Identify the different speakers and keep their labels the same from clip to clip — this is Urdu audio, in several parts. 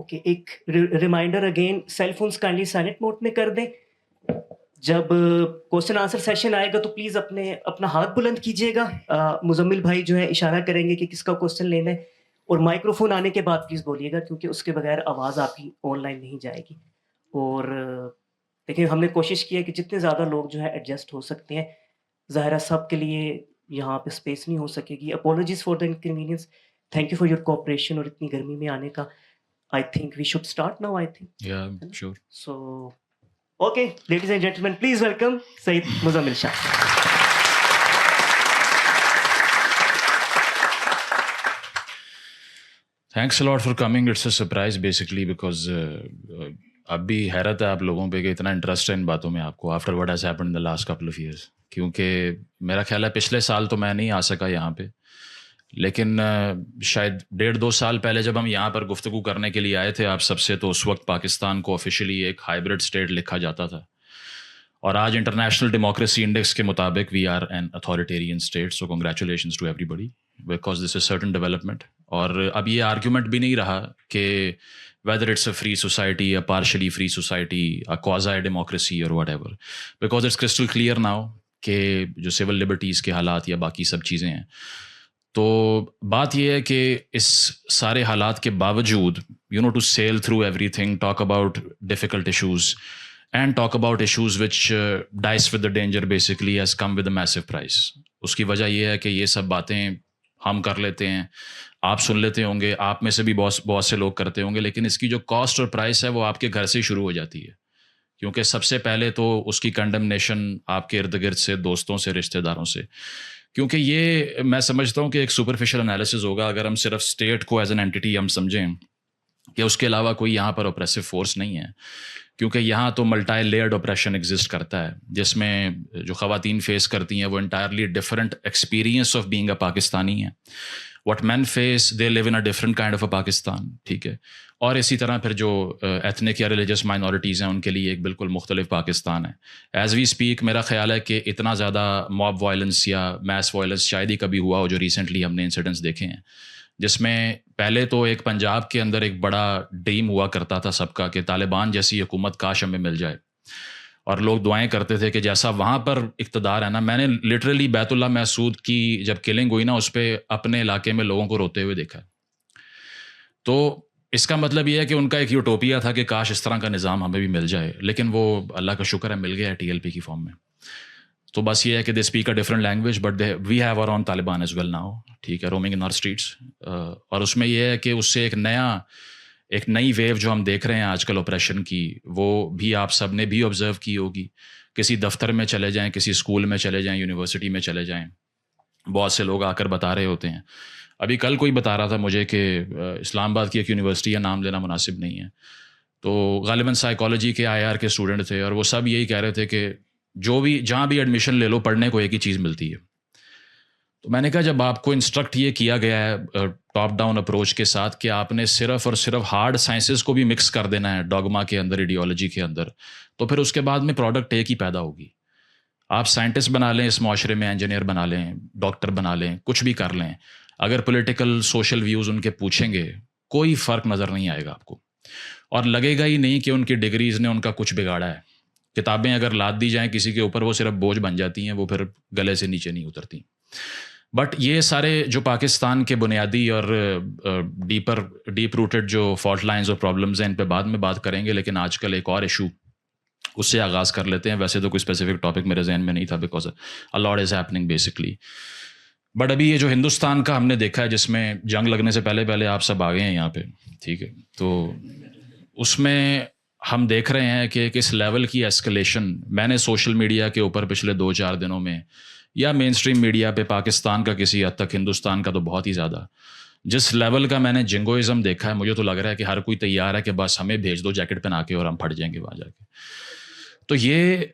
Speaker 1: اوکے، ایک reminder again, cell phones kindly silent mode میں کر دیں. جب کوشچن آنسر سیشن آئے گا تو پلیز اپنا ہاتھ بلند کیجیے گا. مزمل بھائی جو ہے اشارہ کریں گے کہ کس کا کوشچن لینا ہے، اور مائکرو فون آنے کے بعد پلیز بولیے گا، کیونکہ اس کے بغیر آواز آپ کی آن لائن نہیں جائے گی. اور دیکھیں، ہم نے کوشش کی ہے کہ جتنے زیادہ لوگ جو ہے ایڈجسٹ ہو سکتے ہیں. ظاہرہ سب کے لیے یہاں پہ اسپیس نہیں ہو سکے گی. Apologies for the inconvenience. Thank you for your cooperation اور اتنی گرمی میں آنے کا. I think we should start now, I think.
Speaker 2: Yeah, sure.
Speaker 1: So, okay, ladies and gentlemen, please welcome Sayyid Muzammil Shah.
Speaker 2: Thanks a lot for coming. It's a surprise basically because اب بھی حیرت ہے آپ لوگوں پہ کہ اتنا انٹرسٹ ہے ان باتوں میں آپ کو after what has happened in the last couple of years. کیونکہ میرا خیال ہے پچھلے سال تو میں نہیں آ سکا یہاں پہ، لیکن شاید 1.5-2 سال پہلے جب ہم یہاں پر گفتگو کرنے کے لیے آئے تھے آپ سب سے، تو اس وقت پاکستان کو آفیشیلی ایک ہائیبرڈ اسٹیٹ لکھا جاتا تھا، اور آج انٹرنیشنل ڈیموکریسی انڈیکس کے مطابق we are an authoritarian state. So congratulations to everybody because this is certain development. اور اب یہ آرگیومنٹ بھی نہیں رہا کہ whether it's a free society, a partially free society, a quasi-democracy or whatever, because it's crystal clear now کہ جو civil liberties کے حالات یا باقی سب چیزیں ہیں. تو بات یہ ہے کہ اس سارے حالات کے باوجود to sail through everything, talk about difficult issues and talk about issues which dice with the danger basically has come with a massive price. اس کی وجہ یہ ہے کہ یہ سب باتیں ہم کر لیتے ہیں، آپ سن لیتے ہوں گے، آپ میں سے بھی بہت سے لوگ کرتے ہوں گے، لیکن اس کی جو کاسٹ اور پرائس ہے وہ آپ کے گھر سے ہی شروع ہو جاتی ہے. کیونکہ سب سے پہلے تو اس کی کنڈمنیشن آپ کے ارد گرد سے، دوستوں سے، رشتہ داروں سے. کیونکہ یہ میں سمجھتا ہوں کہ ایک سپرفیشل انالیسس ہوگا اگر ہم صرف اسٹیٹ کو ایز این اینٹی ہم سمجھیں کہ اس کے علاوہ کوئی یہاں پر اوپریسو فورس نہیں ہے. کیونکہ یہاں تو ملٹائی لیئرڈ اوپریشن ایگزسٹ کرتا ہے، جس میں جو خواتین فیس کرتی ہیں وہ entirely different experience of being a Pakistani ہے. What men face they live in a different kind of a Pakistan. ٹھیک ہے. اور اسی طرح پھر جو ایتھنک یا ریلیجس مائنورٹیز ہیں ان کے لیے ایک بالکل مختلف پاکستان ہے. ایز وی اسپیک میرا خیال ہے کہ اتنا زیادہ موب وائلنس یا میس وائلنس شاید ہی کبھی ہوا ہو جو ریسنٹلی ہم نے انسیڈنٹس دیکھے ہیں، جس میں پہلے تو ایک پنجاب کے اندر ایک بڑا ڈریم ہوا کرتا تھا سب کا کہ طالبان جیسی حکومت کاش ہمیں مل جائے، اور لوگ دعائیں کرتے تھے کہ جیسا وہاں پر اقتدار ہے نا. میں نے لٹرلی بیت اللہ محسود کی جب کلنگ ہوئی نا اس پہ اپنے علاقے میں لوگوں کو روتے ہوئے دیکھا. تو اس کا مطلب یہ ہے کہ ان کا ایک یوٹوپیا تھا کہ کاش اس طرح کا نظام ہمیں بھی مل جائے، لیکن وہ اللہ کا شکر ہے مل گیا ہے TLP کی فارم میں. تو بس یہ ہے کہ they speak a different language but we have our own Taliban as well now. ٹھیک ہے. Roaming in our streets. اور اس میں یہ ہے کہ اس سے ایک نئی ویو جو ہم دیکھ رہے ہیں آج کل آپریشن کی، وہ بھی آپ سب نے بھی آبزرو کی ہوگی. کسی دفتر میں چلے جائیں، کسی اسکول میں چلے جائیں، یونیورسٹی میں چلے جائیں، بہت سے لوگ آ کر بتا رہے ہوتے ہیں. ابھی کل کوئی بتا رہا تھا مجھے کہ اسلام آباد کی ایک یونیورسٹی ہے، نام لینا مناسب نہیں ہے، تو غالباً سائیکالوجی کے IR کے اسٹوڈنٹ تھے، اور وہ سب یہی کہہ رہے تھے کہ جہاں بھی ایڈمیشن لے لو پڑھنے کو ایک ہی چیز ملتی ہے. تو میں نے کہا جب آپ کو انسٹرکٹ یہ کیا گیا ہے ٹاپ ڈاؤن اپروچ کے ساتھ کہ آپ نے صرف اور صرف ہارڈ سائنسز کو بھی مکس کر دینا ہے ڈوگما کے اندر، ایڈیالوجی کے اندر، تو پھر اس کے بعد میں پروڈکٹ ایک ہی پیدا ہوگی. آپ سائنٹسٹ بنا لیں اس معاشرے میں، انجینئر بنا لیں، ڈاکٹر بنا لیں، کچھ بھی کر لیں، اگر پولیٹیکل سوشل ویوز ان کے پوچھیں گے کوئی فرق نظر نہیں آئے گا آپ کو، اور لگے گا ہی نہیں کہ ان کی ڈگریز نے ان کا کچھ بگاڑا ہے. کتابیں اگر لاد دی جائیں کسی کے اوپر وہ صرف بوجھ بن جاتی ہیں، وہ پھر گلے سے نیچے نہیں اترتی. بٹ یہ سارے جو پاکستان کے بنیادی اور ڈیپ روٹڈ جو فالٹ لائنز اور پرابلمز ہیں ان پہ بعد میں بات کریں گے، لیکن آج کل ایک اور ایشو اس سے آغاز کر لیتے ہیں. ویسے تو کوئی اسپیسیفک ٹاپک میرے ذہن میں نہیں تھا because a lot is happening basically. But ابھی یہ جو ہندوستان کا ہم نے دیکھا ہے جس میں جنگ لگنے سے پہلے آپ سب آ گئے ہیں یہاں پہ، ٹھیک ہے، تو اس میں ہم دیکھ رہے ہیں کہ کس لیول کی ایسکلیشن میں نے سوشل میڈیا کے اوپر پچھلے 2-4 دنوں میں یا مین اسٹریم میڈیا پہ پاکستان کا کسی حد تک، ہندوستان کا تو بہت ہی زیادہ، جس لیول کا میں نے جنگوئزم دیکھا ہے، مجھے تو لگ رہا ہے کہ ہر کوئی تیار ہے کہ بس ہمیں بھیج دو جیکٹ پہنا کے اور ہم پھٹ جائیں گے وہاں جا کے. تو یہ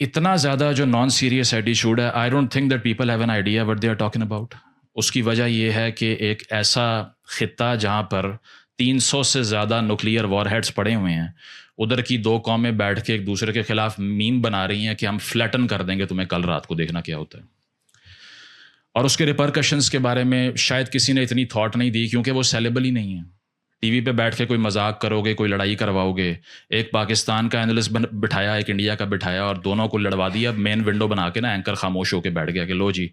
Speaker 2: اتنا زیادہ جو نان سیریس ایٹیچیوڈ ہے، I don't think that people have an idea what they are talking about. اس کی وجہ یہ ہے کہ ایک ایسا خطہ جہاں پر 300 سے زیادہ نیوکلیئر وار ہیڈس پڑے ہوئے ہیں، ادھر کی 2 قومیں بیٹھ کے ایک دوسرے کے خلاف میم بنا رہی ہیں کہ ہم فلیٹن کر دیں گے تمہیں، کل رات کو دیکھنا کیا ہوتا ہے. اور اس کے ریپرکشنز کے بارے میں شاید کسی نے اتنی تھاٹ نہیں دی کیونکہ وہ سیلیبل ہی نہیں ہے. ٹی وی پہ بیٹھ کے کوئی مذاق کرو گے, کوئی لڑائی کرواؤ گے, ایک پاکستان کا اینالسٹ بٹھایا, ایک انڈیا کا بٹھایا, اور دونوں کو لڑوا دیا, مین ونڈو بنا کے نا اینکر خاموش ہو کے بیٹھ گیا کہ لو جی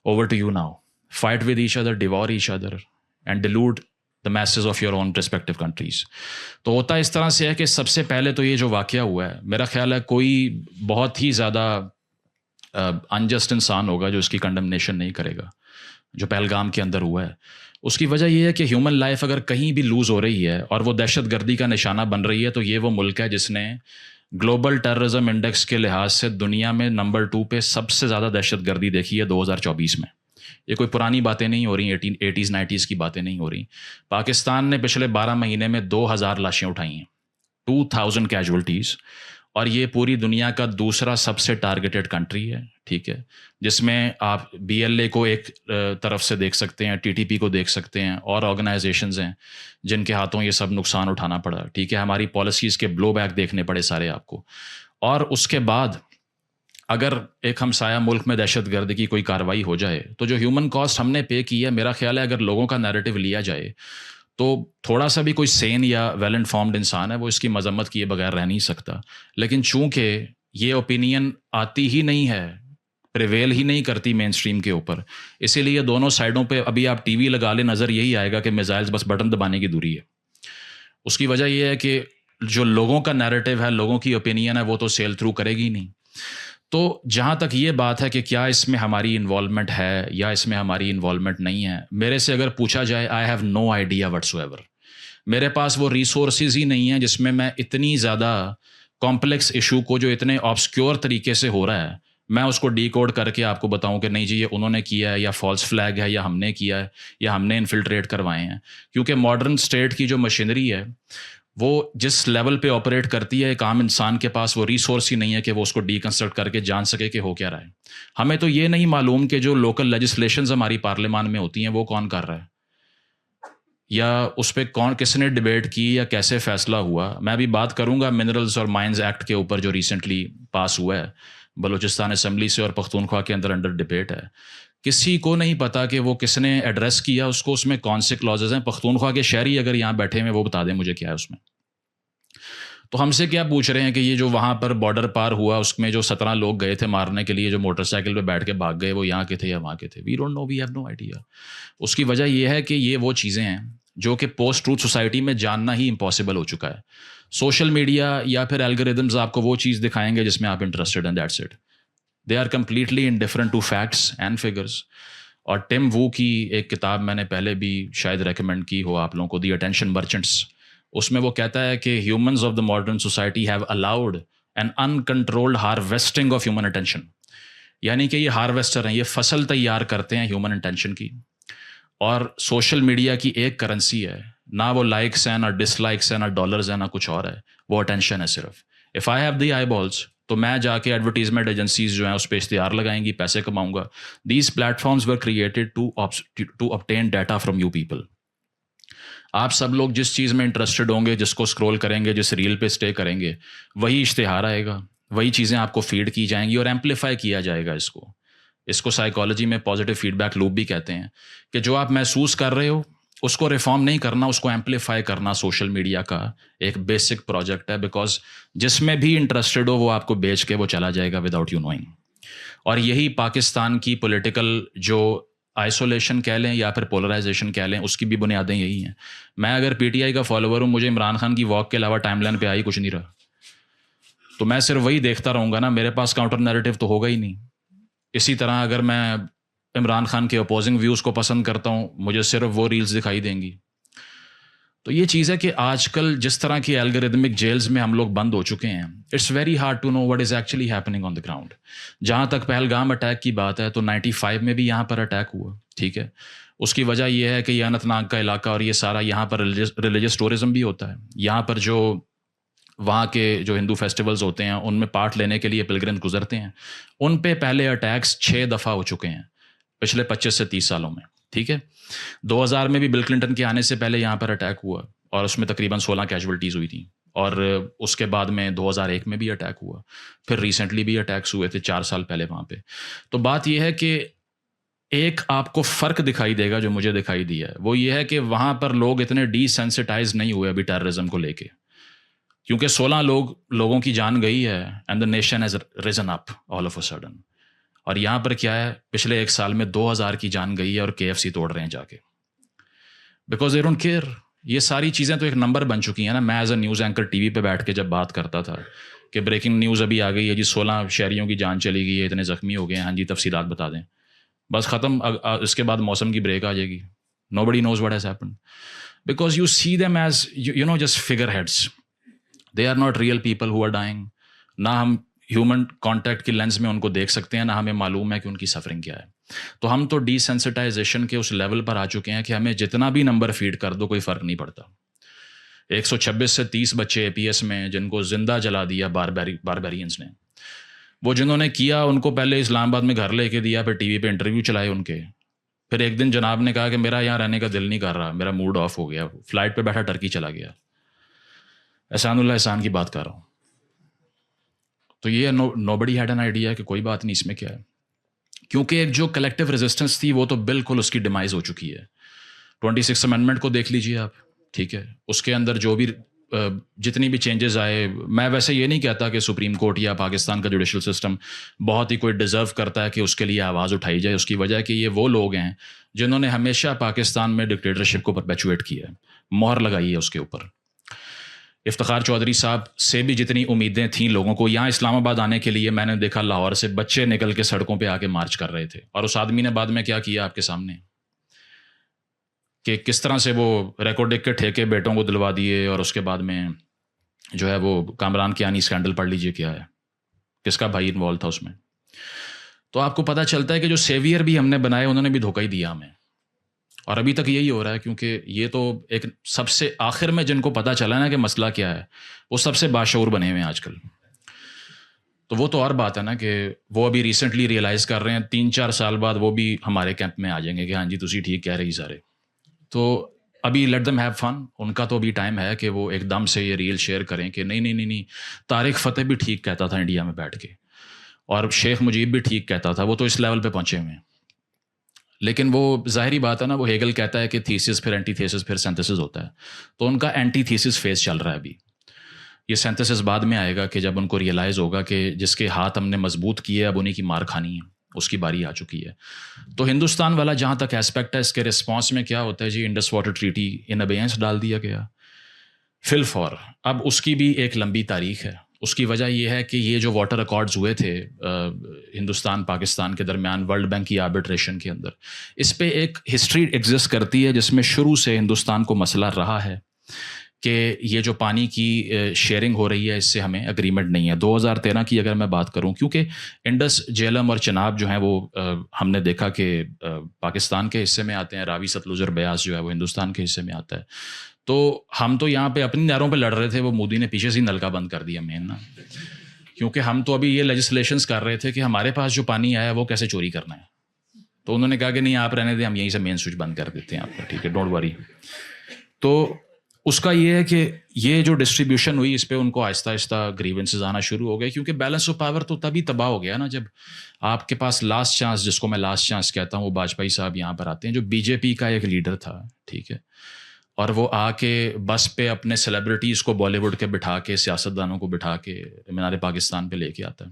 Speaker 2: over to you now, fight with each other, devour each other and delude the masses of your own respective countries. تو ہوتا اس طرح سے ہے کہ سب سے پہلے تو یہ جو واقعہ ہوا ہے, میرا خیال ہے کوئی بہت ہی زیادہ انجسٹ انسان ہوگا جو اس کی کنڈمنیشن نہیں کرے گا, جو پہلگام کے اندر ہوا ہے. اس کی وجہ یہ ہے کہ ہیومن لائف اگر کہیں بھی لوز ہو رہی ہے اور وہ دہشت گردی کا نشانہ بن رہی ہے, تو یہ وہ ملک ہے جس نے گلوبل ٹیررزم انڈیکس کے لحاظ سے دنیا میں نمبر 2 پہ سب سے زیادہ دہشت گردی دیکھی ہے 2024 میں. یہ کوئی پرانی باتیں نہیں ہو رہی, 80s 90s کی باتیں نہیں ہو رہی. پاکستان نے پچھلے 12 مہینے میں 2000 لاشیں اٹھائی ہیں, 2000 کیجولٹیز, اور یہ پوری دنیا کا دوسرا سب سے ٹارگیٹڈ کنٹری ہے, ٹھیک ہے, جس میں آپ BLA کو ایک طرف سے دیکھ سکتے ہیں, TTP کو دیکھ سکتے ہیں, اور آرگنائزیشنز ہیں جن کے ہاتھوں یہ سب نقصان اٹھانا پڑا, ٹھیک ہے, ہماری پالیسیز کے بلو بیک دیکھنے پڑے سارے آپ کو. اور اس کے بعد اگر ایک ہمسایہ ملک میں دہشت گردی کی کوئی کارروائی ہو جائے تو جو ہیومن کاسٹ ہم نے پے کی ہے, میرا خیال ہے اگر لوگوں کا نیریٹو لیا جائے تو تھوڑا سا بھی کوئی سین یا ویل انفارمڈ انسان ہے وہ اس کی مذمت کیے بغیر رہ نہیں سکتا. لیکن چونکہ یہ اوپینین آتی ہی نہیں ہے, پریویل ہی نہیں کرتی مین اسٹریم کے اوپر, اسی لیے دونوں سائڈوں پہ ابھی آپ ٹی وی لگا لیں, نظر یہی آئے گا کہ میزائلز بس بٹن دبانے کی دوری ہے. اس کی وجہ یہ ہے کہ جو لوگوں کا نیریٹو ہے, لوگوں کی اوپینین ہے, وہ تو سیل تھرو کرے گی نہیں. تو جہاں تک یہ بات ہے کہ کیا اس میں ہماری انوالومنٹ ہے یا اس میں ہماری انوالومنٹ نہیں ہے, میرے سے اگر پوچھا جائے I have no idea what's ever. میرے پاس وہ ریسورسز ہی نہیں ہیں جس میں میں اتنی زیادہ کمپلیکس ایشو کو جو اتنے آبسکیور طریقے سے ہو رہا ہے, میں اس کو ڈی کوڈ کر کے آپ کو بتاؤں کہ نہیں جی یہ انہوں نے کیا ہے, یا فالس فلیگ ہے, یا ہم نے کیا ہے, یا ہم نے انفلٹریٹ کروائے ہیں. کیونکہ ماڈرن اسٹیٹ کی جو مشینری ہے وہ جس لیول پہ آپریٹ کرتی ہے, ایک عام انسان کے پاس وہ ریسورس ہی نہیں ہے کہ وہ اس کو ڈی کنسٹرکٹ کر کے جان سکے کہ ہو کیا رہا ہے. ہمیں تو یہ نہیں معلوم کہ جو لوکل لیجسلیشنز ہماری پارلیمان میں ہوتی ہیں وہ کون کر رہا ہے, یا اس پہ کس نے ڈبیٹ کی, یا کیسے فیصلہ ہوا. میں بھی بات کروں گا منرلز اور مائنز ایکٹ کے اوپر جو ریسنٹلی پاس ہوا ہے بلوچستان اسمبلی سے اور پختونخوا کے اندر انڈر ڈبیٹ ہے. کسی کو نہیں پتا کہ وہ کس نے ایڈریس کیا اس کو, اس میں کون سے کلازز ہیں. پختونخوا کے شہری اگر یہاں بیٹھے ہیں وہ بتا دیں مجھے کیا ہے اس میں. تو ہم سے کیا پوچھ رہے ہیں کہ یہ جو وہاں پر بارڈر پار ہوا اس میں جو 17 لوگ گئے تھے مارنے کے لیے, جو موٹر سائیکل پہ بیٹھ کے بھاگ گئے, وہ یہاں کے تھے یا وہاں کے تھے. We don't know, we have no idea. اس کی وجہ یہ ہے کہ یہ وہ چیزیں ہیں جو کہ پوسٹ ٹروتھ سوسائٹی میں جاننا ہی امپاسبل ہو چکا ہے. سوشل میڈیا یا پھر الگوریدمز آپ کو وہ چیز دکھائیں گے جس میں آپ انٹرسٹڈ ہیں, that's it. They are completely indifferent to facts and figures. اور ٹم وو کی ایک کتاب میں نے پہلے بھی شاید ریکمینڈ کی ہو آپ لوگوں کو, دی اٹینشن مرچنٹس. اس میں وہ کہتا ہے کہ humans of the modern society have allowed an uncontrolled harvesting of human attention. یعنی کہ یہ ہارویسٹر ہیں, یہ فصل تیار کرتے ہیں ہیومن اٹینشن کی. اور سوشل میڈیا کی ایک کرنسی ہے, نہ وہ لائکس ہیں, نہ ڈس لائکس ہیں, نہ ڈالرز ہیں, نہ کچھ اور ہے, وہ اٹینشن ہے صرف. If I have the I balls تو میں جا کے ایڈورٹیزمنٹ ایجنسیز جو ہیں اس پہ اشتہار لگائیں گی, پیسے کماؤں گا. These platforms were created to obtain data from you people. آپ سب لوگ جس چیز میں انٹرسٹڈ ہوں گے, جس کو اسکرول کریں گے, جس ریل پہ اسٹے کریں گے, وہی اشتہار آئے گا, وہی چیزیں آپ کو فیڈ کی جائیں گی اور ایمپلیفائی کیا جائے گا. اس کو سائیکالوجی میں پازیٹیو فیڈ بیک لوپ بھی کہتے ہیں, کہ جو آپ محسوس کر رہے ہو اس کو ریفارم نہیں کرنا, اس کو ایمپلیفائی کرنا سوشل میڈیا کا ایک بیسک پروجیکٹ ہے. بیکاز جس میں بھی انٹرسٹڈ ہو وہ آپ کو بیچ کے وہ چلا جائے گا وداؤٹ یو نوئنگ. اور یہی پاکستان کی پولیٹیکل جو آئسولیشن کہہ لیں یا پھر پولرائزیشن کہہ لیں, اس کی بھی بنیادیں یہی ہیں. میں اگر PTI کا فالوور ہوں, مجھے عمران خان کی واک کے علاوہ ٹائم لائن پہ آئی کچھ نہیں رہا, تو میں صرف وہی دیکھتا رہوں گا نا, میرے پاس کاؤنٹر نیریٹو تو ہوگا ہی نہیں. اسی طرح اگر میں عمران خان کے اپوزنگ ویوز کو پسند کرتا ہوں, مجھے صرف وہ ریلز دکھائی دیں گی. تو یہ چیز ہے کہ آج کل جس طرح کی الگوریدمک جیلز میں ہم لوگ بند ہو چکے ہیں, it's very hard to know what is actually happening on the ground. جہاں تک پہلگام اٹیک کی بات ہے تو 95 میں بھی یہاں پر اٹیک ہوا, ٹھیک ہے. اس کی وجہ یہ ہے کہ یہ اننت ناگ کا علاقہ اور یہ سارا, یہاں پر ریلیجس ٹورزم بھی ہوتا ہے. یہاں پر جو وہاں کے جو ہندو فیسٹیولز ہوتے ہیں ان میں پارٹ لینے کے لیے پلگرمز گزرتے ہیں, ان پہ پہلے اٹیکس 6 دفعہ ہو چکے ہیں پچھلے 25 سے 30 سالوں میں, ٹھیک ہے. 2000 میں بھی بل کلنٹن کے آنے سے پہلے یہاں پر اٹیک ہوا اور اس میں تقریباً 16 کیجولٹیز ہوئی تھیں. اور اس کے بعد میں 2001 میں بھی اٹیک ہوا, پھر ریسنٹلی بھی اٹیکس ہوئے تھے 4 سال پہلے وہاں پہ. تو بات یہ ہے کہ ایک آپ کو فرق دکھائی دے گا جو مجھے دکھائی دیا ہے، وہ یہ ہے کہ وہاں پر لوگ اتنے ڈی سینسٹائز نہیں ہوئے ابھی ٹیررزم کو لے کے، کیونکہ 16 لوگوں کی جان گئی ہے and the nation has reason up all of a sudden. اور یہاں پر کیا ہے، پچھلے ایک سال میں 2000 کی جان گئی ہے اور KFC توڑ رہے ہیں جا کے، بیکاز دے ڈونٹ کیئر. یہ ساری چیزیں تو ایک نمبر بن چکی ہیں نا. میں as a news anchor T V پہ بیٹھ کے جب بات کرتا تھا کہ بریکنگ نیوز ابھی آ گئی ہے جی، 16 شہریوں کی جان چلی گئی ہے، اتنے زخمی ہو گئے ہیں، ہاں جی تفصیلات بتا دیں، بس ختم. اس کے بعد موسم کی بریک آ جائے گی. Nobody knows what has happened because you see them as just figureheads. They are not real people who are dying. نہ ہم ہیومن کانٹیکٹ کی لینس میں ان کو دیکھ سکتے ہیں، نہ ہمیں معلوم ہے کہ ان کی سفرنگ کیا ہے. تو ہم تو ڈی سینسٹائزیشن کے اس لیول پر آ چکے ہیں کہ ہمیں جتنا بھی نمبر فیڈ کر دو کوئی فرق نہیں پڑتا. 126 سے 30 بچے APS میں جن کو زندہ جلا دیا باربیرینز نے، وہ جنہوں نے کیا ان کو پہلے اسلام آباد میں گھر لے کے دیا، پھر ٹی وی پہ انٹرویو چلائے ان کے. پھر ایک دن جناب نے کہا کہ میرا یہاں رہنے کا دل نہیں کر رہا، میرا موڈ آف ہو گیا، فلائٹ پہ بیٹھا ٹرکی چلا گیا. احسان اللہ احسان کی بات کر رہا ہوں. تو یہ نوبڈی ہیڈ این آئیڈیا کہ کوئی بات نہیں، اس میں کیا ہے، کیونکہ ایک جو کلیکٹیو ریزسٹنس تھی وہ تو بالکل اس کی ڈیمائز ہو چکی ہے. 26 امینڈمنٹ کو دیکھ لیجیے آپ، ٹھیک ہے، اس کے اندر جو بھی جتنی بھی چینجز آئے، میں ویسے یہ نہیں کہتا کہ سپریم کورٹ یا پاکستان کا جوڈیشل سسٹم بہت ہی کوئی ڈیزرو کرتا ہے کہ اس کے لیے آواز اٹھائی جائے. اس کی وجہ کہ یہ وہ لوگ ہیں جنہوں نے ہمیشہ پاکستان میں ڈکٹیٹرشپ کو پرپیچویٹ کیا ہے، مہر لگائی ہے اس کے اوپر. افتخار چودھری صاحب سے بھی جتنی امیدیں تھیں لوگوں کو یہاں اسلام آباد آنے کے لیے، میں نے دیکھا لاہور سے بچے نکل کے سڑکوں پہ آ کے مارچ کر رہے تھے. اور اس آدمی نے بعد میں کیا کیا آپ کے سامنے، کہ کس طرح سے وہ ریکارڈک کے ٹھیکے بیٹوں کو دلوا دیے، اور اس کے بعد میں جو ہے وہ کامران کیانی اسکینڈل پڑھ لیجیے کیا ہے، کس کا بھائی انوالو تھا اس میں. تو آپ کو پتہ چلتا ہے کہ جو سیویئر بھی ہم نے بنائے انہوں نے بھی دھوکہ ہی دیا ہمیں. اور ابھی تک یہی ہو رہا ہے، کیونکہ یہ تو ایک سب سے آخر میں جن کو پتہ چلا نا کہ مسئلہ کیا ہے، وہ سب سے باشعور بنے ہوئے ہیں آج کل. تو وہ تو اور بات ہے نا کہ وہ ابھی ریسنٹلی ریئلائز کر رہے ہیں، 3-4 سال بعد وہ بھی ہمارے کیمپ میں آ جائیں گے کہ ہاں جی تسی ٹھیک کہہ رہی سارے. تو ابھی لیٹ دم ہیو فن. ان کا تو ابھی ٹائم ہے کہ وہ ایک دم سے یہ ریل شیئر کریں کہ نہیں طارق فتح بھی ٹھیک کہتا تھا انڈیا میں بیٹھ کے، اور شیخ مجیب بھی ٹھیک کہتا تھا. وہ تو اس لیول پہ پہنچے ہوئے ہیں. لیکن وہ ظاہری بات ہے نا، وہ ہیگل کہتا ہے کہ تھیسس پھر اینٹی تھیسس پھر سینتھسس ہوتا ہے. تو ان کا اینٹی تھیسس فیز چل رہا ہے ابھی. یہ سینتھسس بعد میں آئے گا کہ جب ان کو ریئلائز ہوگا کہ جس کے ہاتھ ہم نے مضبوط کیے اب انہیں کی مار کھانی ہے، اس کی باری آ چکی ہے. تو ہندوستان والا جہاں تک ایسپیکٹ ہے، اس کے رسپانس میں کیا ہوتا ہے جی، انڈس واٹر ٹریٹی ان ابیئنس ڈال دیا گیا فل فور. اب اس کی بھی ایک لمبی تاریخ ہے. اس کی وجہ یہ ہے کہ یہ جو واٹر ایکارڈز ہوئے تھے ہندوستان پاکستان کے درمیان ورلڈ بینک کی آربیٹریشن کے اندر، اس پہ ایک ہسٹری ایگزسٹ کرتی ہے جس میں شروع سے ہندوستان کو مسئلہ رہا ہے کہ یہ جو پانی کی شیئرنگ ہو رہی ہے اس سے ہمیں اگریمنٹ نہیں ہے. 2013 کی اگر میں بات کروں، کیونکہ انڈس جہلم اور چناب جو ہیں وہ ہم نے دیکھا کہ پاکستان کے حصے میں آتے ہیں، راوی ستلج اور بیاس جو ہے وہ ہندوستان کے حصے میں آتا ہے. تو ہم تو یہاں پہ اپنی نہروں پہ لڑ رہے تھے، وہ مودی نے پیچھے سے نلکا بند کر دیا مین نا، کیونکہ ہم تو ابھی یہ لیجسلیشنز کر رہے تھے کہ ہمارے پاس جو پانی آیا وہ کیسے چوری کرنا ہے. تو انہوں نے کہا کہ نہیں آپ رہنے دیں، ہم یہیں سے مین سوئچ بند کر دیتے ہیں آپ کا، ٹھیک ہے ڈونٹ وری. تو اس کا یہ ہے کہ یہ جو ڈسٹریبیوشن ہوئی اس پہ ان کو آہستہ آہستہ گریونسز آنا شروع ہو گئے، کیونکہ بیلنس آف پاور تو تبھی تباہ ہو گیا نا جب آپ کے پاس لاسٹ چانس، جس کو میں لاسٹ چانس کہتا ہوں، وہ واجپئی صاحب یہاں پر آتے ہیں جو BJP کا ایک لیڈر تھا، ٹھیک ہے، اور وہ آ کے بس پہ اپنے سیلیبریٹیز کو بالی ووڈ کے بٹھا کے، سیاستدانوں کو بٹھا کے مینار پاکستان پہ لے کے آتا ہے.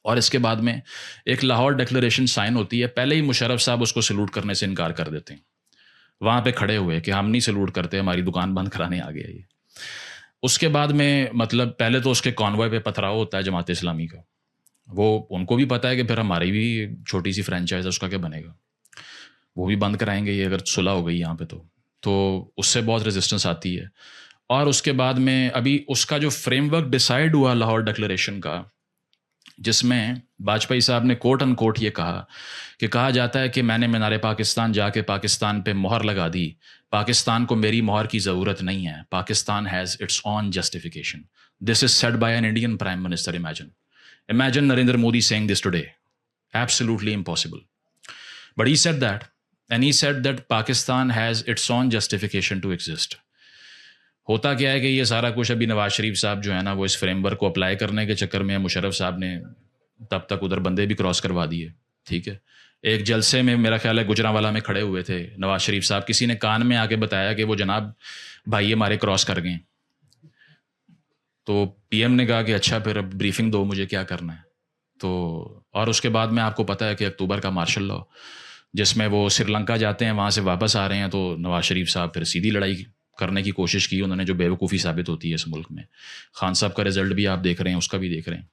Speaker 2: اور اس کے بعد میں ایک لاہور ڈکلیریشن سائن ہوتی ہے، پہلے ہی مشرف صاحب اس کو سلوٹ کرنے سے انکار کر دیتے ہیں وہاں پہ کھڑے ہوئے کہ ہم نہیں سلوٹ کرتے، ہماری دکان بند کرانے آ گیا یہ. اس کے بعد میں مطلب پہلے تو اس کے کانوائے پہ پتھراؤ ہوتا ہے جماعت اسلامی کا. وہ ان کو بھی پتہ ہے کہ پھر ہماری بھی چھوٹی سی فرینچائز ہے، اس کا کیا بنے گا، وہ بھی بند کرائیں گے یہ اگر صلح ہو گئی یہاں پہ. تو اس سے بہت ریزسٹنس آتی ہے. اور اس کے بعد میں ابھی اس کا جو فریم ورک ڈیسائیڈ ہوا لاہور ڈکلیریشن کا، جس میں واجپئی صاحب نے کوٹ ان کوٹ یہ کہا کہ کہا جاتا ہے کہ میں نے مینار پاکستان جا کے پاکستان پہ مہر لگا دی، پاکستان کو میری مہر کی ضرورت نہیں ہے، Pakistan has its own justification. This is said by an Indian prime minister. Imagine Narendra Modi saying this today. Absolutely impossible. But he said that. And he said that Pakistan has its own justification to exist. ہوتا کیا ہے کہ یہ سارا کچھ ابھی نواز شریف صاحب جو ہے نا وہ اس فریم ورک کو اپلائی کرنے کے چکر میں، مشرف صاحب نے تب تک ادھر بندے بھی کراس کروا دیے، ٹھیک ہے. ایک جلسے میں میرا خیال ہے گجرانوالہ میں کھڑے ہوئے تھے نواز شریف صاحب, کسی نے کان میں آ کے بتایا کہ وہ جناب بھائی ہمارے کراس کر گئے. تو پی ایم نے کہا کہ اچھا پھر اب بریفنگ دو مجھے کیا کرنا ہے. تو اور اس کے بعد میں آپ کو پتہ ہے کہ اکتوبر کا مارشل لاء جس میں وہ سری لنکا جاتے ہیں, وہاں سے واپس آ رہے ہیں, تو نواز شریف صاحب پھر سیدھی لڑائی کرنے کی کوشش کی انہوں نے, جو بیوقوفی ثابت ہوتی ہے اس ملک میں. خان صاحب کا رزلٹ بھی آپ دیکھ رہے ہیں, اس کا بھی دیکھ رہے ہیں.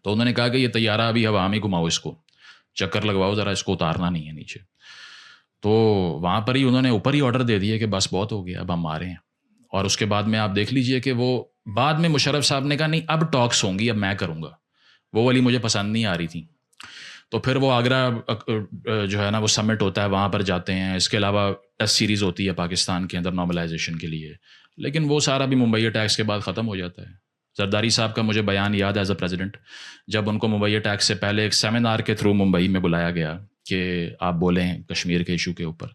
Speaker 2: تو انہوں نے کہا کہ یہ طیارہ ابھی ہوا میں گھماؤ, اس کو چکر لگواؤ ذرا, اس کو اتارنا نہیں ہے نیچے. تو وہاں پر ہی انہوں نے اوپر ہی آرڈر دے دیا کہ بس بہت ہو گیا, اب ہم آ رہے ہیں. اور اس کے بعد میں آپ دیکھ لیجئے کہ وہ بعد میں مشرف صاحب نے کہا نہیں اب ٹاکس ہوں گی, اب میں کروں گا. وہ والی مجھے پسند نہیں آ رہی تھی. تو پھر وہ آگرہ جو ہے نا وہ سمٹ ہوتا ہے, وہاں پر جاتے ہیں. اس کے علاوہ ٹیسٹ سیریز ہوتی ہے پاکستان کے اندر نارملائزیشن کے لیے, لیکن وہ سارا بھی ممبئی اٹیکس کے بعد ختم ہو جاتا ہے. زرداری صاحب کا مجھے بیان یاد ہے ایز اے پریزیڈنٹ, جب ان کو ممبئی اٹیکس سے پہلے ایک سیمینار کے تھرو ممبئی میں بلایا گیا کہ آپ بولیں کشمیر کے ایشو کے اوپر.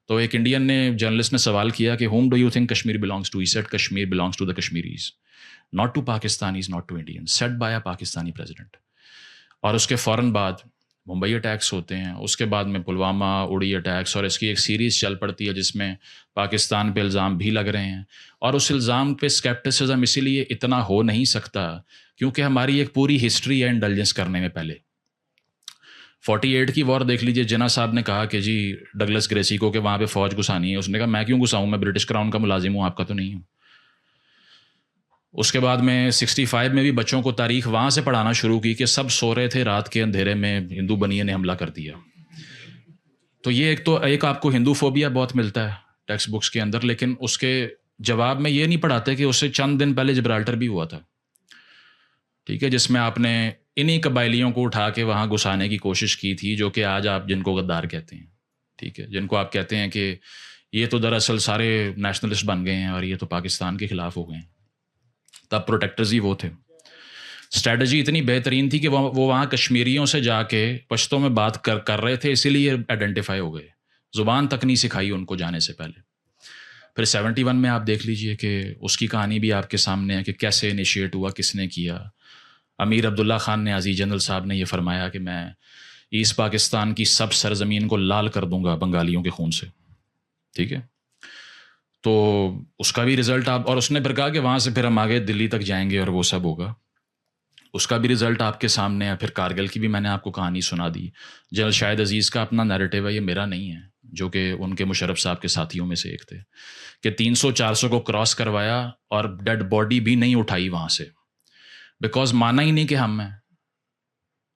Speaker 2: تو ایک انڈین نے جرنلسٹ نے سوال کیا کہ whom do you think Kashmir belongs to. He said Kashmir belongs to the Kashmiris, not to Pakistanis, not to Indians, said by a Pakistani president. اور اس کے فوراً بعد ممبئی اٹیکس ہوتے ہیں, اس کے بعد میں پلوامہ, اڑی اٹیکس, اور اس کی ایک سیریز چل پڑتی ہے جس میں پاکستان پہ الزام بھی لگ رہے ہیں. اور اس الزام پہ اسکیپٹسزم اسی لیے اتنا ہو نہیں سکتا کیونکہ ہماری ایک پوری ہسٹری ہے انڈلجنس کرنے میں. پہلے 48 کی وار دیکھ لیجیے, جناح صاحب نے کہا کہ جی ڈگلس گریسی کو کہ وہاں پہ فوج گھسانی ہے, اس نے کہا میں کیوں گھساؤں, میں برٹش کراؤن کا ملازم ہوں, آپ کا تو نہیں ہوں. اس کے بعد میں 65 میں بھی بچوں کو تاریخ وہاں سے پڑھانا شروع کی کہ سب سو رہے تھے رات کے اندھیرے میں, ہندو بنیے نے حملہ کر دیا. تو یہ ایک آپ کو ہندو فوبیا بہت ملتا ہے ٹیکسٹ بکس کے اندر, لیکن اس کے جواب میں یہ نہیں پڑھاتے کہ اس سے چند دن پہلے جبرالٹر بھی ہوا تھا, ٹھیک ہے, جس میں آپ نے انہی قبائلیوں کو اٹھا کے وہاں گھسانے کی کوشش کی تھی, جو کہ آج آپ جن کو غدار کہتے ہیں, ٹھیک ہے, جن کو آپ کہتے ہیں کہ یہ تو دراصل سارے نیشنلسٹ بن گئے ہیں اور یہ تو پاکستان کے خلاف ہو گئے ہیں. تب پروٹیکٹرز ہی وہ تھے. اسٹریٹجی اتنی بہترین تھی کہ وہ وہاں کشمیریوں سے جا کے پشتوں میں بات کر رہے تھے, اسی لیے آئیڈینٹیفائی ہو گئے. زبان تک نہیں سکھائی ان کو جانے سے پہلے. پھر 71 میں آپ دیکھ لیجئے کہ اس کی کہانی بھی آپ کے سامنے ہے کہ کیسے انیشیٹ ہوا, کس نے کیا. امیر عبداللہ خان نے, عزیز جنرل صاحب نے یہ فرمایا کہ میں ایسٹ پاکستان کی سب سرزمین کو لال کر دوں گا بنگالیوں کے خون سے, ٹھیک ہے. تو اس کا بھی رزلٹ آپ, اور اس نے پھر کہا کہ وہاں سے پھر ہم آگے دلی تک جائیں گے اور وہ سب ہوگا. اس کا بھی رزلٹ آپ کے سامنے ہے. پھر کارگل کی بھی میں نے آپ کو کہانی سنا دی. جنرل شاہد عزیز کا اپنا نیریٹو ہے, یہ میرا نہیں ہے, جو کہ ان کے مشرف صاحب کے ساتھیوں میں سے ایک تھے, کہ 300-400 کو کراس کروایا اور ڈیڈ باڈی بھی نہیں اٹھائی وہاں سے, بیکاز مانا ہی نہیں کہ ہم ہیں.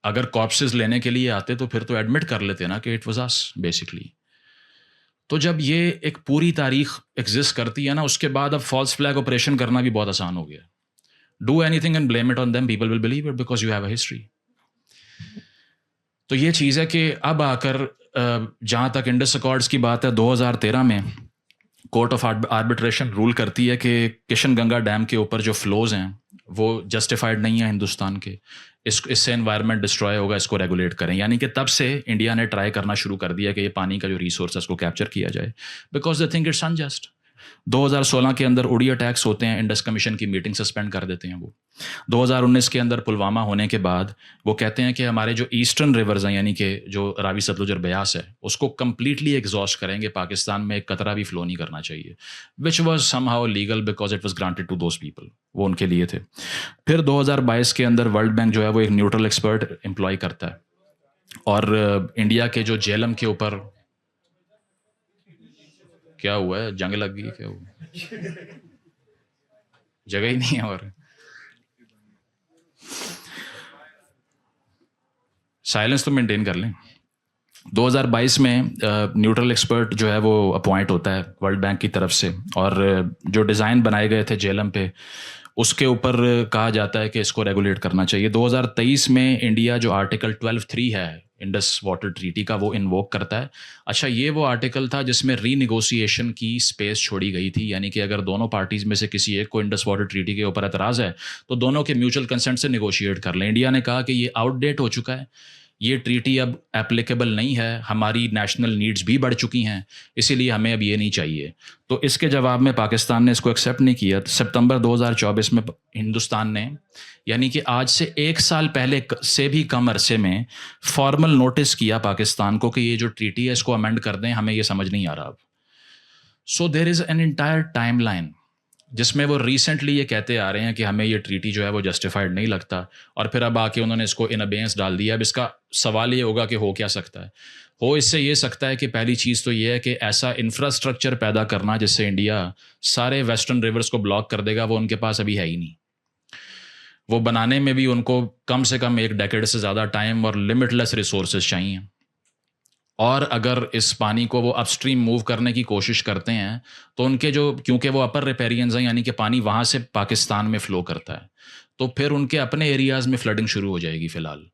Speaker 2: اگر کارپسز لینے کے لیے آتے تو پھر تو ایڈمٹ کر لیتے نا کہ اٹ واز اس بیسکلی. تو جب یہ ایک پوری تاریخ ایگزسٹ کرتی ہے نا, اس کے بعد اب فالس فلیگ آپریشن کرنا بھی بہت آسان ہو گیا. Do any thing and blame it on them, people will believe it because you have a history. تو یہ چیز ہے کہ اب آ کر جہاں تک انڈس اکارڈس کی بات ہے, 2013 میں کورٹ آف آربیٹریشن رول کرتی ہے کہ کشن گنگا ڈیم کے اوپر جو فلوز ہیں وہ جسٹیفائڈ نہیں ہیں ہندوستان کے, اس سے انوائرمنٹ ڈسٹرائے ہوگا, اس کو ریگولیٹ کریں. یعنی کہ تب سے انڈیا نے ٹرائی کرنا شروع کر دیا کہ یہ پانی کا جو ریسورس ہے اس کو کیپچر کیا جائے, because they think it's unjust. 2016 کے اندر اڑی اٹیکس ہوتے ہیں, انڈس کمیشن کی میٹنگ سسپینڈ کر دیتے ہیں وہ. 2019 کے اندر پلوامہ ہونے کے بعد وہ کہتے ہیں کہ ہمارے جو ایسٹرن ریورز ہیں, یعنی کہ جو راوی ستلج اور بیاس ہے, اس کو کمپلیٹلی ایگزاسٹ کریں گے, پاکستان میں ایک قطرہ بھی فلو نہیں کرنا چاہیے, which was somehow legal because it was granted to those people, وہ ان کے لیے تھے. پھر 2022 کے اندر ورلڈ بینک جو ہے وہ ایک نیوٹرل ایکسپرٹ امپلائی کرتا ہے, اور انڈیا کے جو جیلم کے اوپر کیا ہوا ہے, جنگ لگ گئی, کیا ہوا, جگہ ہی نہیں ہے. اور سائلنس تو مینٹین کر لیں. 2022 میں نیوٹرل ایکسپرٹ جو ہے وہ اپوائنٹ ہوتا ہے ورلڈ بینک کی طرف سے, اور جو ڈیزائن بنائے گئے تھے جیلم پہ, اس کے اوپر کہا جاتا ہے کہ اس کو ریگولیٹ کرنا چاہیے. 2023 میں انڈیا جو آرٹیکل 12(3) ہے انڈس واٹر ٹریٹی کا, وہ انووک کرتا ہے. اچھا, یہ وہ آرٹیکل تھا جس میں ری نیگوسیشن کی اسپیس چھوڑی گئی تھی, یعنی کہ اگر دونوں پارٹیز میں سے کسی ایک کو انڈس واٹر ٹریٹی کے اوپر اعتراض ہے تو دونوں کے میوچل کنسنٹ سے نیگوشیٹ کر لیں. انڈیا نے کہا کہ یہ آؤٹ ڈیٹ ہو چکا ہے, یہ ٹریٹی اب اپلیکیبل نہیں ہے, ہماری نیشنل نیڈز بھی بڑھ چکی ہیں, اسی لیے ہمیں اب یہ نہیں چاہیے. تو اس کے جواب میں پاکستان نے اس کو ایکسیپٹ نہیں کیا. سپتمبر 2024 میں ہندوستان نے, یعنی کہ آج سے 1 سال پہلے سے بھی کم عرصے میں, فارمل نوٹس کیا پاکستان کو کہ یہ جو ٹریٹی ہے اس کو امینڈ کر دیں, ہمیں یہ سمجھ نہیں آ رہا اب. So there is an entire timeline جس میں وہ ریسنٹلی یہ کہتے آ رہے ہیں کہ ہمیں یہ ٹریٹی جو ہے وہ جسٹیفائڈ نہیں لگتا, اور پھر اب آ کے انہوں نے اس کو ان ابینس ڈال دیا. اب اس کا سوال یہ ہوگا کہ ہو کیا سکتا ہے. ہو اس سے یہ سکتا ہے کہ پہلی چیز تو یہ ہے کہ ایسا انفراسٹرکچر پیدا کرنا جس سے انڈیا سارے ویسٹرن ریورز کو بلاک کر دے گا, وہ ان کے پاس ابھی ہے ہی نہیں. وہ بنانے میں بھی ان کو کم سے کم 1 ڈیکیڈ سے زیادہ ٹائم اور لمٹ لیس ریسورسز چاہیے. اور اگر اس پانی کو وہ اپ اسٹریم موو کرنے کی کوشش کرتے ہیں تو ان کے جو, کیونکہ وہ اپر ریپیرینز ہیں, یعنی کہ پانی وہاں سے پاکستان میں فلو کرتا ہے, تو پھر ان کے اپنے ایریاز میں فلڈنگ شروع ہو جائے گی فی الحال,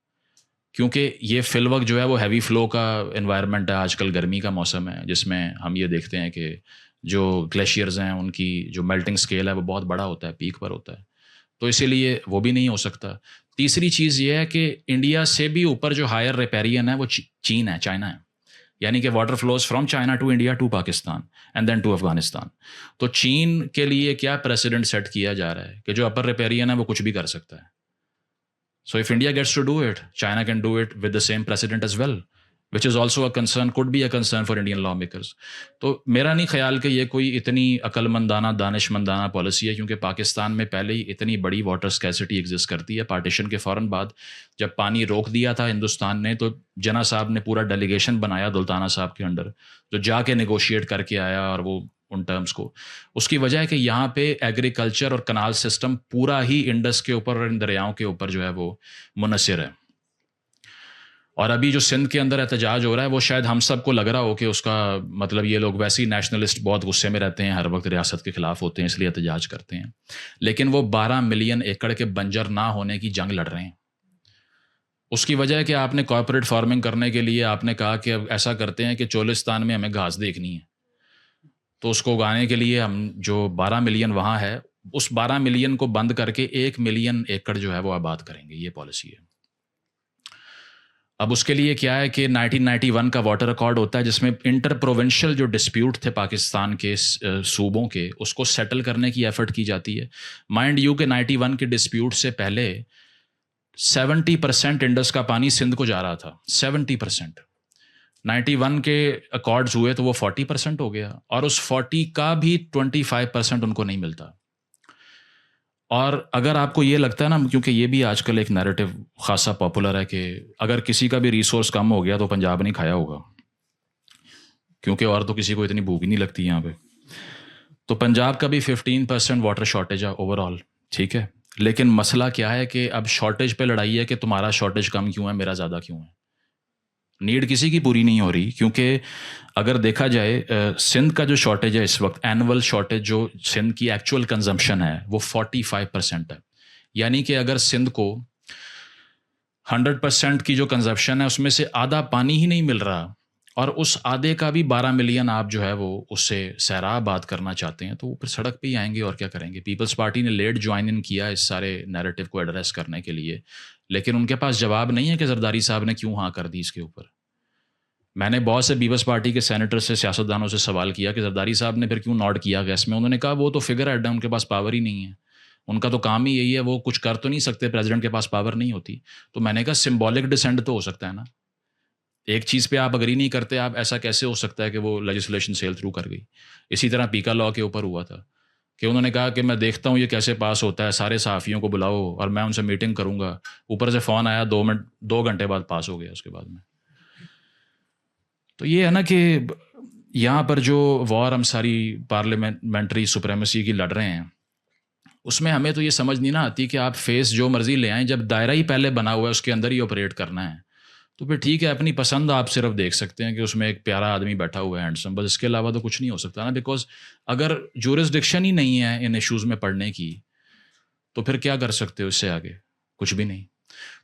Speaker 2: کیونکہ یہ فی الوقت جو ہے وہ ہیوی فلو کا انوائرمنٹ ہے. آج کل گرمی کا موسم ہے جس میں ہم یہ دیکھتے ہیں کہ جو گلیشیئرز ہیں ان کی جو میلٹنگ اسکیل ہے وہ بہت بڑا ہوتا ہے, پیک پر ہوتا ہے, تو اسی لیے وہ بھی نہیں ہو سکتا. تیسری چیز یہ ہے کہ انڈیا سے بھی اوپر جو ہائر ریپیرین ہے وہ چین ہے, چائنا ہے, یعنی کہ water flows from China to India to Pakistan and then to Afghanistan. تو چین کے لیے کیا پریسیڈنٹ سیٹ کیا جا رہا ہے کہ جو اپر ریپیرین ہے وہ کچھ بھی کر سکتا ہے. So if India gets to do it, China can do it with the same precedent as well, which is also a concern, could be a concern for Indian lawmakers. تو میرا نہیں خیال کہ یہ کوئی اتنی عقل مندانہ دانش مندانہ پالیسی ہے, کیونکہ پاکستان میں پہلے ہی اتنی بڑی واٹر اسکیسٹی ایگزسٹ کرتی ہے. پارٹیشن کے فوراً بعد جب پانی روک دیا تھا ہندوستان نے, تو جناح صاحب نے پورا ڈیلیگیشن بنایا دلتانہ صاحب کے انڈر, جو جا کے نیگوشیٹ کر کے آیا, اور وہ ان ٹرمز کو, اس کی وجہ ہے کہ یہاں پہ ایگریکلچر اور کنال سسٹم پورا ہی انڈس کے اوپر اور ان دریاؤں کے اوپر جو ہے وہ منحصر ہے. اور ابھی جو سندھ کے اندر احتجاج ہو رہا ہے وہ شاید ہم سب کو لگ رہا ہو کہ اس کا مطلب یہ لوگ ویسے ہی نیشنلسٹ بہت غصے میں رہتے ہیں, ہر وقت ریاست کے خلاف ہوتے ہیں, اس لیے احتجاج کرتے ہیں. لیکن وہ 12 ملین ایکڑ کے بنجر نہ ہونے کی جنگ لڑ رہے ہیں. اس کی وجہ ہے کہ آپ نے کارپوریٹ فارمنگ کرنے کے لیے آپ نے کہا کہ اب ایسا کرتے ہیں کہ چولستان میں ہمیں گھاس دیکھنی ہے, تو اس کو اگانے کے لیے ہم جو 12 ملین وہاں ہے, اس 12 ملین کو بند کر کے 1 ملین ایکڑ جو ہے وہ آباد کریں گے. یہ پالیسی ہے. اب اس کے لیے کیا ہے کہ 1991 کا واٹر ریکارڈ ہوتا ہے جس میں انٹر پروونشل جو ڈسپیوٹ تھے پاکستان کے صوبوں کے, اس کو سیٹل کرنے کی ایفرٹ کی جاتی ہے. مائنڈ یو کہ 91 کے ڈسپیوٹ سے پہلے 70% انڈس کا پانی سندھ کو جا رہا تھا. 70%. 91 کے اکارڈز ہوئے تو وہ 40% ہو گیا, اور اس 40 کا بھی 25% ان کو نہیں ملتا. اور اگر آپ کو یہ لگتا ہے نا, کیونکہ یہ بھی آج کل ایک نیریٹو خاصا پاپولر ہے کہ اگر کسی کا بھی ریسورس کم ہو گیا تو پنجاب نہیں کھایا ہوگا, کیونکہ اور تو کسی کو اتنی بھوک ہی نہیں لگتی یہاں پہ. تو پنجاب کا بھی 15% واٹر شارٹیج ہے اوور آل, ٹھیک ہے. لیکن مسئلہ کیا ہے کہ اب شارٹیج پہ لڑائی ہے کہ تمہارا شارٹیج کم کیوں ہے, میرا زیادہ کیوں ہے. نیڈ کسی کی پوری نہیں ہو رہی, کیونکہ اگر دیکھا جائے سندھ کا جو شارٹیج ہے اس وقت, اینول شارٹیج جو سندھ کی ایکچوئل کنزمپشن ہے وہ 45% ہے. یعنی کہ اگر سندھ کو 100% کی جو کنزمپشن ہے اس میں سے آدھا پانی ہی نہیں مل رہا, اور اس آدھے کا بھی 12 ملین آپ جو ہے وہ اس سے صحرا آباد کرنا چاہتے ہیں, تو وہ پھر سڑک پہ ہی آئیں گے اور کیا کریں گے. پیپلز پارٹی نے لیٹ جوائن ان کیا اس سارے نیریٹو کو ایڈریس کرنے کے لیے, لیکن ان کے پاس جواب نہیں ہے کہ زرداری صاحب نے کیوں ہاں کر دی اس کے اوپر. میں نے بہت سے پیپلز پارٹی کے سینیٹر سے, سیاستدانوں سے سوال کیا کہ زرداری صاحب نے پھر کیوں نوٹ کیا گیس میں. انہوں نے کہا وہ تو فگر ہیڈ ہے, ان کے پاس پاور ہی نہیں ہے, ان کا تو کام ہی یہی ہے, وہ کچھ کر تو نہیں سکتے, پریزیڈنٹ کے پاس پاور نہیں ہوتی. تو میں نے کہا سمبولک ڈسینٹ تو ہو سکتا ہے نا, ایک چیز پہ آپ اگری نہیں کرتے, آپ ایسا کیسے ہو سکتا ہے کہ وہ لیجسلیشن سیل تھرو کر گئی. اسی طرح پیکا لا کے اوپر ہوا تھا کہ انہوں نے کہا کہ میں دیکھتا ہوں یہ کیسے پاس ہوتا ہے, سارے صحافیوں کو بلاؤ اور میں ان سے میٹنگ کروں گا. اوپر سے فون آیا 2 گھنٹے بعد پاس ہو گیا اس کے بعد میں. تو یہ ہے نا کہ یہاں پر جو وار ہم ساری پارلیمنٹری سپریمیسی کی لڑ رہے ہیں, اس میں ہمیں تو یہ سمجھ نہیں نہ آتی کہ آپ فیس جو مرضی لے آئیں, جب دائرہ ہی پہلے بنا ہوا ہے اس کے اندر ہی آپریٹ کرنا ہے, تو پھر ٹھیک ہے اپنی پسند آپ صرف دیکھ سکتے ہیں کہ اس میں ایک پیارا آدمی بیٹھا ہوا ہے ہینڈسم, بس اس کے علاوہ تو کچھ نہیں ہو سکتا نا. بیکاز اگر جورسڈکشن ہی نہیں ہے ان ایشوز میں پڑھنے کی, تو پھر کیا کر سکتے ہو اس سے آگے, کچھ بھی نہیں.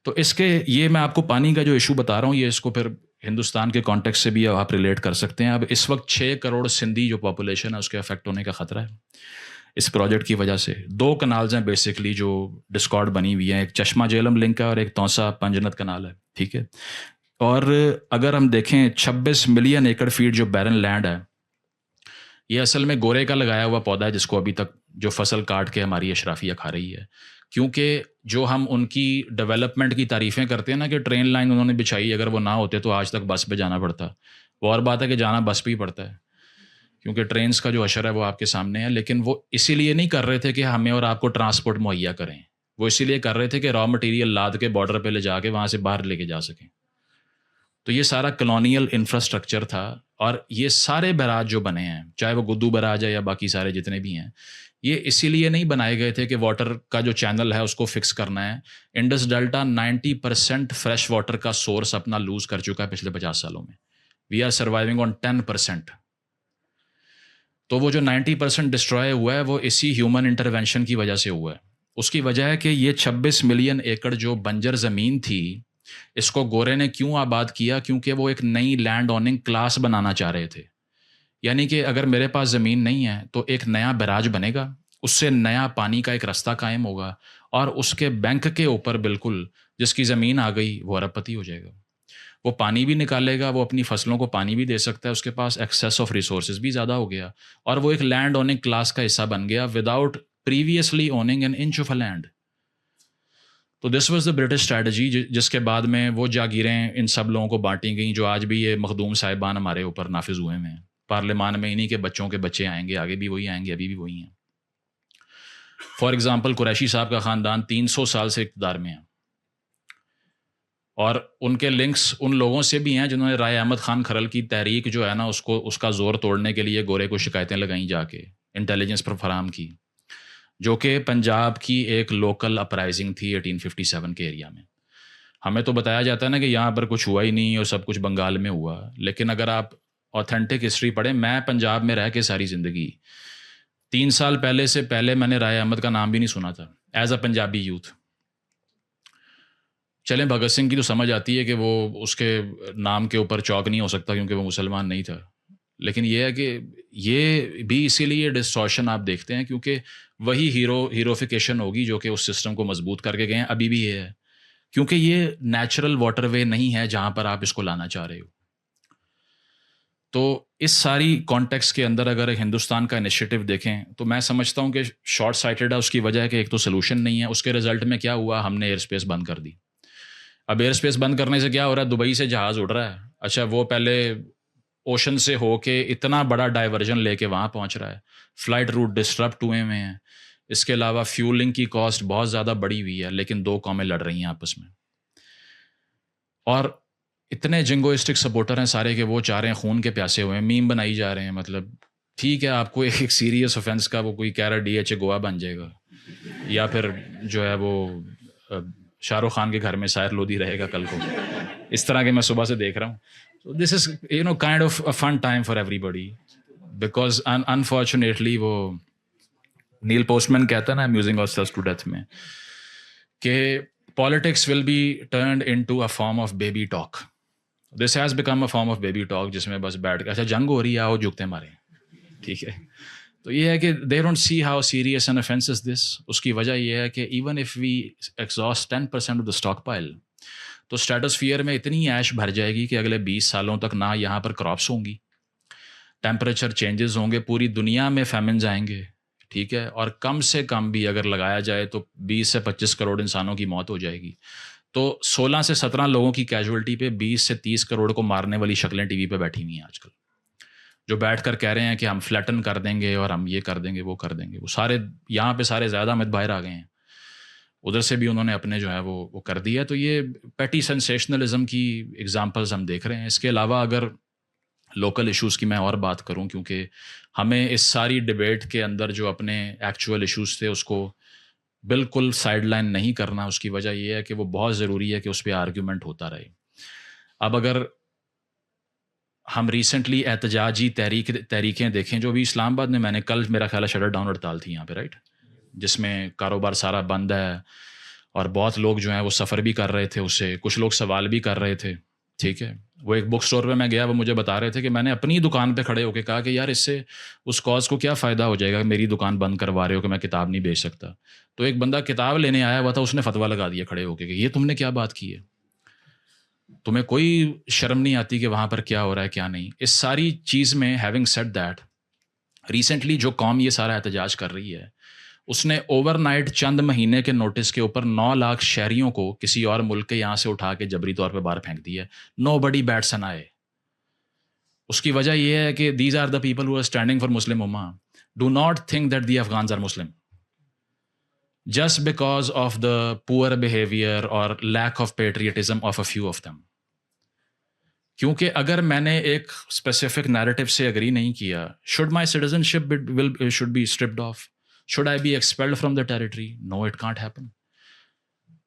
Speaker 2: تو اس کے یہ میں آپ کو پانی کا جو ایشو بتا رہا ہوں, یہ اس کو پھر ہندوستان کے کانٹیکس سے بھی آپ ریلیٹ کر سکتے ہیں. اب اس وقت 6 کروڑ سندھی جو پاپولیشن ہے اس کے افیکٹ ہونے کا خطرہ ہے. اس پروجیکٹ کی وجہ سے. 2 کنالز ہیں بیسکلی جو ڈسکارڈ بنی ہوئی ہیں, ایک چشمہ جہلم لنک ہے اور ایک توسا پنجنت کنال ہے, ٹھیک ہے. اور اگر ہم دیکھیں 26 ملین ایکڑ فیٹ جو بیرن لینڈ ہے, یہ اصل میں گورے کا لگایا ہوا پودا ہے جس کو ابھی تک جو فصل کاٹ کے ہماری اشرافیہ کھا رہی ہے. کیونکہ جو ہم ان کی ڈیولپمنٹ کی تعریفیں کرتے ہیں نا کہ ٹرین لائن انہوں نے بچھائی, اگر وہ نہ ہوتے تو آج تک بس پہ جانا پڑتا. وہ اور بات ہے کہ جانا بس پہ ہی پڑتا ہے کیونکہ ٹرینز کا جو اشر ہے وہ آپ کے سامنے ہے, لیکن وہ اسی لیے نہیں کر رہے تھے کہ ہمیں اور آپ کو ٹرانسپورٹ مہیا کریں, وہ اسی لیے کر رہے تھے کہ را مٹیریل لاد کے بارڈر پہ لے جا کے وہاں سے باہر لے کے جا سکیں. تو یہ سارا کلونیل انفراسٹرکچر تھا. اور یہ سارے بیراج جو بنے ہیں, چاہے وہ گدو بیراج ہے یا باقی سارے جتنے بھی ہیں, یہ اسی لیے نہیں بنائے گئے تھے کہ واٹر کا جو چینل ہے اس کو فکس کرنا ہے. انڈس ڈیلٹا 90% فریش واٹر کا سورس اپنا لوز کر چکا ہے پچھلے 50 سالوں میں. وی آر سروائیونگ آن 10%. تو وہ جو 90% ڈسٹرائے ہوا ہے وہ اسی ہیومن انٹروینشن کی وجہ سے ہوا ہے. اس کی وجہ ہے کہ یہ 26 ملین ایکڑ جو بنجر زمین تھی, اس کو گورے نے کیوں آباد کیا؟ کیونکہ وہ ایک نئی لینڈ اوننگ کلاس بنانا چاہ رہے تھے. یعنی کہ اگر میرے پاس زمین نہیں ہے تو ایک نیا بیراج بنے گا, اس سے نیا پانی کا ایک رستہ قائم ہوگا, اور اس کے بینک کے اوپر بالکل جس کی زمین آ گئی وہ ارب پتی ہو جائے گا. وہ پانی بھی نکالے گا, وہ اپنی فصلوں کو پانی بھی دے سکتا ہے, اس کے پاس ایکسیس آف ریسورسز بھی زیادہ ہو گیا, اور وہ ایک لینڈ اوننگ کلاس کا حصہ بن گیا without previously owning an inch of a land. تو this was the British strategy, جس کے بعد میں وہ جاگیریں ان سب لوگوں کو بانٹی گئیں جو آج بھی یہ مخدوم صاحبان ہمارے اوپر نافذ ہوئے ہیں. پارلیمان میں انہی کے بچوں کے بچے آئیں گے, آگے بھی وہی آئیں گے, ابھی بھی وہی ہیں. فار ایگزامپل قریشی صاحب کا خاندان 300 سال سے اقتدار میں ہے, اور ان کے لنکس ان لوگوں سے بھی ہیں جنہوں نے رائے احمد خان کھرل کی تحریک جو ہے نا اس کا زور توڑنے کے لیے گورے کو شکایتیں لگائیں جا کے, انٹیلیجنس پر فراہم کی, جو کہ پنجاب کی ایک لوکل اپرائزنگ تھی 1857 کے ایریا میں. ہمیں تو بتایا جاتا ہے نا کہ یہاں پر کچھ ہوا ہی نہیں اور سب کچھ بنگال میں ہوا, لیکن اگر آپ آتھینٹک ہسٹری پڑھیں, میں پنجاب میں رہ کے ساری زندگی 3 سال پہلے سے پہلے میں نے رائے احمد کا نام بھی نہیں سنا تھا ایز اے پنجابی یوتھ. چلیں بھگت سنگھ کی تو سمجھ آتی ہے کہ وہ اس کے نام کے اوپر چوک نہیں ہو سکتا کیونکہ وہ مسلمان نہیں تھا, لیکن یہ ہے کہ یہ بھی اسی لیے ڈسٹورشن آپ دیکھتے ہیں کیونکہ وہی ہیروفیکیشن ہوگی جو کہ اس سسٹم کو مضبوط کر کے گئے ہیں. ابھی بھی یہ ہے کیونکہ یہ نیچرل واٹر وے نہیں ہے جہاں پر آپ اس کو لانا چاہ رہے ہو. تو اس ساری کانٹیکس کے اندر اگر ہندوستان کا انیشیٹو دیکھیں تو میں سمجھتا ہوں کہ شارٹ سائٹڈ ہے. اس کی وجہ ہے کہ ایک تو سلوشن نہیں ہے, اس کے رزلٹ میں کیا ہوا, ہم نے ایئر اسپیس بند کر دی. اب ایئر اسپیس بند کرنے سے کیا ہو رہا ہے, دبئی سے جہاز اڑ رہا ہے, اچھا وہ پہلے اوشن سے ہو کے اتنا بڑا ڈائیورژن لے کے وہاں پہنچ رہا ہے, فلائٹ روٹ ڈسٹرپٹ ہوئے ہیں. اس کے علاوہ فیولنگ کی کاسٹ بہت زیادہ بڑی ہوئی ہے, لیکن 2 قومیں لڑ رہی ہیں آپس میں, اور اتنے جنگوئسٹک سپورٹر ہیں سارے کہ وہ چاہ رہے ہیں خون کے پیاسے ہوئے ہیں, میم بنائی جا رہے ہیں. مطلب ٹھیک ہے آپ کو ایک سیریس اوفینس کا وہ کوئی کہہ رہا ڈی ایچ اے گوا بن جائے گا, یا پھر جو ہے وہ شاہ رخ خان کے گھر میں سائر لودھی رہے گا کل کو, اس طرح کے میں صبح سے دیکھ رہا ہوں. This is kind of a fun time for everybody, because unfortunately وہ نیل پوسٹ مین کہتا ہے نا, musing of self to death میں, کہ politics will be turned into a form of baby talk. This has become a form of baby talk, جس میں بس بیٹھ کے اچھا جنگ ہو رہی ہے, آؤ جھکتے مارے, ٹھیک ہے. تو یہ ہے کہ they don't see how serious an offense is this. اس کی وجہ یہ ہے کہ even if we exhaust 10% of the stockpile, تو اسٹریٹوسفیئر میں اتنی ایش بھر جائے گی کہ اگلے 20 سالوں تک نہ یہاں پر کراپس ہوں گی, ٹیمپریچر چینجز ہوں گے, پوری دنیا میں فیمنز آئیں گے, ٹھیک ہے, اور کم سے کم بھی اگر لگایا جائے تو 20 سے 25 کروڑ انسانوں کی موت ہو جائے گی. تو 16 سے 17 لوگوں کی کیجولٹی پہ 20 سے 30 کروڑ کو مارنے والی شکلیں ٹی وی پہ بیٹھی ہوئی ہیں آج کل, جو بیٹھ کر کہہ رہے ہیں کہ ہم فلیٹن کر دیں گے اور ہم یہ کر دیں گے وہ کر دیں گے. وہ سارے یہاں پہ سارے زیادہ احمد باہر آ گئے ہیں, ادھر سے بھی انہوں نے اپنے جو ہے وہ کر دیا. تو یہ پیٹی سینسیشنلزم کی ایگزامپلز ہم دیکھ رہے ہیں. اس کے علاوہ اگر لوکل ایشوز کی میں اور بات کروں, کیونکہ ہمیں اس ساری ڈبیٹ کے اندر جو اپنے ایکچوئل ایشوز تھے اس کو بالکل سائڈ لائن نہیں کرنا. اس کی وجہ یہ ہے کہ وہ بہت ضروری ہے کہ اس پہ آرگیومنٹ ہوتا رہے. اب اگر ہم ریسنٹلی احتجاجی تحریکیں دیکھیں جو بھی اسلام آباد میں نے کل میرا خیال ہے شٹر ڈاؤن ہڑتال تھی یہاں پہ, رائٹ, جس میں کاروبار سارا بند ہے اور بہت لوگ جو ہیں وہ سفر بھی کر رہے تھے, اس سے کچھ لوگ سوال بھی کر رہے تھے. ٹھیک ہے. وہ ایک بک اسٹور پہ میں گیا, وہ مجھے بتا رہے تھے کہ میں نے اپنی دکان پہ کھڑے ہو کے کہا کہ یار اس سے اس کاز کو کیا فائدہ ہو جائے گا, میری دکان بند کروا رہے ہو کہ میں کتاب نہیں بیچ سکتا. تو ایک بندہ کتاب لینے آیا ہوا تھا, اس نے فتویٰ لگا دیا کھڑے ہو کے کہ یہ تم نے کیا بات کی ہے, تمہیں کوئی شرم نہیں آتی کہ وہاں پر کیا ہو رہا ہے کیا نہیں. اس ساری چیز میں ہیونگ سیڈ دیٹ, ریسنٹلی جو قوم یہ سارا احتجاج کر رہی ہے, اس نے اوور نائٹ چند مہینے کے نوٹس کے اوپر 9 لاکھ شہریوں کو کسی اور ملک کے یہاں سے اٹھا کے جبری طور پہ باہر پھینک دی ہے. نو بڈی بیٹس این آئی. اس کی وجہ یہ ہے کہ these are the people who are standing for Muslim ummah. Do not think that the Afghans are Muslim just because of the poor behaviour اور lack of patriotism of a few of them. کیونکہ اگر میں نے ایک اسپیسیفک نیریٹو سے اگری نہیں کیا, should my citizenship should be stripped off, should I be expelled from the territory? No, it can't happen.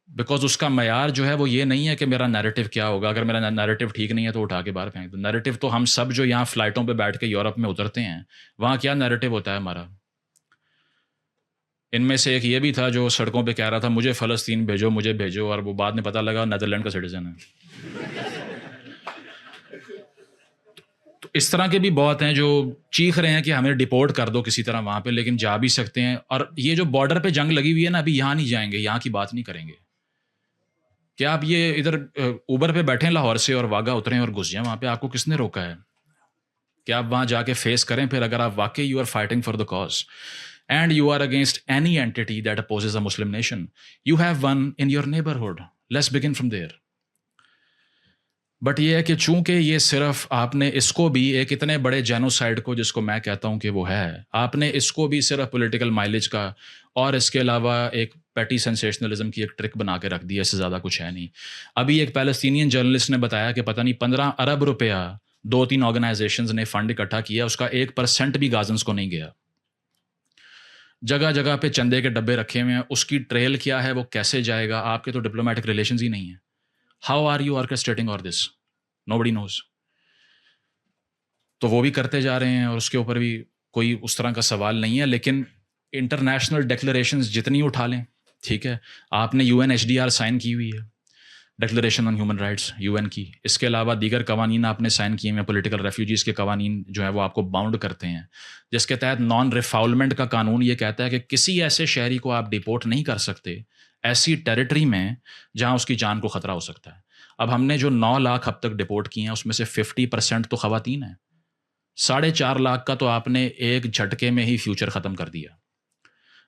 Speaker 2: Because اس کا معیار جو ہے وہ یہ نہیں ہے کہ میرا نیریٹو کیا ہوگا. اگر میرا نیریٹو ٹھیک نہیں ہے تو اٹھا کے باہر پھینک دو. نیریٹو تو ہم سب جو یہاں فلائٹوں پہ بیٹھ کے یورپ میں اترتے ہیں, وہاں کیا نیریٹو ہوتا ہے ہمارا. ان میں سے ایک یہ بھی تھا جو سڑکوں پہ کہہ رہا تھا مجھے فلسطین بھیجو مجھے بھیجو, اور وہ بعد میں پتہ لگا نیدرلینڈ کا سٹیزن ہے. تو اس طرح کے بھی بہت ہیں جو چیخ رہے ہیں کہ ہمیں ڈپورٹ کر دو کسی طرح وہاں پہ, لیکن جا بھی سکتے ہیں. اور یہ جو بارڈر پہ جنگ لگی ہوئی ہے نا, ابھی یہاں نہیں جائیں گے, یہاں کی بات نہیں کریں گے. کیا آپ یہ ادھر اوبر پہ بیٹھیں لاہور سے اور واگا اتریں اور گھس جائیں وہاں پہ, آپ کو کس نے روکا ہے؟ کہ آپ وہاں جا کے فیس کریں. پھر اگر آپ واقعی you are fighting for the cause and you are against any anti that opposes a Muslim nation, you have one in your neighbourhood. Let's begin from there. But یہ ہے کہ چونکہ یہ صرف آپ نے اس کو بھی ایک اتنے بڑے جینوسائڈ کو, جس کو میں کہتا ہوں کہ وہ ہے, آپ نے اس کو بھی صرف پولیٹیکل مائلیج کا اور اس کے علاوہ ایک پیٹی سینسیشنلزم کی ایک ٹرک بنا کے رکھ دیا, اس سے زیادہ کچھ ہے نہیں. ابھی ایک پیلسطینین جرنلسٹ نے بتایا کہ پتہ نہیں 15 ارب روپیہ 2-3 آرگنائزیشنز نے فنڈ اکٹھا کیا, اس کا 1% بھی غازنز کو نہیں گیا. جگہ جگہ پہ چندے کے ڈبے رکھے ہوئے ہیں, اس کی ٹریل کیا ہے, وہ کیسے جائے گا؟ آپ کے تو ڈپلومیٹک ریلیشنز ہی نہیں ہیں. ہاؤ آر یو آرکسٹریٹنگ اور دس؟ نوبڈی نوز. تو وہ بھی کرتے جا رہے ہیں اور اس کے اوپر بھی کوئی اس طرح کا سوال نہیں ہے. لیکن انٹرنیشنل ڈکلریشنز جتنی اٹھا لیں, ٹھیک ہے, آپ نے UNHDR سائن کی ہوئی ہے, declaration on human rights UN کی. اس کے علاوہ دیگر قوانین آپ نے سائن کیے ہیں, پولیٹیکل ریفیوجیز کے قوانین جو ہیں وہ آپ کو باؤنڈ کرتے ہیں, جس کے تحت نان ریفاؤلمنٹ کا قانون یہ کہتا ہے کہ کسی ایسے شہری کو آپ ڈیپورٹ نہیں کر سکتے ایسی ٹیریٹری میں جہاں اس کی جان کو خطرہ ہو سکتا ہے. اب ہم نے جو 9 لاکھ اب تک ڈپورٹ کیے ہیں, اس میں سے 50% تو خواتین ہیں. 4.5 لاکھ کا تو آپ نے ایک جھٹکے میں ہی فیوچر ختم کر دیا,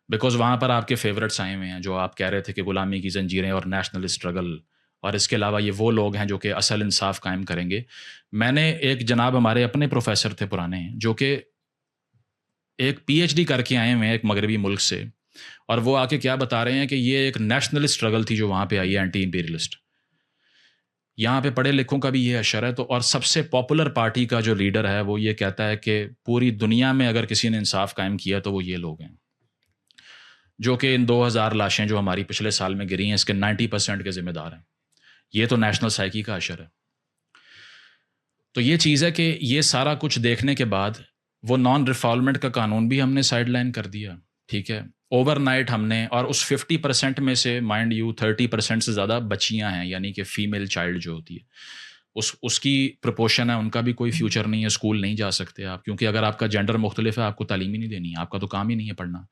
Speaker 2: بیکاز وہاں پر آپ کے فیورٹس آئے ہوئے ہیں جو آپ کہہ رہے تھے کہ غلامی کی زنجیریں اور نیشنل اسٹرگل, اور اس کے علاوہ یہ وہ لوگ ہیں جو کہ اصل انصاف قائم کریں گے. میں نے ایک جناب ہمارے اپنے پروفیسر تھے پرانے, جو کہ ایک PhD کر کے آئے ہوئے ہیں ایک مغربی ملک سے, اور وہ آ کے کیا بتا رہے ہیں کہ یہ ایک نیشنل اسٹرگل تھی جو وہاں پہ آئی ہے, اینٹی امپیریلسٹ. یہاں پہ پڑھے لکھوں کا بھی یہ اشر ہے. تو اور سب سے پاپولر پارٹی کا جو لیڈر ہے وہ یہ کہتا ہے کہ پوری دنیا میں اگر کسی نے انصاف قائم کیا تو وہ یہ لوگ ہیں, جو کہ ان 2000 لاشیں جو ہماری پچھلے سال میں گری ہیں اس کے 90% کے ذمہ دار ہیں. یہ تو نیشنل سائیکی کا اشر ہے. تو یہ چیز ہے کہ یہ سارا کچھ دیکھنے کے بعد وہ نان ریفالمنٹ کا قانون بھی ہم نے سائڈ لائن کر دیا, ٹھیک ہے. اوور نائٹ ہم نے, اور اس 50% میں سے مائنڈ یو 30% سے زیادہ بچیاں ہیں, یعنی کہ فیمیل چائلڈ جو ہوتی ہے اس کی پرپورشن ہے, ان کا بھی کوئی فیوچر نہیں ہے, اسکول نہیں جا سکتے آپ, کیونکہ اگر آپ کا جینڈر مختلف ہے آپ کو تعلیم ہی نہیں دینی, آپ کا تو کام ہی نہیں ہے پڑھنا.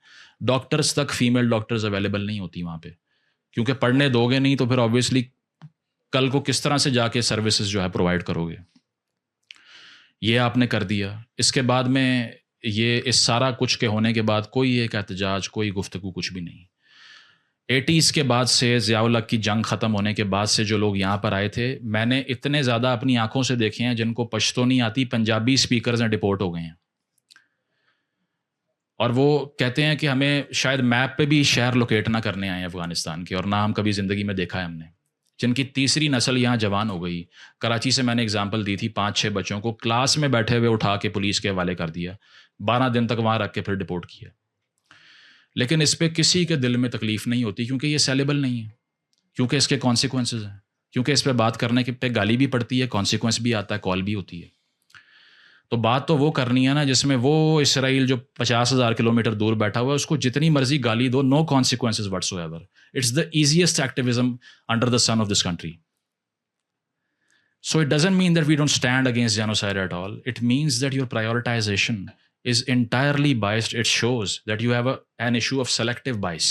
Speaker 2: ڈاکٹرز تک فیمیل ڈاکٹرز اویلیبل نہیں ہوتی وہاں پہ, کیونکہ پڑھنے دو گے نہیں تو پھر آبویسلی کل کو کس طرح سے جا کے سروسز جو ہے پرووائڈ کرو گے. یہ آپ نے کر دیا. اس کے بعد میں یہ اس سارا کچھ کے ہونے کے بعد کوئی ایک احتجاج, کوئی گفتگو, کچھ بھی نہیں. 80s کے بعد سے, ضیاء الحق کی جنگ ختم ہونے کے بعد سے جو لوگ یہاں پر آئے تھے, میں نے اتنے زیادہ اپنی آنکھوں سے دیکھے ہیں جن کو پشتو نہیں آتی, پنجابی اسپیکرز ہیں ڈپورٹ ہو گئے ہیں. اور وہ کہتے ہیں کہ ہمیں شاید میپ پہ بھی شہر لوکیٹ نہ کرنے آئے ہیں افغانستان کے, اور نہ ہم کبھی زندگی میں دیکھا ہے ہم نے, جن کی تیسری نسل یہاں جوان ہو گئی. کراچی سے میں نے اگزامپل دی تھی, 5-6 بچوں کو کلاس میں بیٹھے ہوئے اٹھا کے پولیس کے حوالے کر دیا, 12 دن تک وہاں رکھ کے پھر ڈپورٹ کیا. لیکن اس پہ کسی کے دل میں تکلیف نہیں ہوتی, کیونکہ یہ سیلیبل نہیں ہے, کیونکہ اس کے کانسیکوینسز ہیں, کیونکہ اس پہ بات کرنے کے پہ گالی بھی پڑتی ہے, کانسیکوینس بھی آتا ہے, کال بھی ہوتی ہے. تو بات تو وہ کرنی ہے نا جس میں وہ اسرائیل جو 50,000 کلومیٹر دور بیٹھا ہوا ہے اس کو جتنی مرضی گالی دو, no consequences whatsoever. It's the easiest activism under the sun of this country. So it doesn't mean that we don't stand against genocide at all. It means that your prioritization is entirely biased. It shows that you have an issue of selective bias.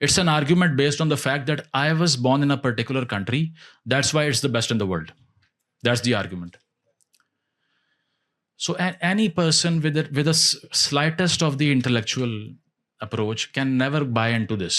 Speaker 2: It's an argument based on the fact that I was born in a particular country. That's why it's the best in the world. That's the argument. So any person with a slightest of the intellectual approach can never buy into this.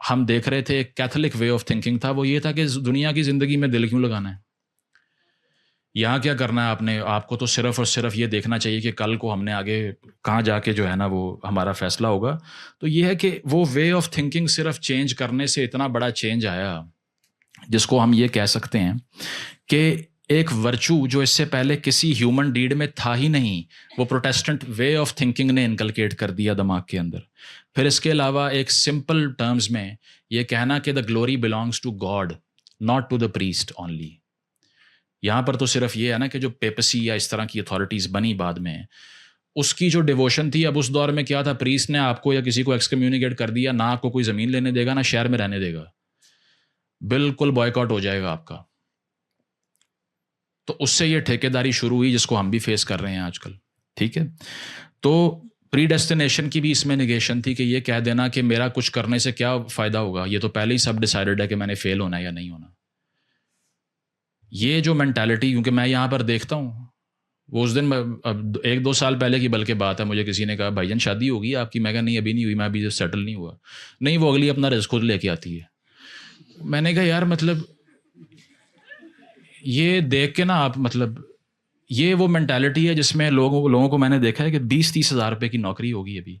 Speaker 2: ہم دیکھ رہے تھے ایک کیتھولک وے آف تھنکنگ تھا, وہ یہ تھا کہ دنیا کی زندگی میں دل کیوں لگانا ہے, یہاں کیا کرنا ہے آپ نے, آپ کو تو صرف اور صرف یہ دیکھنا چاہیے کہ کل کو ہم نے آگے کہاں جا کے جو ہے نا وہ ہمارا فیصلہ ہوگا. تو یہ ہے کہ وہ وے آف تھنکنگ صرف چینج کرنے سے اتنا بڑا چینج آیا جس کو ہم یہ کہہ سکتے ہیں کہ ایک ورچو جو اس سے پہلے کسی ہیومن ڈیڈ میں تھا ہی نہیں, وہ پروٹیسٹنٹ وے آف تھنکنگ نے انکلکیٹ کر دیا دماغ کے اندر. پھر اس کے علاوہ ایک سمپل ٹرمز میں یہ کہنا کہ the glory belongs to God not to the priest only. یہاں پر تو صرف یہ ہے نا کہ جو پیپسی یا اس طرح کی اتھارٹیز بنی بعد میں, اس کی جو ڈیووشن تھی, اب اس دور میں کیا تھا, پریسٹ نے آپ کو یا کسی کو ایکسکمیونیکیٹ کر دیا, نہ آپ کو کوئی زمین لینے دے گا, نہ شہر میں رہنے دے گا, بالکل بوائیکاٹ ہو جائے گا آپ کا. تو اس سے یہ ٹھیکیداری شروع ہوئی جس کو ہم بھی فیس کر رہے ہیں آج کل. ٹھیک ہے, تو پری ڈیسٹینیشن کی بھی اس میں نیگیشن تھی کہ یہ کہہ دینا کہ میرا کچھ کرنے سے کیا فائدہ ہوگا, یہ تو پہلے ہی سب ڈیسائیڈڈ ہے کہ میں نے فیل ہونا ہے یا نہیں ہونا. یہ جو مینٹالٹی, کیونکہ میں یہاں پر دیکھتا ہوں, وہ اس دن اب 1-2 سال پہلے کی بلکہ بات ہے, مجھے کسی نے کہا بھائی جان شادی ہوگی آپ کی, میں کہا نہیں ابھی نہیں ہوئی, میں ابھی سیٹل نہیں ہوا. نہیں وہ اگلی اپنا رزق خود لے کے آتی ہے. میں نے کہا یار مطلب یہ دیکھ کے نا آپ, مطلب یہ وہ مینٹالٹی ہے جس میں لوگوں کو میں نے دیکھا ہے کہ 20-30 ہزار روپے کی نوکری ہوگی, ابھی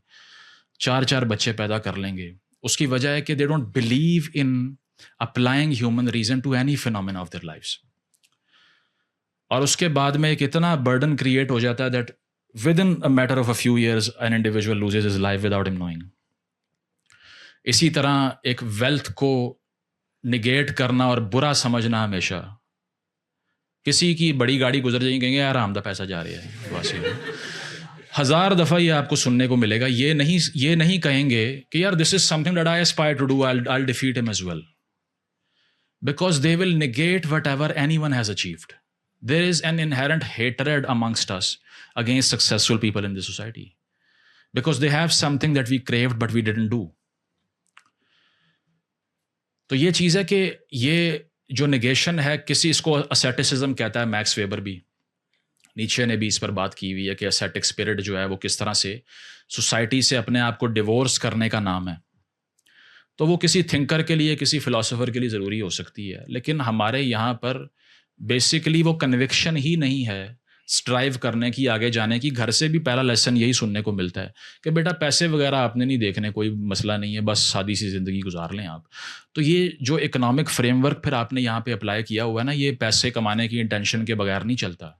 Speaker 2: 4 بچے پیدا کر لیں گے. اس کی وجہ ہے کہ they don't believe in applying human reason to any phenomena of their lives. اور اس کے بعد میں ایک اتنا برڈن کریٹ ہو جاتا ہے that within a matter of a few years an individual loses his life without him knowing. اسی طرح ایک ویلتھ کو نگیٹ کرنا اور برا سمجھنا, ہمیشہ کسی کی بڑی گاڑی گزر جائیں کہیں گے یار آمدہ پیسہ جا رہا ہے واسی میں. 1000 دفعہ یہ آپ کو سننے کو ملے گا, یہ نہیں کہیں گے کہ یار this is something that I aspire to do, I'll defeat him as well, because they will negate whatever anyone has achieved. There is an inherent hatred amongst us against successful people in the society because they have something that we craved but we didn't do. تو یہ چیز ہے کہ یہ جو نیگیشن ہے, کسی اس کو اسیٹسزم کہتا ہے, میکس ویبر بھی, نیچے نے بھی اس پر بات کی ہوئی ہے کہ اسیٹک اسپرٹ جو ہے وہ کس طرح سے سوسائٹی سے اپنے آپ کو ڈیورس کرنے کا نام ہے. تو وہ کسی تھنکر کے لیے, کسی فلاسفر کے لیے ضروری ہو سکتی ہے, لیکن ہمارے یہاں پر بیسیکلی وہ کنوکشن ہی نہیں ہے اسٹرائیو کرنے کی, آگے جانے کی. گھر سے بھی پہلا لیسن یہی سننے کو ملتا ہے کہ بیٹا پیسے وغیرہ آپ نے نہیں دیکھنے, کوئی مسئلہ نہیں ہے, بس سادی سی زندگی گزار لیں آپ. تو یہ جو اکنامک فریم ورک پھر آپ نے یہاں پہ اپلائی کیا ہوا ہے نا, یہ پیسے کمانے کی انٹینشن کے بغیر نہیں چلتا.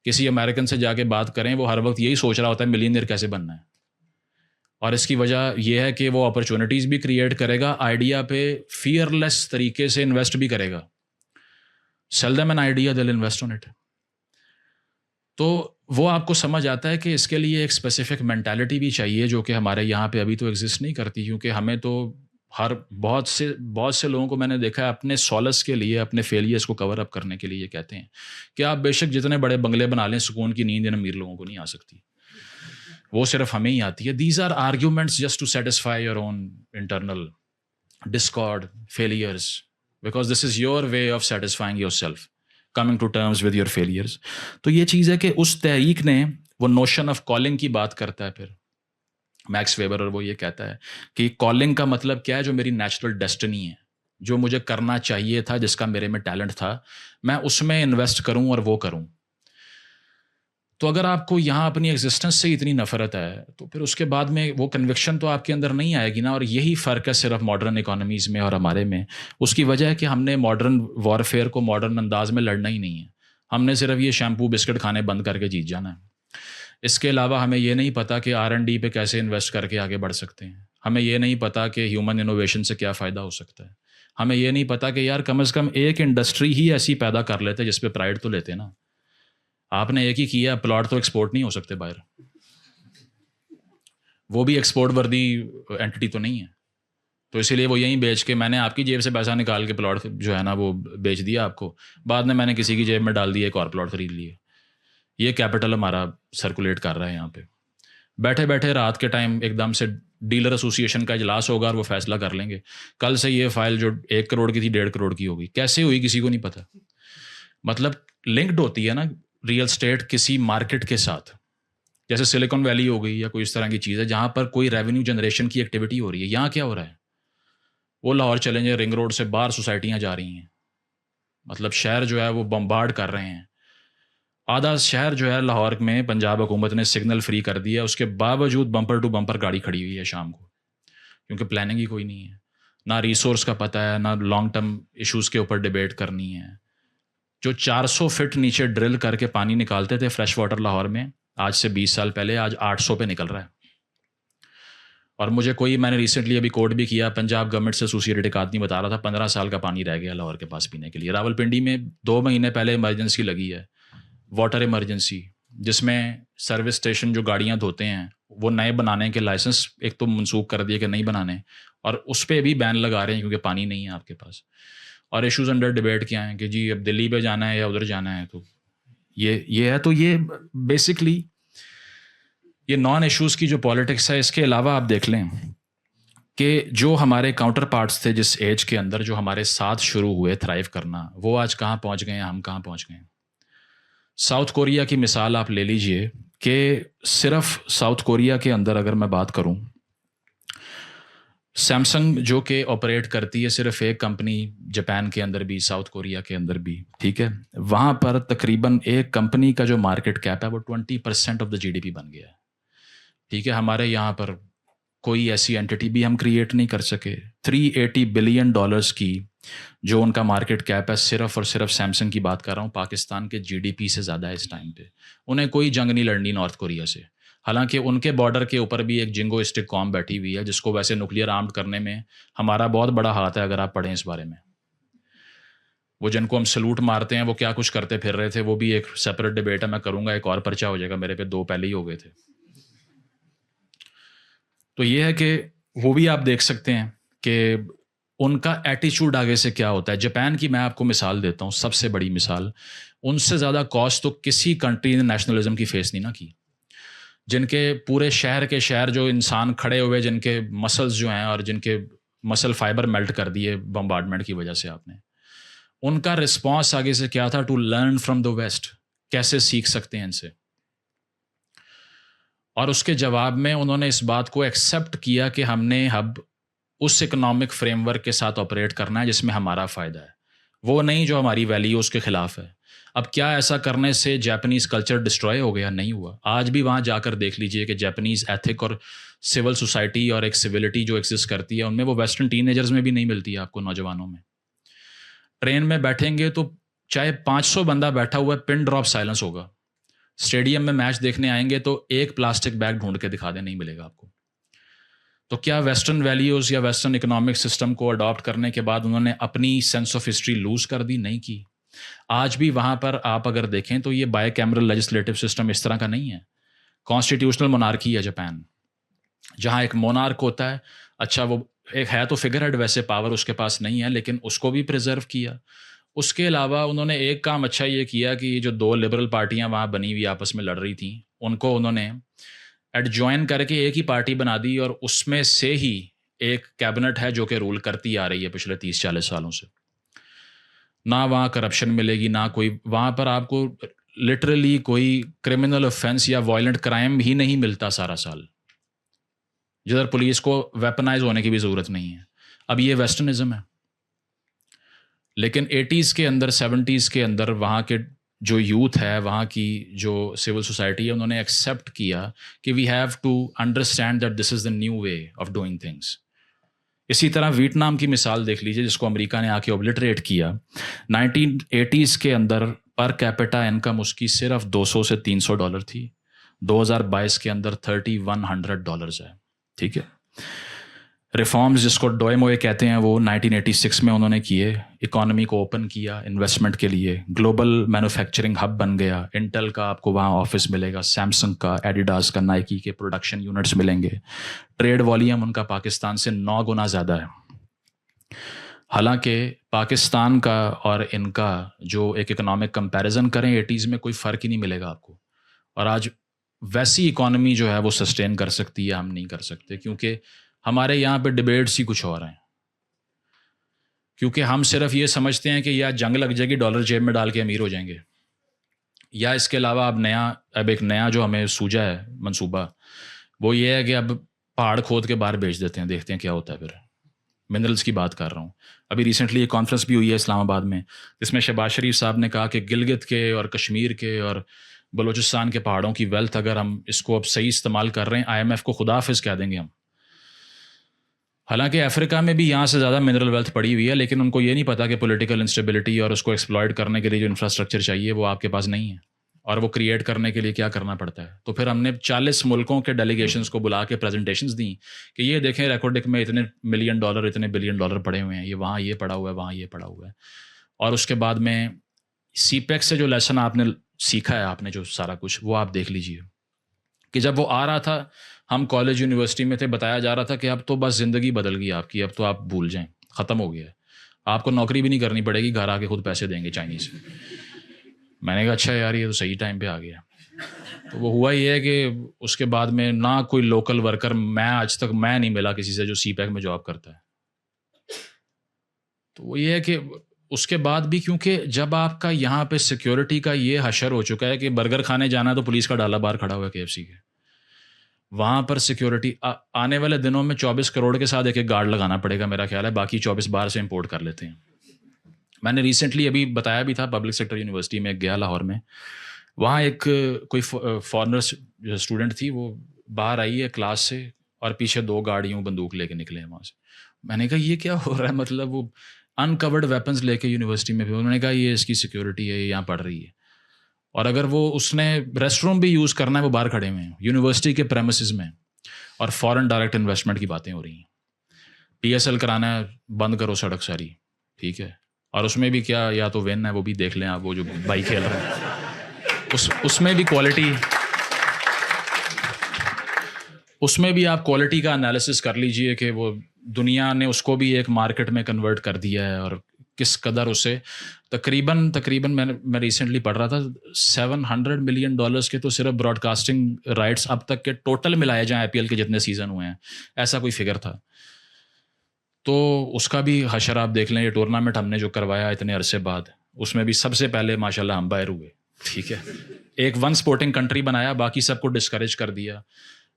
Speaker 2: کسی امریکن سے جا کے بات کریں, وہ ہر وقت یہی سوچ رہا ہوتا ہے ملینئر کیسے بننا ہے. اور اس کی وجہ یہ ہے کہ وہ اپرچونیٹیز بھی کریٹ کرے گا, آئیڈیا پہ فیئر لیس طریقے سے انویسٹ بھی کرے گا. Sell them an idea, they will invest on it. تو وہ آپ کو سمجھ آتا ہے کہ اس کے لیے ایک اسپیسیفک مینٹالٹی بھی چاہیے جو کہ ہمارے یہاں پہ ابھی تو ایگزسٹ نہیں کرتی, کیونکہ ہمیں تو بہت سے لوگوں کو میں نے دیکھا ہے اپنے سولس کے لیے, اپنے فیلئرس کو کور اپ کرنے کے لیے یہ کہتے ہیں کہ آپ بے شک جتنے بڑے بنگلے بنا لیں, سکون کی نیند ان امیر لوگوں کو نہیں آ سکتی, وہ صرف ہمیں ہی آتی ہے. These are arguments just to satisfy your own internal discord, failures, because this is your way of satisfying yourself, coming to terms with your failures. تو یہ چیز ہے کہ اس تحریک نے وہ نوشن آف کالنگ کی بات کرتا ہے پھر میکس ویبر, اور وہ یہ کہتا ہے کہ کالنگ کا مطلب کیا ہے, جو میری نیچرل ڈیسٹنی ہے, جو مجھے کرنا چاہیے تھا, جس کا میرے میں ٹیلنٹ تھا, میں اس میں انویسٹ کروں اور وہ کروں. تو اگر آپ کو یہاں اپنی ایگزسٹنس سے اتنی نفرت ہے تو پھر اس کے بعد میں وہ کنوکشن تو آپ کے اندر نہیں آئے گی نا. اور یہی فرق ہے صرف ماڈرن اکانومیز میں اور ہمارے میں. اس کی وجہ ہے کہ ہم نے ماڈرن وارفیئر کو ماڈرن انداز میں لڑنا ہی نہیں ہے, ہم نے صرف یہ شیمپو بسکٹ کھانے بند کر کے جیت جانا ہے. اس کے علاوہ ہمیں یہ نہیں پتا کہ R&D پہ کیسے انویسٹ کر کے آگے بڑھ سکتے ہیں, ہمیں یہ نہیں پتا کہ ہیومن انوویشن سے کیا فائدہ ہو سکتا ہے, ہمیں یہ نہیں پتا کہ یار کم از کم ایک انڈسٹری ہی ایسی پیدا کر لیتے جس پہ پرائڈ تو لیتے نا. آپ نے ایک ہی کیا, پلاٹ تو ایکسپورٹ نہیں ہو سکتے باہر, وہ بھی ایکسپورٹ وردی اینٹی تو نہیں ہے. تو اسی لیے وہ یہیں بیچ کے, میں نے آپ کی جیب سے پیسہ نکال کے پلاٹ جو ہے نا وہ بیچ دیا آپ کو, بعد میں نے کسی کی جیب میں ڈال دیا, ایک اور پلاٹ خرید لیے. یہ کیپٹل ہمارا سرکولیٹ کر رہا ہے یہاں پہ. بیٹھے بیٹھے رات کے ٹائم ایک دم سے ڈیلر ایسوسیشن کا اجلاس ہوگا اور وہ فیصلہ کر لیں گے کل سے یہ فائل جو 1 کروڑ کی تھی 1.5 کروڑ کی ہوگی. کیسے ہوئی کسی کو نہیں پتا. مطلب لنکڈ ہوتی ہے نا ریئل اسٹیٹ کسی مارکیٹ کے ساتھ, جیسے سلیکن ویلی ہو گئی یا کوئی اس طرح کی چیز ہے جہاں پر کوئی ریونیو جنریشن کی ایکٹیویٹی ہو رہی ہے. یہاں کیا ہو رہا ہے, وہ لاہور چلیں جائیں رنگ روڈ سے باہر سوسائٹیاں جا رہی ہیں, مطلب شہر جو ہے وہ بمبارڈ کر رہے ہیں. آدھا شہر جو ہے لاہور میں پنجاب حکومت نے سگنل فری کر دیا, اس کے باوجود بمپر ٹو بمپر گاڑی کھڑی ہوئی ہے شام کو, کیونکہ پلاننگ ہی کوئی نہیں ہے, نہ ریسورس کا پتہ ہے, نہ لانگ ٹرم ایشوز کے اوپر ڈیبیٹ کرنی ہے. جو 400 فٹ نیچے ڈرل کر کے پانی نکالتے تھے فریش واٹر لاہور میں آج سے 20 سال پہلے, آج 800 پہ نکل رہا ہے. اور مجھے میں نے ریسنٹلی ابھی کوٹ بھی کیا, پنجاب گورنمنٹ سے ایسوسیٹڈ ایک آدمی بتا رہا تھا 15 سال کا پانی رہ گیا لاہور کے پاس پینے کے لیے. راولپنڈی میں 2 مہینے پہلے ایمرجنسی لگی ہے, واٹر ایمرجنسی, جس میں سروس اسٹیشن جو گاڑیاں دھوتے ہیں وہ نئے بنانے کے لائسنس ایک تو منسوخ کر دیے کہ نہیں بنانے, اور اس پہ بھی بین لگا رہے ہیں کیونکہ پانی نہیں ہے آپ کے پاس. اور ایشوز انڈر ڈیبیٹ کیا ہیں کہ جی اب دلی پہ جانا ہے یا ادھر جانا ہے, تو یہ ہے. تو یہ بیسکلی یہ نان ایشوز کی جو پالیٹکس ہے. اس کے علاوہ آپ دیکھ لیں کہ جو ہمارے کاؤنٹر پارٹس تھے جس ایج کے اندر, جو ہمارے ساتھ شروع ہوئے تھرائیو کرنا, وہ آج کہاں پہنچ گئے ہیں, ہم کہاں پہنچ گئے ہیں. ساؤتھ کوریا کی مثال آپ لے لیجئے کہ صرف ساؤتھ کوریا کے اندر اگر میں بات کروں, سیمسنگ جو کہ آپریٹ کرتی ہے صرف ایک کمپنی جاپان کے اندر بھی, ساؤتھ کوریا کے اندر بھی, ٹھیک ہے, وہاں پر تقریباً ایک کمپنی کا جو مارکیٹ کیپ ہے وہ 20% آف دا GDP بن گیا ہے. ٹھیک ہے, ہمارے یہاں پر کوئی ایسی اینٹی بھی ہم کریٹ نہیں کر سکے. $380 بلین کی جو ان کا مارکیٹ کیپ ہے, صرف اور صرف سیمسنگ کی بات کر رہا ہوں, پاکستان کے GDP سے زیادہ ہے اس ٹائم پہ. انہیں کوئی جنگ نہیں لڑنی نارتھ کوریا سے, حالانکہ ان کے بارڈر کے اوپر بھی ایک جنگوسٹک قوم بیٹھی ہوئی ہے جس کو ویسے نیوکلیئر آرمڈ کرنے میں ہمارا بہت بڑا ہاتھ ہے. اگر آپ پڑھیں اس بارے میں, وہ جن کو ہم سلوٹ مارتے ہیں وہ کیا کچھ کرتے پھر رہے تھے, وہ بھی ایک سیپریٹ ڈیبیٹ ہے, میں کروں گا, ایک اور پرچہ ہو جائے گا, میرے پہ 2 پہلے ہی ہو گئے تھے. تو یہ ہے کہ وہ بھی آپ دیکھ سکتے ہیں کہ ان کا ایٹیچیوڈ آگے سے کیا ہوتا ہے. جاپان کی میں آپ کو مثال دیتا ہوں, سب سے بڑی مثال, ان سے زیادہ کاسٹ تو کسی کنٹری نے نیشنلزم کی فیس نہیں نہ کی. جن کے پورے شہر کے شہر جو انسان کھڑے ہوئے, جن کے مسلز جو ہیں اور جن کے مسل فائبر میلٹ کر دیے بمبارڈمنٹ کی وجہ سے آپ نے, ان کا رسپانس آگے سے کیا تھا؟ To learn from the West, کیسے سیکھ سکتے ہیں ان سے. اور اس کے جواب میں انہوں نے اس بات کو ایکسیپٹ کیا کہ ہم نے اب اس اکنامک فریم ورک کے ساتھ آپریٹ کرنا ہے جس میں ہمارا فائدہ ہے, وہ نہیں جو ہماری ویلیوز کے خلاف ہے. اب کیا ایسا کرنے سے جاپنیز کلچر ڈسٹروائے ہو گیا؟ نہیں ہوا. آج بھی وہاں جا کر دیکھ لیجئے کہ جاپنیز ایتھک اور سول سوسائٹی اور ایک سویلٹی جو ایگزسٹ کرتی ہے ان میں وہ ویسٹرن ٹین ایجرز میں بھی نہیں ملتی ہے آپ کو. نوجوانوں میں ٹرین میں بیٹھیں گے تو چاہے 500 بندہ بیٹھا ہوا ہے, پن ڈراپ سائلنس ہوگا. اسٹیڈیم میں میچ دیکھنے آئیں گے تو ایک پلاسٹک بیگ ڈھونڈ کے دکھا دیں, نہیں ملے گا آپ کو. تو کیا ویسٹرن ویلیوز یا ویسٹرن اکنامک سسٹم کو اڈاپٹ کرنے کے بعد انہوں نے اپنی سینس آف ہسٹری لوز کر دی؟ نہیں کی. آج بھی وہاں پر آپ اگر دیکھیں تو یہ بائی کیمرل لیجسلیٹو سسٹم اس طرح کا نہیں ہے. کانسٹیٹیوشنل مونارکی ہے جاپان, جہاں ایک مونارک ہوتا ہے. اچھا وہ ایک ہے تو فگر ہیڈ, ویسے پاور اس کے پاس نہیں ہے, لیکن اس کو بھی پریزرو کیا. اس کے علاوہ انہوں نے ایک کام اچھا یہ کیا کہ جو 2 لبرل پارٹیاں وہاں بنی ہوئی آپس میں لڑ رہی تھیں, ان کو انہوں نے ایڈجوائن کر کے ایک ہی پارٹی بنا دی, اور اس میں سے ہی ایک کیبنٹ ہے جو کہ رول کرتی آ رہی ہے پچھلے 30-40 سالوں سے. نہ وہاں کرپشن ملے گی, نہ کوئی وہاں پر آپ کو لٹرلی کوئی کرمنل offense یا وائلنٹ کرائم ہی نہیں ملتا سارا سال, جدھر پولیس کو ویپنائز ہونے کی بھی ضرورت نہیں ہے. اب یہ ویسٹرنزم ہے. لیکن 80s کے اندر 70s کے اندر وہاں کے جو یوتھ ہے, وہاں کی جو سول سوسائٹی ہے, انہوں نے ایکسیپٹ کیا کہ we have to understand that this is the new way of doing things. اسی طرح ویتنام کی مثال دیکھ لیجیے جس کو امریکہ نے آ کے اوبلٹریٹ کیا. 1980s کے اندر پر کیپٹا انکم اس کی صرف $200 سے $300 تھی, 2022 کے اندر $3,100 ہے. ٹھیک ہے. ریفارمز جس کو ڈوئے موئے کہتے ہیں وہ 1986 میں انہوں نے کیے. اکانومی کو اوپن کیا انویسٹمنٹ کے لیے, گلوبل مینوفیکچرنگ ہب بن گیا. انٹل کا آپ کو وہاں آفس ملے گا, سیمسنگ کا, ایڈیڈاس کا, نائکی کے پروڈکشن یونٹس ملیں گے. ٹریڈ والیوم ان کا پاکستان سے 9 گنا زیادہ ہے. حالانکہ پاکستان کا اور ان کا جو ایک اکنامک کمپیریزن کریں 80s میں کوئی فرق ہی نہیں ملے گا آپ کو. اور آج ویسی اکانومی جو ہے وہ سسٹین کر سکتی ہے, ہم نہیں کر سکتے, کیونکہ ہمارے یہاں پہ ڈبیٹس ہی کچھ اور ہیں. کیونکہ ہم صرف یہ سمجھتے ہیں کہ یا جنگ لگ جائے گی, ڈالر جیب میں ڈال کے امیر ہو جائیں گے, یا اس کے علاوہ اب ایک نیا جو ہمیں سوجا ہے منصوبہ, وہ یہ ہے کہ اب پہاڑ کھود کے باہر بیچ دیتے ہیں, دیکھتے ہیں کیا ہوتا ہے. پھر منرلس کی بات کر رہا ہوں. ابھی ریسنٹلی ایک کانفرنس بھی ہوئی ہے اسلام آباد میں جس میں شہباز شریف صاحب نے کہا کہ گلگت کے اور کشمیر کے اور بلوچستان کے پہاڑوں کی ویلتھ اگر ہم اس کو اب صحیح استعمال کر رہے ہیں IMF کو خدا حافظ کہہ دیں گے ہم. حالانکہ افریقہ میں بھی یہاں سے زیادہ منرل ویلتھ پڑی ہوئی ہے, لیکن ان کو یہ نہیں پتا کہ پولیٹیکل انسٹیبلٹی اور اس کو ایکسپلائٹ کرنے کے لیے جو انفراسٹرکچر چاہیے وہ آپ کے پاس نہیں ہے, اور وہ کریٹ کرنے کے لیے کیا کرنا پڑتا ہے. تو پھر ہم نے 40 ملکوں کے ڈیلیگیشنز کو بلا کے پریزنٹیشنز دیں کہ یہ دیکھیں ریکارڈک میں اتنے $1 ملین اتنے $1 بلین پڑے ہوئے ہیں, یہ وہاں یہ پڑا ہوا ہے, وہاں یہ پڑا ہوا ہے. اور اس کے بعد میں سی پیک سے جو لیسن آپ نے سیکھا ہے, آپ نے جو سارا کچھ, وہ آپ دیکھ لیجئے کہ جب وہ آ رہا تھا ہم کالج یونیورسٹی میں تھے, بتایا جا رہا تھا کہ اب تو بس زندگی بدل گئی آپ کی, اب تو آپ بھول جائیں, ختم ہو گیا ہے, آپ کو نوکری بھی نہیں کرنی پڑے گی, گھر آ کے خود پیسے دیں گے چائنیز. میں نے کہا اچھا یار یہ تو صحیح ٹائم پہ آ گیا. تو وہ ہوا یہ ہے کہ اس کے بعد میں نہ کوئی لوکل ورکر, میں آج تک میں نہیں ملا کسی سے جو سی پیک میں جاب کرتا ہے. تو وہ یہ ہے کہ اس کے بعد بھی کیونکہ جب آپ کا یہاں پہ سیکیورٹی کا یہ حشر ہو چکا ہے کہ برگر کھانے جانا ہے تو پولیس کا ڈالا باہر کھڑا ہوا ہے KFC کے, وہاں پر سیکیورٹی آنے والے دنوں میں 24 کروڑ کے ساتھ ایک گارڈ لگانا پڑے گا میرا خیال ہے, باقی 24 باہر سے امپورٹ کر لیتے ہیں. میں نے ریسنٹلی ابھی بتایا بھی تھا, پبلک سیکٹر یونیورسٹی میں گیا لاہور میں, وہاں ایک کوئی فارنر اسٹوڈنٹ تھی, وہ باہر آئی ہے کلاس سے اور پیچھے 2 گاڑیوں بندوق لے کے نکلے ہیں وہاں سے. میں نے کہا یہ کیا ہو رہا ہے, مطلب وہ انکورڈ ویپنز لے کے یونیورسٹی میں بھی. انہوں نے کہا یہ اس کی سیکیورٹی ہے, یہ یہاں پڑھ رہی ہے, اور اگر وہ اس نے ریسٹ روم بھی یوز کرنا ہے وہ باہر کھڑے ہوئے ہیں یونیورسٹی کے پریمسز میں, اور فورن ڈائریکٹ انویسٹمنٹ کی باتیں ہو رہی ہیں. PSL کرانا ہے, بند کرو سڑک ساری, ٹھیک ہے, اور اس میں بھی کیا, یا تو وین ہے وہ بھی دیکھ لیں آپ, وہ جو بائی کھیل رہے ہیں اس میں بھی کوالٹی, اس میں بھی آپ کوالٹی کا انالیسس کر لیجئے کہ وہ دنیا نے اس کو بھی ایک مارکیٹ میں کنورٹ کر دیا ہے, اور کس قدر اسے تقریباً میں ریسنٹلی پڑھ رہا تھا $700 ملین کے تو صرف براڈ کاسٹنگ رائٹس اب تک کے ٹوٹل ملائے جائیں IPL کے جتنے سیزن ہوئے ہیں, ایسا کوئی فگر تھا. تو اس کا بھی حشر آپ دیکھ لیں. یہ ٹورنامنٹ ہم نے جو کروایا اتنے عرصے بعد, اس میں بھی سب سے پہلے ماشاءاللہ ہم باہر ہوئے, ٹھیک ہے, ایک ون سپورٹنگ کنٹری بنایا, باقی سب کو ڈسکریج کر دیا,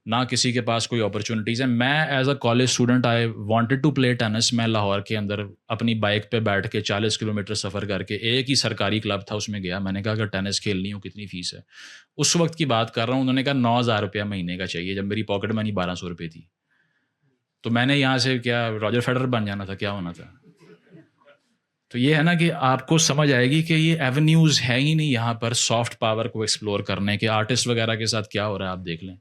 Speaker 2: نہ کسی کے پاس کوئی اپرچونیٹیز ہیں. میں as a college student I wanted to play tennis. میں لاہور کے اندر اپنی بائک پہ بیٹھ کے 40 کلومیٹر سفر کر کے ایک ہی سرکاری کلب تھا اس میں گیا. میں نے کہا اگر ٹینس کھیلنی ہو کتنی فیس ہے, اس وقت کی بات کر رہا ہوں, انہوں نے کہا $9,000 مہینے کا چاہیے, جب میری پاکٹ منی $1,200 تھی. تو میں نے یہاں سے کیا راجر فیڈرر بن جانا تھا, کیا ہونا تھا. تو یہ ہے نا کہ آپ کو سمجھ آئے گی کہ یہ ایونیوز ہے ہی نہیں یہاں پر سافٹ پاور کو ایکسپلور کرنے کے. آرٹسٹ وغیرہ کے ساتھ کیا ہو رہا ہے آپ دیکھ لیں.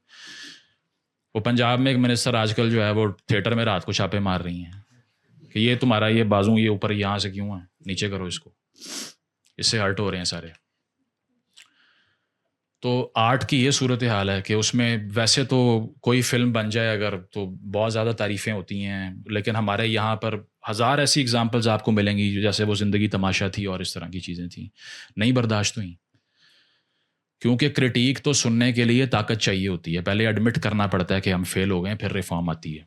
Speaker 2: وہ پنجاب میں ایک منسٹر آج کل جو ہے وہ تھیٹر میں رات کو چھاپے مار رہی ہیں کہ یہ تمہارا یہ بازو یہ اوپر یہاں سے کیوں ہے, نیچے کرو اس کو, اس سے ہرٹ ہو رہے ہیں سارے. تو آرٹ کی یہ صورت حال ہے کہ اس میں ویسے تو کوئی فلم بن جائے اگر تو بہت زیادہ تعریفیں ہوتی ہیں, لیکن ہمارے یہاں پر 1000 ایسی اگزامپلز آپ کو ملیں گی جیسے وہ زندگی تماشا تھی اور اس طرح کی چیزیں تھیں, نہیں برداشت ہوئیں. کیونکہ کرٹیک تو سننے کے لیے طاقت چاہیے ہوتی ہے, پہلے ایڈمٹ کرنا پڑتا ہے کہ ہم فیل ہو گئے, پھر ریفارم آتی ہے.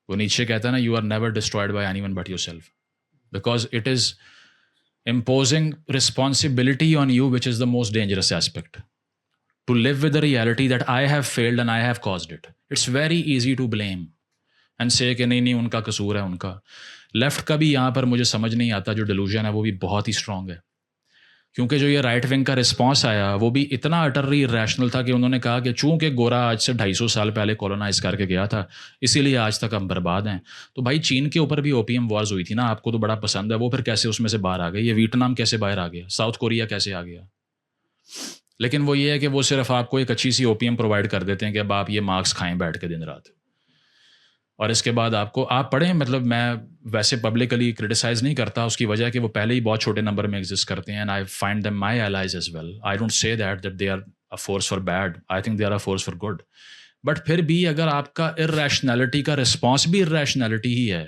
Speaker 2: وہ نیچے کہتا ہے نا, you are never destroyed by anyone but yourself, because it is imposing responsibility on you, which is the most dangerous aspect. To live with the reality that I have failed and I have caused it. It's very easy to blame and say کہ نہیں ان کا قصور ہے ان کا. لیفٹ کا بھی یہاں پر مجھے سمجھ نہیں آتا, جو ڈیلوژن ہے وہ بھی بہت ہی اسٹرانگ ہے, کیونکہ جو یہ رائٹ ونگ کا رسپانس آیا وہ بھی اتنا اٹرلی ریشنل تھا کہ انہوں نے کہا کہ چونکہ گورا آج سے 250 سال پہلے کولونائز کر کے گیا تھا اسی لیے آج تک ہم برباد ہیں. تو بھائی چین کے اوپر بھی اوپیم وارز ہوئی تھی نا, آپ کو تو بڑا پسند ہے, وہ پھر کیسے اس میں سے باہر آ گئے, یہ ویٹنام کیسے باہر آ گیا, ساؤتھ کوریا کیسے آ گیا. لیکن وہ یہ ہے کہ وہ صرف آپ کو ایک اچھی سی اوپیم پرووائڈ کر دیتے ہیں کہ اب آپ یہ مارکس کھائیں بیٹھ کے دن رات, اور اس کے بعد آپ پڑھیں. مطلب میں ویسے پبلکلی کرٹیسائز نہیں کرتا, اس کی وجہ ہے کہ وہ پہلے ہی بہت چھوٹے نمبر میں ایگزسٹ کرتے ہیں, and I find them my allies as well. I don't say that they are a force for bad. I think they are a force for good. But پھر بھی اگر آپ کا irrationality کا رسپانس بھی irrationality ہی ہے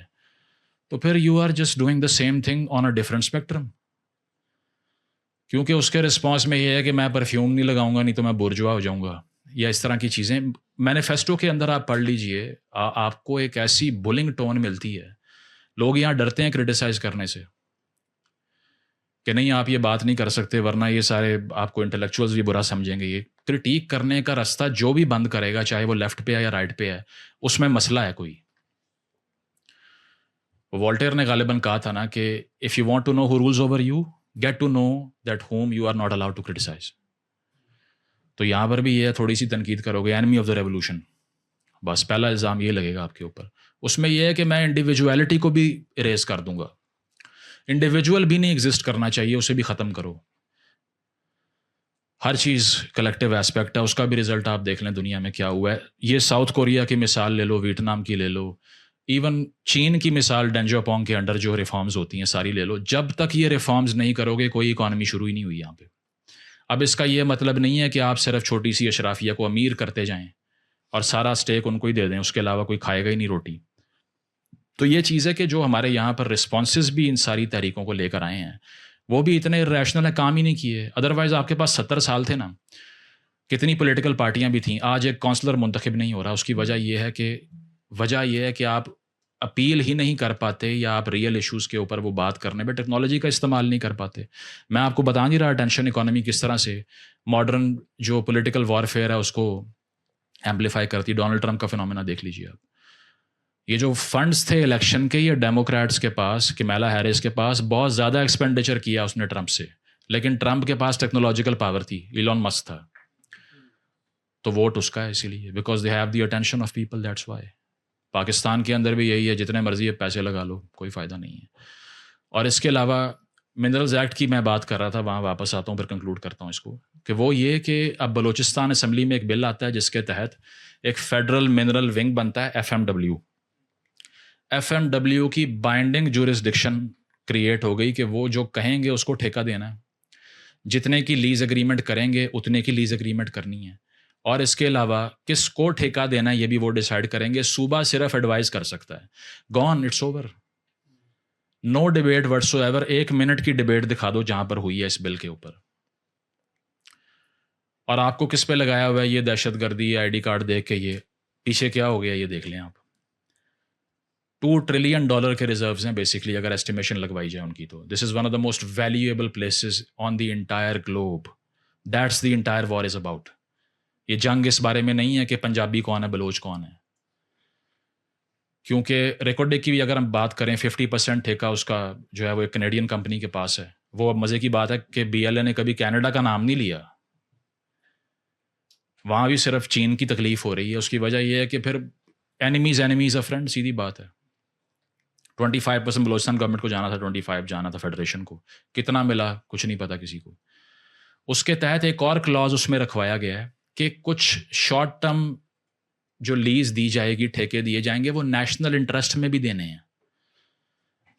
Speaker 2: تو پھر you are just doing the same thing on a different spectrum. کیونکہ اس کے رسپانس میں یہ ہے کہ میں پرفیوم نہیں لگاؤں گا نہیں تو میں بورجوا ہو جاؤں گا, یا اس طرح کی چیزیں. مینیفیسٹو کے اندر آپ پڑھ لیجئے, آپ کو ایک ایسی بولنگ ٹون ملتی ہے. لوگ یہاں ڈرتے ہیں کرٹیسائز کرنے سے کہ نہیں آپ یہ بات نہیں کر سکتے ورنہ یہ سارے آپ کو انٹلیکچوئلز بھی برا سمجھیں گے. یہ کرٹیک کرنے کا راستہ جو بھی بند کرے گا, چاہے وہ لیفٹ پہ ہے یا رائٹ پہ ہے, اس میں مسئلہ ہے کوئی. وولٹیر نے غالباً کہا تھا نا کہ if you want to know who rules over you get to know that whom you are not allowed to criticise. تو یہاں پر بھی یہ تھوڑی سی تنقید کرو گے اینمی آف دا ریولوشن. بس پہلا الزام یہ لگے گا آپ کے اوپر. اس میں یہ ہے کہ میں انڈیویجویلٹی کو بھی اریز کر دوں گا. انڈیویجول بھی نہیں ایگزسٹ کرنا چاہیے, اسے بھی ختم کرو. ہر چیز کلیکٹیو ایسپیکٹ ہے, اس کا بھی رزلٹ آپ دیکھ لیں دنیا میں کیا ہوا ہے. یہ ساؤتھ کوریا کی مثال لے لو, ویتنام کی لے لو, ایون چین کی مثال ڈین جاپونگ کے انڈر جو ریفارمز ہوتی ہیں ساری لے لو. جب تک یہ ریفارمز نہیں کرو گے کوئی اکانومی شروع ہی نہیں ہوئی یہاں پہ. اب اس کا یہ مطلب نہیں ہے کہ آپ صرف چھوٹی سی اشرافیہ کو امیر کرتے جائیں اور سارا اسٹیک ان کو ہی دے دیں, اس کے علاوہ کوئی کھائے گا ہی نہیں روٹی. تو یہ چیز ہے کہ جو ہمارے یہاں پر رسپانسز بھی ان ساری تحریکوں کو لے کر آئے ہیں وہ بھی اتنے ریشنل ہے, کام ہی نہیں کیے. ادروائز آپ کے پاس 70 سال تھے نا, کتنی پولیٹیکل پارٹیاں بھی تھیں, آج ایک کونسلر منتخب نہیں ہو رہا. اس کی وجہ یہ ہے کہ آپ اپیل ہی نہیں کر پاتے یا آپ ریئل ایشوز کے اوپر وہ بات کرنے میں ٹیکنالوجی کا استعمال نہیں کر پاتے. میں آپ کو بتا نہیں رہا ٹینشن اکانومی کس طرح سے ماڈرن جو پولیٹیکل وارفیئر ہے اس کو ایمپلیفائی کرتی. ڈونلڈ ٹرمپ کا فنومینا دیکھ لیجیے آپ. یہ جو فنڈز تھے الیکشن کے, یہ ڈیموکریٹس کے پاس, کمیلا ہیرس کے پاس بہت زیادہ ایکسپینڈیچر کیا اس نے ٹرمپ سے, لیکن ٹرمپ کے پاس ٹیکنالوجیکل پاور تھی, ایلون مسک تھا, تو ووٹ اس کا ہے اسی لیے, because they have the attention of people, that's why. Pakistan کے اندر بھی یہی ہے, جتنے مرضی پیسے لگا لو کوئی فائدہ نہیں ہے. اور اس کے علاوہ منرلز ایکٹ کی میں بات کر رہا تھا, وہاں واپس آتا ہوں پھر کنکلوڈ کرتا ہوں اس کو, کہ وہ یہ کہ اب بلوچستان اسمبلی میں ایک بل آتا ہے جس کے تحت ایک فیڈرل منرل ونگ بنتا ہے FMW. FMW کی بائنڈنگ جورسڈکشن کریٹ ہو گئی کہ وہ جو کہیں گے اس کو ٹھیکہ دینا ہے, جتنے کی لیز اگریمنٹ کریں گے اتنے کی لیز اگریمنٹ کرنی ہے, اور اس کے علاوہ کس کو ٹھیکہ دینا ہے یہ بھی وہ ڈیسائیڈ کریں گے. صوبہ صرف ایڈوائز کر سکتا ہے. Gone, it's over, no debate whatsoever. 1 minute کی ڈیبیٹ دکھا دو جہاں پر ہوئی ہے اس بل کے اوپر. اور آپ کو کس پہ لگایا ہوا ہے یہ دہشت گردی ID کارڈ دیکھ کے, یہ پیچھے کیا ہو گیا یہ دیکھ لیں آپ. $2 ٹریلین کے ریزروز ہیں بیسکلی, اگر ایسٹیمیشن لگوائی جائے ان کی تو. This is one of the most valuable places on the entire globe. That's the entire war is about. یہ جنگ اس بارے میں نہیں ہے کہ پنجابی کون ہے بلوچ کون ہے, کیونکہ ریکارڈ کی بھی اگر ہم بات کریں 50% ٹھیکہ اس کا جو ہے وہ ایک کینیڈین کمپنی کے پاس ہے. وہ اب مزے کی بات ہے کہ BLA نے کبھی کینیڈا کا نام نہیں لیا, وہاں بھی صرف چین کی تکلیف ہو رہی ہے. اس کی وجہ یہ ہے کہ پھر اینیمیز آ فرینڈ, سیدھی بات ہے. 25% بلوچستان گورنمنٹ کو جانا تھا, 25 جانا تھا فیڈریشن کو, کتنا ملا کچھ نہیں پتا کسی کو. اس کے تحت ایک اور کلاز اس میں رکھوایا گیا ہے کہ کچھ شارٹ ٹرم جو لیز دی جائے گی, ٹھیکے دیے جائیں گے, وہ نیشنل انٹرسٹ میں بھی دینے ہیں.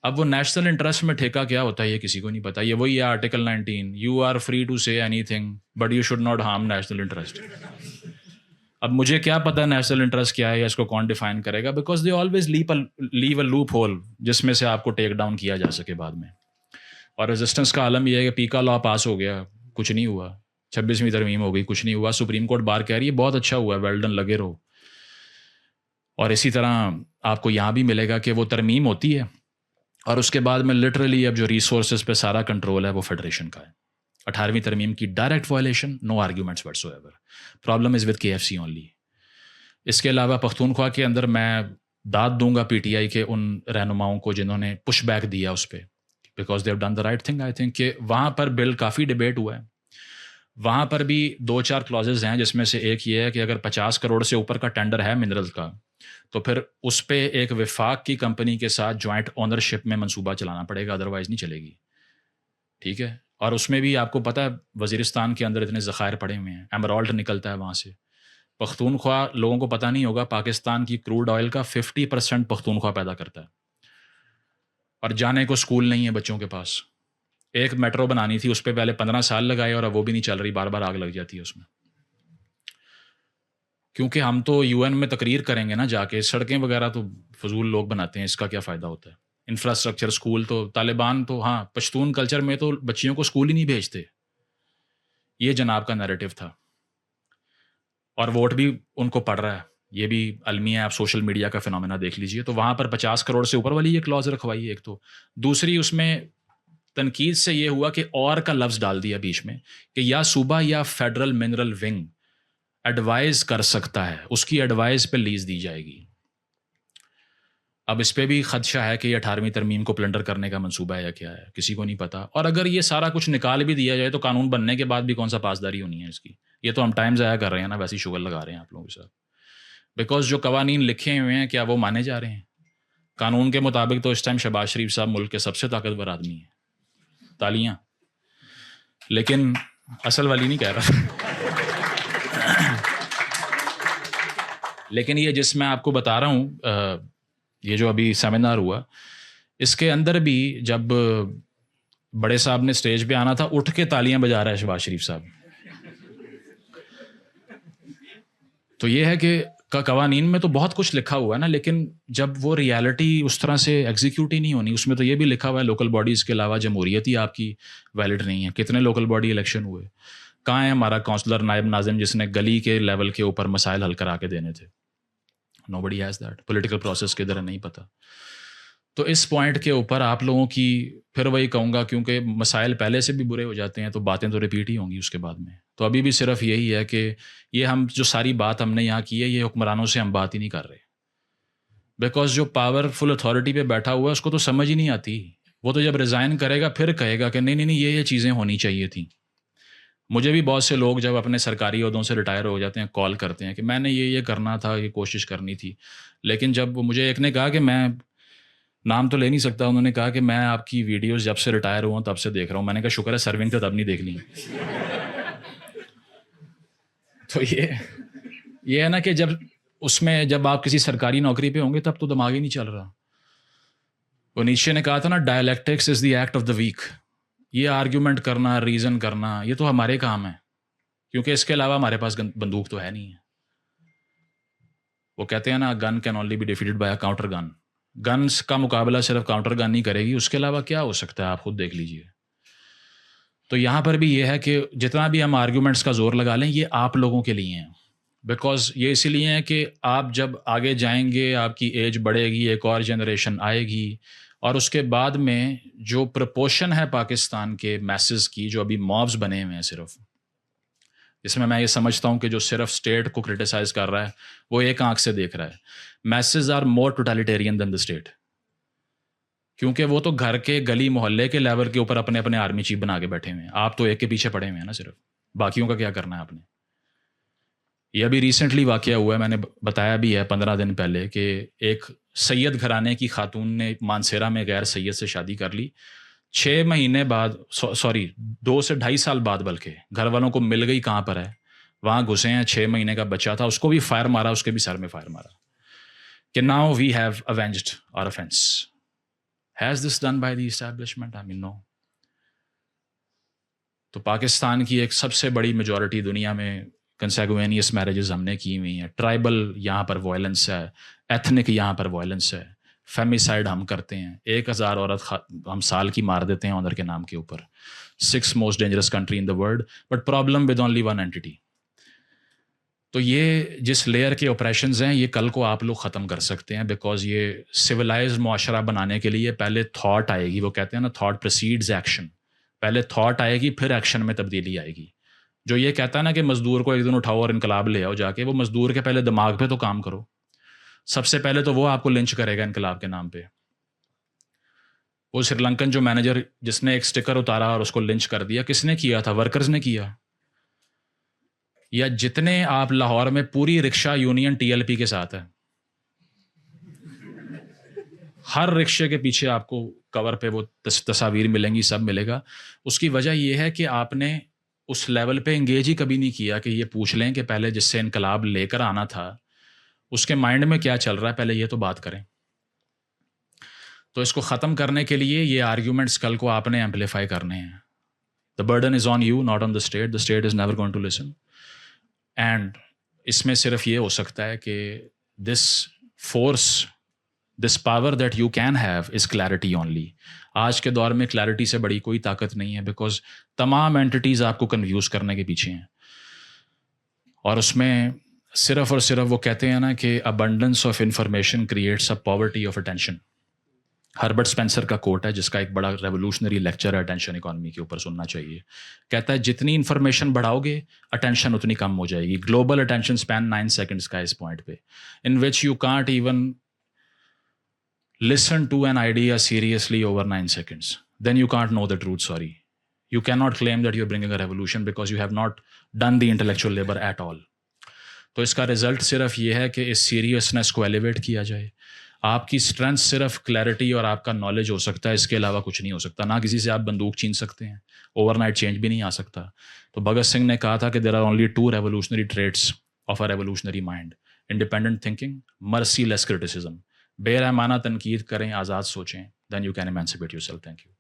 Speaker 2: اب وہ نیشنل انٹرسٹ میں ٹھیکہ کیا ہوتا ہے یہ کسی کو نہیں پتا. یہ وہی ہے article 19, you are free to say anything but you should not harm national interest. اب مجھے کیا پتا نیشنل انٹرسٹ کیا ہے یا اس کو کون ڈیفائن کرے گا, because they always leave a loophole جس میں سے آپ کو ٹیک ڈاؤن کیا جا سکے بعد میں. اور ریزسٹنس کا عالم یہ ہے کہ پیکا لا پاس ہو گیا, کچھ نہیں ہوا. 26ویں ترمیم ہو گئی, کچھ نہیں ہوا. سپریم کورٹ بار کہہ رہی ہے بہت اچھا ہوا ہے, ویل ڈن, لگے رہو. اور اسی طرح آپ کو یہاں بھی ملے گا کہ وہ ترمیم ہوتی ہے اور اس کے بعد میں لٹرلی اب جو ریسورسز پہ سارا کنٹرول ہے وہ فیڈریشن کا ہے. 18ویں ترمیم کی direct violation, no arguments whatsoever. Problem is with KFC only. اس کے علاوہ پختونخوا کے اندر میں داد دوں گا PTI کے ان رہنماؤں کو جنہوں نے پش بیک دیا اس پہ, because they have done the right thing. I think کہ وہاں پر بل کافی ڈبیٹ ہوا ہے. وہاں پر بھی 2-4 کلازز ہیں جس میں سے ایک یہ ہے کہ اگر 50 کروڑ سے اوپر کا ٹینڈر ہے منرل کا تو پھر اس پہ ایک وفاق کی کمپنی کے ساتھ جوائنٹ اونرشپ میں منصوبہ چلانا پڑے گا, ادروائز نہیں چلے گی. ٹھیک ہے. اور اس میں بھی آپ کو پتہ ہے وزیرستان کے اندر اتنے ذخائر پڑے ہوئے ہیں, ایمرالڈ نکلتا ہے وہاں سے. پختونخوا لوگوں کو پتہ نہیں ہوگا, پاکستان کی کروڈ آئل کا 50% پختونخوا پیدا کرتا ہے. اور جانے کو اسکول نہیں ہے بچوں کے پاس. ایک میٹرو بنانی تھی, اس پہ پہلے 15 سال لگائے اور اب وہ بھی نہیں چل رہی, بار بار آگ لگ جاتی ہے اس میں. کیونکہ ہم تو UN میں تقریر کریں گے نا جا کے, سڑکیں وغیرہ تو فضول لوگ بناتے ہیں, اس کا کیا فائدہ ہوتا ہے. انفراسٹرکچر, اسکول تو طالبان تو ہاں پشتون کلچر میں تو بچیوں کو اسکول ہی نہیں بھیجتے. یہ جناب کا نیریٹو تھا, اور ووٹ بھی ان کو پڑ رہا ہے. یہ بھی المیہ, آپ سوشل میڈیا کا فنومینا دیکھ لیجئے. تو وہاں پر 50 کروڑ سے اوپر والی یہ کلاز رکھوائی ہے ایک تو. دوسری اس میں تنقید سے یہ ہوا کہ اور کا لفظ ڈال دیا بیچ میں کہ یا صوبہ یا فیڈرل منرل ونگ ایڈوائز کر سکتا ہے, اس کی ایڈوائز پہ لیز دی جائے گی. اب اس پہ بھی خدشہ ہے کہ یہ 18ویں ترمیم کو پلنڈر کرنے کا منصوبہ ہے یا کیا ہے، کسی کو نہیں پتا. اور اگر یہ سارا کچھ نکال بھی دیا جائے تو قانون بننے کے بعد بھی کون سا پاسداری ہونی ہے اس کی. یہ تو ہم ٹائم ضائع کر رہے ہیں نا، ویسی شغل لگا رہے ہیں آپ لوگوں کے ساتھ. بیکاز جو قوانین لکھے ہوئے ہیں کیا وہ مانے جا رہے ہیں؟ قانون کے مطابق تو اس ٹائم شہباز شریف صاحب ملک کے سب سے طاقتور آدمی ہیں، تالیاں. لیکن اصل والی نہیں کہہ رہا. لیکن یہ جس میں آپ کو بتا رہا ہوں، یہ جو ابھی سیمینار ہوا اس کے اندر بھی جب بڑے صاحب نے اسٹیج پہ آنا تھا، اٹھ کے تالیاں بجا رہا ہے شہباز شریف صاحب. تو یہ ہے کہ قوانین میں تو بہت کچھ لکھا ہوا ہے نا، لیکن جب وہ ریالٹی اس طرح سے ایگزیکیوٹ ہی نہیں ہونی. اس میں تو یہ بھی لکھا ہوا ہے لوکل باڈیز کے علاوہ جمہوریت ہی آپ کی ویلڈ نہیں ہے. کتنے لوکل باڈی الیکشن ہوئے؟ کہاں ہے ہمارا کونسلر نائب ناظم جس نے گلی کے لیول کے اوپر مسائل حل کرا کے دینے تھے؟ nobody has that. Political process کدھر ہے نہیں پتہ. تو اس پوائنٹ کے اوپر آپ لوگوں کی پھر وہی کہوں گا، کیونکہ مسائل پہلے سے بھی برے ہو جاتے ہیں تو باتیں تو ریپیٹ ہی ہوں گی اس کے بعد میں. تو ابھی بھی صرف یہی ہے کہ یہ ہم جو ساری بات ہم نے یہاں کی ہے، یہ حکمرانوں سے ہم بات ہی نہیں کر رہے. بیکاز جو پاورفل اتھارٹی پہ بیٹھا ہوا ہے اس کو تو سمجھ ہی نہیں آتی. وہ تو جب ریزائن کرے گا پھر کہے گا کہ نہیں نہیں نہیں یہ چیزیں ہونی چاہیے تھیں. مجھے بھی بہت سے لوگ جب اپنے سرکاری عہدوں سے ریٹائر ہو جاتے ہیں کال کرتے ہیں کہ میں نے یہ کرنا تھا، یہ کوشش کرنی تھی. لیکن جب مجھے ایک نے کہا کہ میں نام تو لے نہیں سکتا، انہوں نے کہا کہ میں آپ کی ویڈیوز جب سے ریٹائر ہوا ہوں تب سے دیکھ رہا ہوں. میں نے کہا شکر ہے سرونگ تھا تب نہیں دیکھ لی. تو یہ ہے نا کہ جب آپ کسی سرکاری نوکری پہ ہوں گے تب تو دماغ ہی نہیں چل رہا. وہ نیچے نے کہا تھا نا، dialectics is the act of the week. یہ آرگیومنٹ کرنا، ریزن کرنا، یہ تو ہمارے کام ہے، کیونکہ اس کے علاوہ ہمارے پاس بندوق تو ہے نہیں ہے. وہ کہتے ہیں نا gun can only be defeated by a counter gun. Guns کا مقابلہ صرف کاؤنٹر گن نہیں کرے گی، اس کے علاوہ کیا ہو سکتا ہے آپ خود دیکھ لیجئے. تو یہاں پر بھی یہ ہے کہ جتنا بھی ہم آرگیومنٹس کا زور لگا لیں یہ آپ لوگوں کے لیے ہیں. بیکاز یہ اسی لیے ہے کہ آپ جب آگے جائیں گے آپ کی ایج بڑھے گی، ایک اور جنریشن آئے گی، اور اس کے بعد میں جو پرپورشن ہے پاکستان کے میسز کی جو ابھی موبز بنے ہوئے ہیں صرف، اس میں یہ سمجھتا ہوں کہ جو صرف اسٹیٹ کو کرٹیسائز کر رہا ہے وہ ایک آنکھ سے دیکھ رہا ہے. Masses are more totalitarian than the state, کیونکہ وہ تو گھر کے گلی محلے کے لیول کے اوپر اپنے اپنے آرمی چیف بنا کے بیٹھے ہوئے ہیں. آپ تو ایک کے پیچھے پڑے ہوئے ہیں نا، صرف باقیوں کا کیا کرنا ہے آپ نے. یہ ابھی ریسنٹلی واقعہ ہوا ہے، میں نے بتایا بھی ہے 15 دن پہلے، کہ ایک سید گھرانے کی خاتون نے مانسیرا میں غیر سید سے شادی کر لی. 6 مہینے بعد 2 سے 2.5 سال بعد بلکہ گھر والوں کو مل گئی کہاں پر ہے، وہاں گھسے ہیں. 6 مہینے کا بچہ تھا، اس کو بھی فائر مارا، اس کے بھی سر میں فائر مارا. کہ now we have avenged our offense. Has this done by the establishment? I mean, no. تو پاکستان کی ایک سب سے بڑی میجورٹی دنیا میں کنسیگوینیس میرجز ہم نے کی ہوئی ہیں. ٹرائبل یہاں پر وائلنس ہے، ایتھنک یہاں پر وائلنس ہے، فیمیسائڈ ہم کرتے ہیں. 1000 عورت ہم سال کی مار دیتے ہیں آنر کے نام کے اوپر. 6th most dangerous country in the world, but problem with only one entity. تو یہ جس لیئر کے آپریشنز ہیں یہ کل کو آپ لوگ ختم کر سکتے ہیں، بیکاز یہ سویلائز معاشرہ بنانے کے لیے پہلے تھاٹ آئے گی. وہ کہتے ہیں نا تھاٹ پریسیڈز ایکشن. پہلے تھاٹ آئے گی پھر ایکشن میں تبدیلی آئے گی. جو یہ کہتا ہے نا کہ مزدور کو ایک دن اٹھاؤ اور انقلاب لے آؤ جا کے، وہ مزدور کے پہلے دماغ پہ تو کام کرو. سب سے پہلے تو وہ آپ کو لنچ کرے گا انقلاب کے نام پہ. وہ سری لنکن جو مینیجر جس نے ایک سٹیکر اتارا اور اس کو لنچ کر دیا، کس نے کیا تھا؟ ورکرز نے کیا. یا جتنے آپ لاہور میں پوری رکشہ یونین TLP کے ساتھ ہے، ہر رکشے کے پیچھے آپ کو کور پہ وہ تصاویر ملیں گی، سب ملے گا. اس کی وجہ یہ ہے کہ آپ نے اس لیول پہ انگیج ہی کبھی نہیں کیا کہ یہ پوچھ لیں کہ پہلے جس سے انقلاب لے کر آنا تھا اس کے مائنڈ میں کیا چل رہا ہے، پہلے یہ تو بات کریں. تو اس کو ختم کرنے کے لیے یہ آرگیومنٹس کل کو آپ نے ایمپلیفائی کرنے ہیں. The burden is on you, not on the state. The state is never going to listen. And اس میں صرف یہ ہو سکتا ہے کہ this force, this power that you can have is clarity only. آج کے دور میں کلیئرٹی سے بڑی کوئی طاقت نہیں ہے، بیکاز تمام اینٹیز آپ کو کنفیوز کرنے کے پیچھے ہیں. اور اس میں صرف اور صرف وہ کہتے ہیں نا کہ abundance of information creates a poverty of attention. Herbert Spencer کا کوٹ ہے جس کا ایک بڑا ریولوشنری لیکچر ہے اٹینشن اکانومی کے اوپر، سننا چاہیے. کہتا ہے جتنی انفارمیشن بڑھاؤ گے اٹینشن اتنی کم ہو جائے گی. گلوبل اٹینشن اسپین 9 سیکنڈس کا ہے اس پوائنٹ پہ، in which you can't even listen to an idea seriously over 9 seconds, then you can't know the truth, sorry. You cannot claim that you're bringing a revolution because you have not done the intellectual labor at all. تو اس کا رزلٹ صرف یہ ہے کہ اس سیریسنس کو ایلیویٹ کیا جائے. آپ کی اسٹرینتھ صرف کلیئرٹی اور آپ کا نالج ہو سکتا ہے, اس کے علاوہ کچھ نہیں ہو سکتا. نہ کسی سے آپ بندوق چھین سکتے ہیں, اوور نائٹ چینج بھی نہیں آ سکتا. تو بھگت سنگھ نے کہا تھا کہ there are only 2 revolutionary traits of a revolutionary mind: independent thinking, merciless criticism. بے رحمانہ تنقید کریں, آزاد سوچیں, then you can emancipate yourself. Thank you.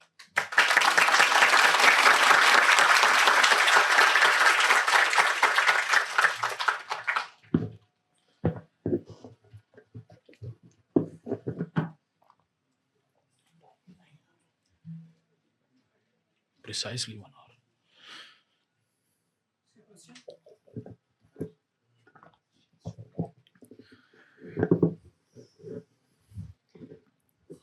Speaker 2: Precisely 1 hour.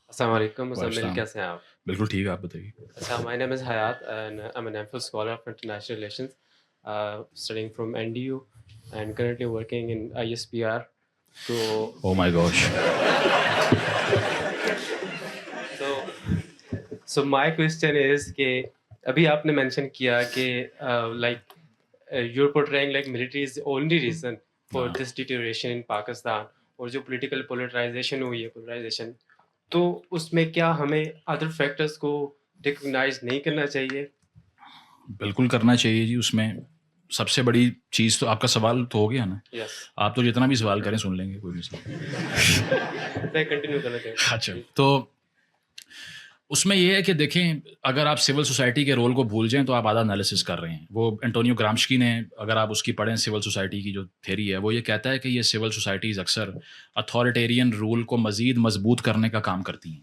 Speaker 3: السلام علیکم مزمل, کیسے ہیں آپ؟
Speaker 2: بالکل ٹھیک ہے, آپ بتائیے.
Speaker 3: اچھا, my name is Hayat and I'm an MPhil scholar of international relations, studying from NDU and currently working in ISPR.
Speaker 2: Oh my gosh.
Speaker 3: So my question is کہ ابھی آپ نے مینشن کیا کہ like you're portraying like military is the only reason for this deterioration in Pakistan, اور جو political polarization ہوئی ہے تو اس میں کیا ہمیں ادر فیکٹرز کو ریکگنائز نہیں کرنا چاہیے؟
Speaker 2: بالکل کرنا چاہیے جی. اس میں سب سے بڑی چیز تو آپ کا سوال تو ہو گیا نا. آپ تو جتنا بھی سوال کریں سن لیں گے, کوئی مسئلہ.
Speaker 3: میں کنٹینیو کرنا چاہوں گا.
Speaker 2: اچھا, تو اس میں یہ ہے کہ دیکھیں, اگر آپ سول سوسائٹی کے رول کو بھول جائیں تو آپ آدھا انالیسس کر رہے ہیں. وہ انٹونیو گرامشکی نے, اگر آپ اس کی پڑھیں سول سوسائٹی کی جو تھیری ہے, وہ یہ کہتا ہے کہ یہ سول سوسائٹیز اکثر اتھارٹیرین رول کو مزید مضبوط کرنے کا کام کرتی ہیں,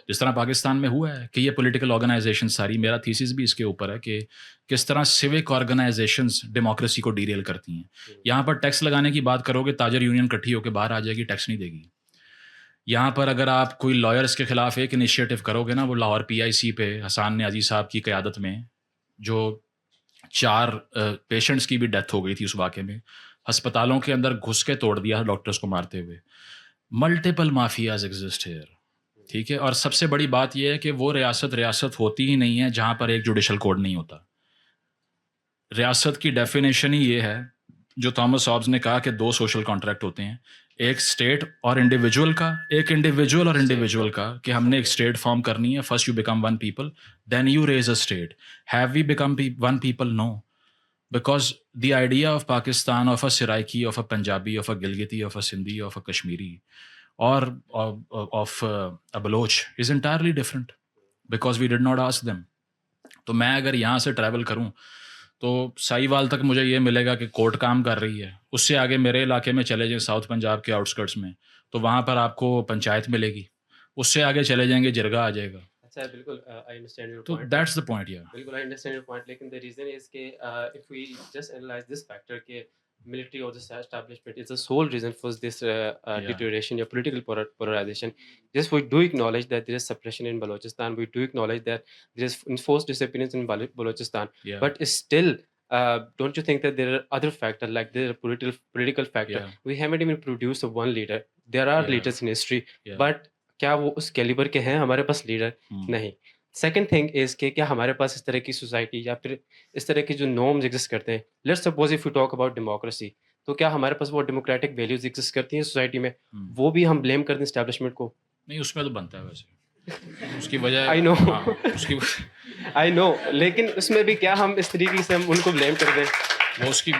Speaker 2: جس طرح پاکستان میں ہوا ہے کہ یہ پولیٹیکل آرگنائزیشن ساری, میرا تھیسس بھی اس کے اوپر ہے کہ کس طرح سیوک آرگنائزیشنز ڈیموکریسی کو ڈیریل کرتی ہیں. یہاں پر ٹیکس لگانے کی بات کرو گے, تاجر یونین کٹھی ہو کے باہر آ جائے گی, ٹیکس نہیں دے گی. یہاں پر اگر آپ کوئی لائرس کے خلاف ایک انیشیٹو کرو گے نا, وہ لاہور PIC پہ حسان نیازی صاحب کی قیادت میں جو 4 پیشنٹس کی بھی ڈیتھ ہو گئی تھی اس واقعے میں, ہسپتالوں کے اندر گھس کے توڑ دیا ڈاکٹرس کو مارتے ہوئے. ملٹیپل مافیاز ایگزسٹ ہیئر, ٹھیک ہے. اور سب سے بڑی بات یہ ہے کہ وہ ریاست ہوتی ہی نہیں ہے جہاں پر ایک جوڈیشل کوڈ نہیں ہوتا. ریاست کی ڈیفینیشن ہی یہ ہے جو تھامس ہابز نے کہا کہ 2 سوشل کانٹریکٹ ہوتے ہیں, ایک اسٹیٹ اور انڈیویجول کا, ایک انڈیویجول اور انڈیویجول کا, کہ ہم نے ایک اسٹیٹ فارم کرنی ہے. First you become 1 people, then you raise a state. Have we become 1 people? No, because the idea of Pakistan, of a Saraiki, of a Punjabi, of a Gilgiti, of a Sindhi, of a Kashmiri اور of a Baloch is entirely different because we did not ask them. تو میں اگر یہاں سے ٹریول کروں تو سائیوال تک مجھے یہ ملے گا کہ کورٹ کام کر رہی ہے. اس سے آگے میرے علاقے میں چلے جائیں ساؤتھ پنجاب کے آؤٹسکرٹس میں, تو وہاں پر آپ کو پنچایت ملے گی. اس سے آگے چلے جائیں گے جرگہ آ جائے گا.
Speaker 3: اچھا, بالکل آئی انڈرسٹینڈ یور
Speaker 2: تو
Speaker 3: پوائنٹ.
Speaker 2: That's the point. یا
Speaker 3: بالکل آئی انڈرسٹینڈ یور پوائنٹ, لیکن the reason is کہ if we just analyze this factor کہ military or the establishment is the sole reason for this deterioration or political polarization. Yes, we do acknowledge that there is suppression in Balochistan. We do acknowledge that there is enforced disappearance in Balochistan. But still, don't you think that there are other factors, like there are political factor? We haven't even produced one leader. There are leaders in history, but کیا وہ اس کیلیبر کے ہیں؟ ہمارے پاس لیڈر نہیں. سیکنڈ تھنگ از کہ کیا ہمارے پاس اس طرح کی سوسائٹی یا پھر اس طرح کے جو نارمز ایگزسٹ کرتے ہیں. Let's suppose if you talk about democracy, تو کیا ہمارے پاس وہ ڈیموکریٹک ویلیوز ایگزسٹ کرتی ہیں سوسائٹی میں؟ وہ بھی ہم بلیم کر دیں اسٹیبلشمنٹ کو؟
Speaker 2: نہیں, اس میں تو بنتا ہے ویسے, اس کی وجہ
Speaker 3: آئی نو, لیکن اس میں بھی کیا ہم اس طریقے سے ہم ان کو بلیم کر دیں؟
Speaker 2: وہ اس کی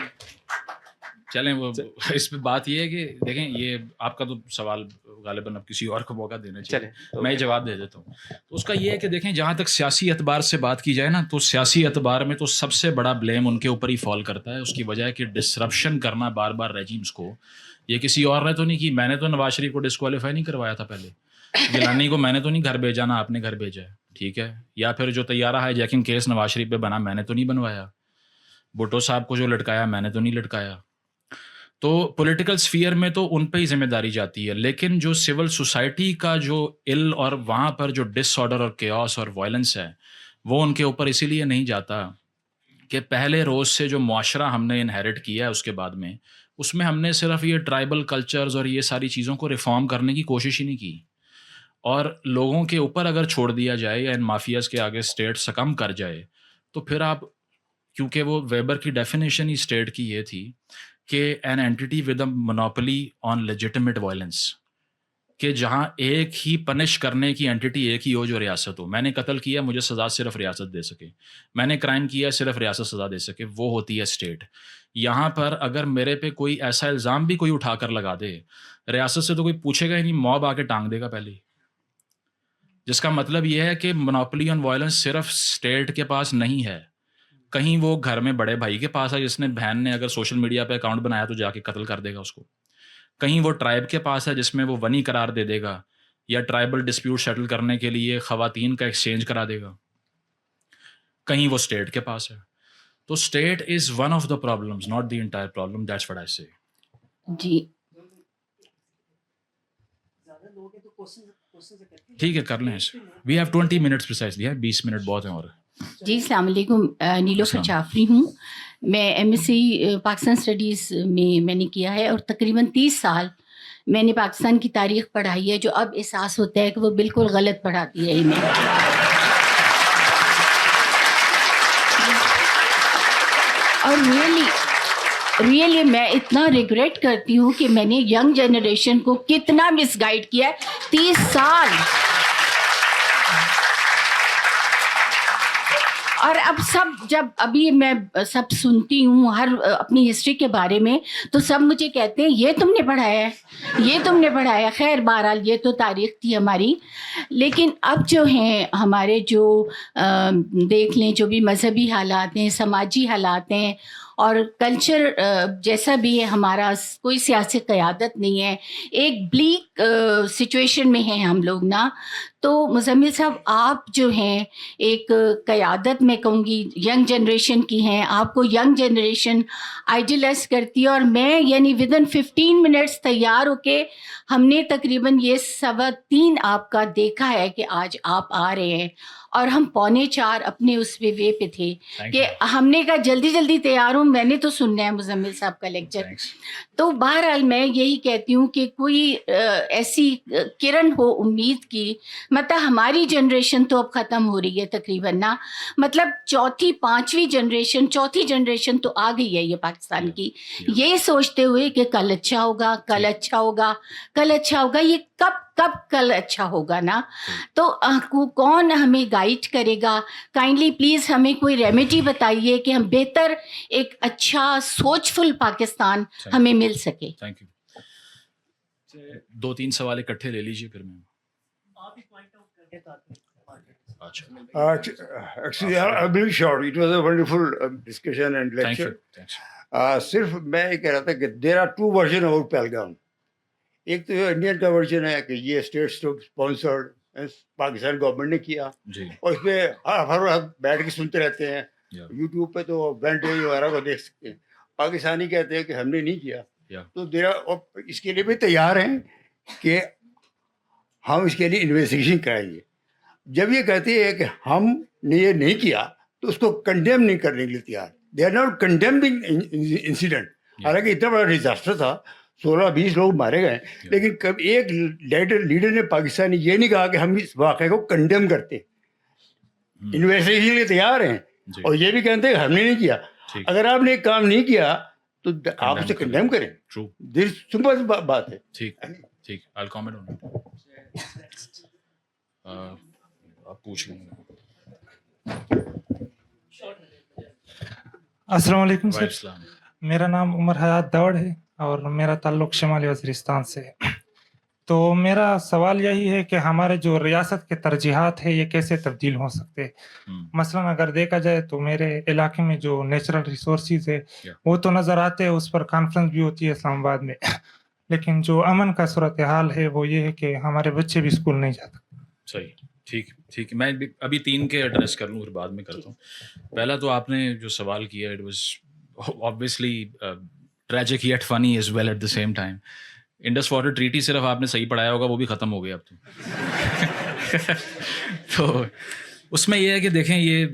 Speaker 2: چلیں, وہ اس پہ بات یہ ہے کہ دیکھیں, یہ آپ کا تو سوال غالباً اب کسی اور کو موقع دینا چاہیے, میں جواب دے دیتا ہوں. تو اس کا یہ ہے کہ دیکھیں, جہاں تک سیاسی اعتبار سے بات کی جائے نا, تو سیاسی اعتبار میں تو سب سے بڑا بلیم ان کے اوپر ہی فال کرتا ہے. اس کی وجہ ہے کہ ڈسرپشن کرنا بار بار ریجیمس کو, یہ کسی اور نے تو نہیں کی. میں نے تو نواز شریف کو ڈسکوالیفائی نہیں کروایا تھا پہلے, گیلانی کو میں نے تو نہیں گھر بھیجا, نہ آپ نے گھر بھیجا ہے, ٹھیک ہے. یا پھر جو طیارہ high jacking case Nawaz Sharif پہ بنا, میں نے تو نہیں بنوایا. بھٹو صاحب کو جو لٹکایا, میں نے تو نہیں لٹکایا. تو پولیٹیکل سفیئر میں تو ان پہ ہی ذمہ داری جاتی ہے, لیکن جو سول سوسائٹی کا جو اور وہاں پر جو ڈس آرڈر اور کیوس اور وائلنس ہے, وہ ان کے اوپر اسی لیے نہیں جاتا کہ پہلے روز سے جو معاشرہ ہم نے انہیرٹ کیا ہے اس کے بعد میں, اس میں ہم نے صرف یہ ٹرائبل کلچرز اور یہ ساری چیزوں کو ریفارم کرنے کی کوشش ہی نہیں کی. اور لوگوں کے اوپر اگر چھوڑ دیا جائے یا ان مافیاز کے آگے اسٹیٹ سکم کر جائے تو پھر آپ, کیونکہ وہ ویبر کی ڈیفینیشن ہی اسٹیٹ کی یہ تھی کہ an entity with a monopoly on legitimate violence, کہ جہاں ایک ہی پنش کرنے کی اینٹی ایک ہی ہو جو ریاست ہو. میں نے قتل کیا, مجھے سزا صرف ریاست دے سکے, میں نے کرائم کیا, صرف ریاست سزا دے سکے, وہ ہوتی ہے اسٹیٹ. یہاں پر اگر میرے پہ کوئی ایسا الزام بھی کوئی اٹھا کر لگا دے, ریاست سے تو کوئی پوچھے گا ہی نہیں, موب آ کے ٹانگ دے گا پہلے ہی. جس کا مطلب یہ ہے کہ مونوپلی آن وائلنس صرف اسٹیٹ کے پاس نہیں ہے, کہیں وہ گھر میں بڑے بھائی کے پاس ہے جس نے بہن نے اگر سوشل میڈیا پہ اکاؤنٹ بنایا تو جا کے قتل کر دے گا اس کو, کہیں وہ ٹرائب کے پاس ہے جس میں وہ ونی قرار دے دے گا, یا ٹرائبل ڈسپیوٹ سیٹل کرنے کے لیے خواتین کا ایکسچینج کرا دے گا, کہیں وہ اسٹیٹ کے پاس ہے. تو state is one of the problems, not the entire problem, that's what I say.
Speaker 4: جی
Speaker 2: ٹھیک ہے, کر لیں اسے. We have 20 minutes precisely, 20 minute بہت ہیں. اور
Speaker 4: جی السلام علیکم, نیلوفر جعفری ہوں. میں M S C Pakistan studies میں نے کیا ہے اور تقریباً 30 سال میں نے پاکستان کی تاریخ پڑھائی ہے, جو اب احساس ہوتا ہے کہ وہ بالکل غلط پڑھاتی ہے میں. اور ریئلی میں اتنا ریگریٹ کرتی ہوں کہ میں نے ینگ جنریشن کو کتنا مس گائیڈ کیا ہے 30 سال. اور اب سب, جب ابھی میں سب سنتی ہوں ہر اپنی ہسٹری کے بارے میں, تو سب مجھے کہتے ہیں یہ تم نے پڑھایا ہے, یہ تم نے پڑھایا. خیر بہرحال یہ تو تاریخ تھی ہماری. لیکن اب جو ہیں ہمارے جو دیکھ لیں جو بھی مذہبی حالات ہیں, سماجی حالات ہیں, اور کلچر جیسا بھی ہے ہمارا, کوئی سیاسی قیادت نہیں ہے, ایک بلیک سچویشن میں ہیں ہم لوگ نا. تو مزمل صاحب آپ جو ہیں ایک قیادت میں کہوں گی ینگ جنریشن کی ہیں, آپ کو ینگ جنریشن آئیڈیلائز کرتی ہے, اور میں یعنی ودن 15 منٹس تیار ہو کے ہم نے تقریباً یہ 3:15 آپ کا دیکھا ہے کہ آج آپ آ رہے ہیں, اور ہم 3:45 اپنے اس وے پہ تھے کہ ہم نے کہا جلدی جلدی تیار ہوں, میں نے تو سننا ہے مزمل صاحب کا لیکچر. تو بہرحال میں یہی کہتی ہوں کہ کوئی ایسی کرن ہو امید کی, مطلب ہماری جنریشن تو اب ختم ہو رہی ہے تقریباً نا, مطلب چوتھی جنریشن تو آ گئی ہے یہ پاکستان کی, یہ سوچتے ہوئے کہ کل اچھا ہوگا, کل اچھا ہوگا, کل اچھا ہوگا. یہ کب کل اچھا ہوگا نا؟ تو کون ہمیں گائیڈ کرے گا؟ کائنڈلی پلیز ہمیں کوئی ریمیڈی بتائیے کہ ہم بہتر ایک اچھا سوچ فل پاکستان ہمیں مل سکے.
Speaker 2: Thank you. 2-3 سوال اکٹھے لے لیجیے پھر میں.
Speaker 5: Actually, I'll be short. It was a wonderful discussion and lecture.
Speaker 2: Thanks.
Speaker 5: صرف میں یہ کہہ رہا تھا کہ there are 2 versions of Pahalgam. ایک تو انڈین کا ورژن ہے کہ یہ اسٹیٹ اسپانسرڈ پاکستان گورنمنٹ نے کیا, اور اس پہ ہر وقت بیٹھ کے سنتے رہتے ہیں. یوٹیوب پہ تو وینٹیج وغیرہ کو دیکھ سکتے ہیں. پاکستانی کہتے ہیں کہ ہم نے نہیں کیا. تو اس کے لیے بھی تیار ہیں کہ ہم اس کے لیے انویسٹیگیشن کرائیں گے. جب یہ کہتے ہیں کہ ہم نے یہ نہیں کیا تو اس کو کنڈیم نہیں کرنے کے لیے تیار. They are not condemning incident. حالانکہ اتنا بڑا ڈیزاسٹر تھا, 16-20 لوگ مارے گئے, لیکن کبھی ایک لیڈر نے پاکستانی یہ نہیں کہا کہ ہم اس واقعے کو کنڈیم کرتے. انویسٹیگیشن کے لیے تیار ہیں, اور یہ بھی کہتے ہیں کہ ہم نے نہیں کیا. اگر آپ نے ایک کام نہیں کیا تو آپ اسے کنڈیم کریں. دیر سمپل بات ہے.
Speaker 2: ٹھیک I'll comment on it. آپ پوچھ لیں.
Speaker 6: السلام علیکم سر, میرا نام عمر حیات دوڑ ہے اور میرا تعلق شمالی وزیرستان سے ہے. تو میرا سوال یہی ہے کہ ہمارے جو ریاست کے ترجیحات ہے یہ کیسے تبدیل ہو سکتے ہیں؟ مثلا اگر دیکھا جائے تو میرے علاقے میں جو نیچرل ریسورسز ہے وہ تو نظر آتے ہیں, اس پر کانفرنس بھی ہوتی ہے اسلام آباد میں, لیکن جو امن کا صورتحال ہے وہ یہ ہے کہ ہمارے بچے بھی اسکول نہیں جاتے.
Speaker 2: صحیح, ٹھیک. میں ابھی 3 کے ایڈریس کر لوں پھر بعد میں کرتا ہوں. پہلا تو آپ نے جو سوال کیا, it was obviously tragic yet funny as well at the same time. Indus water treaty صرف آپ نے صحیح پڑھایا ہوگا, وہ بھی ختم ہو گیا اب تو اس میں یہ ہے کہ دیکھیں, یہ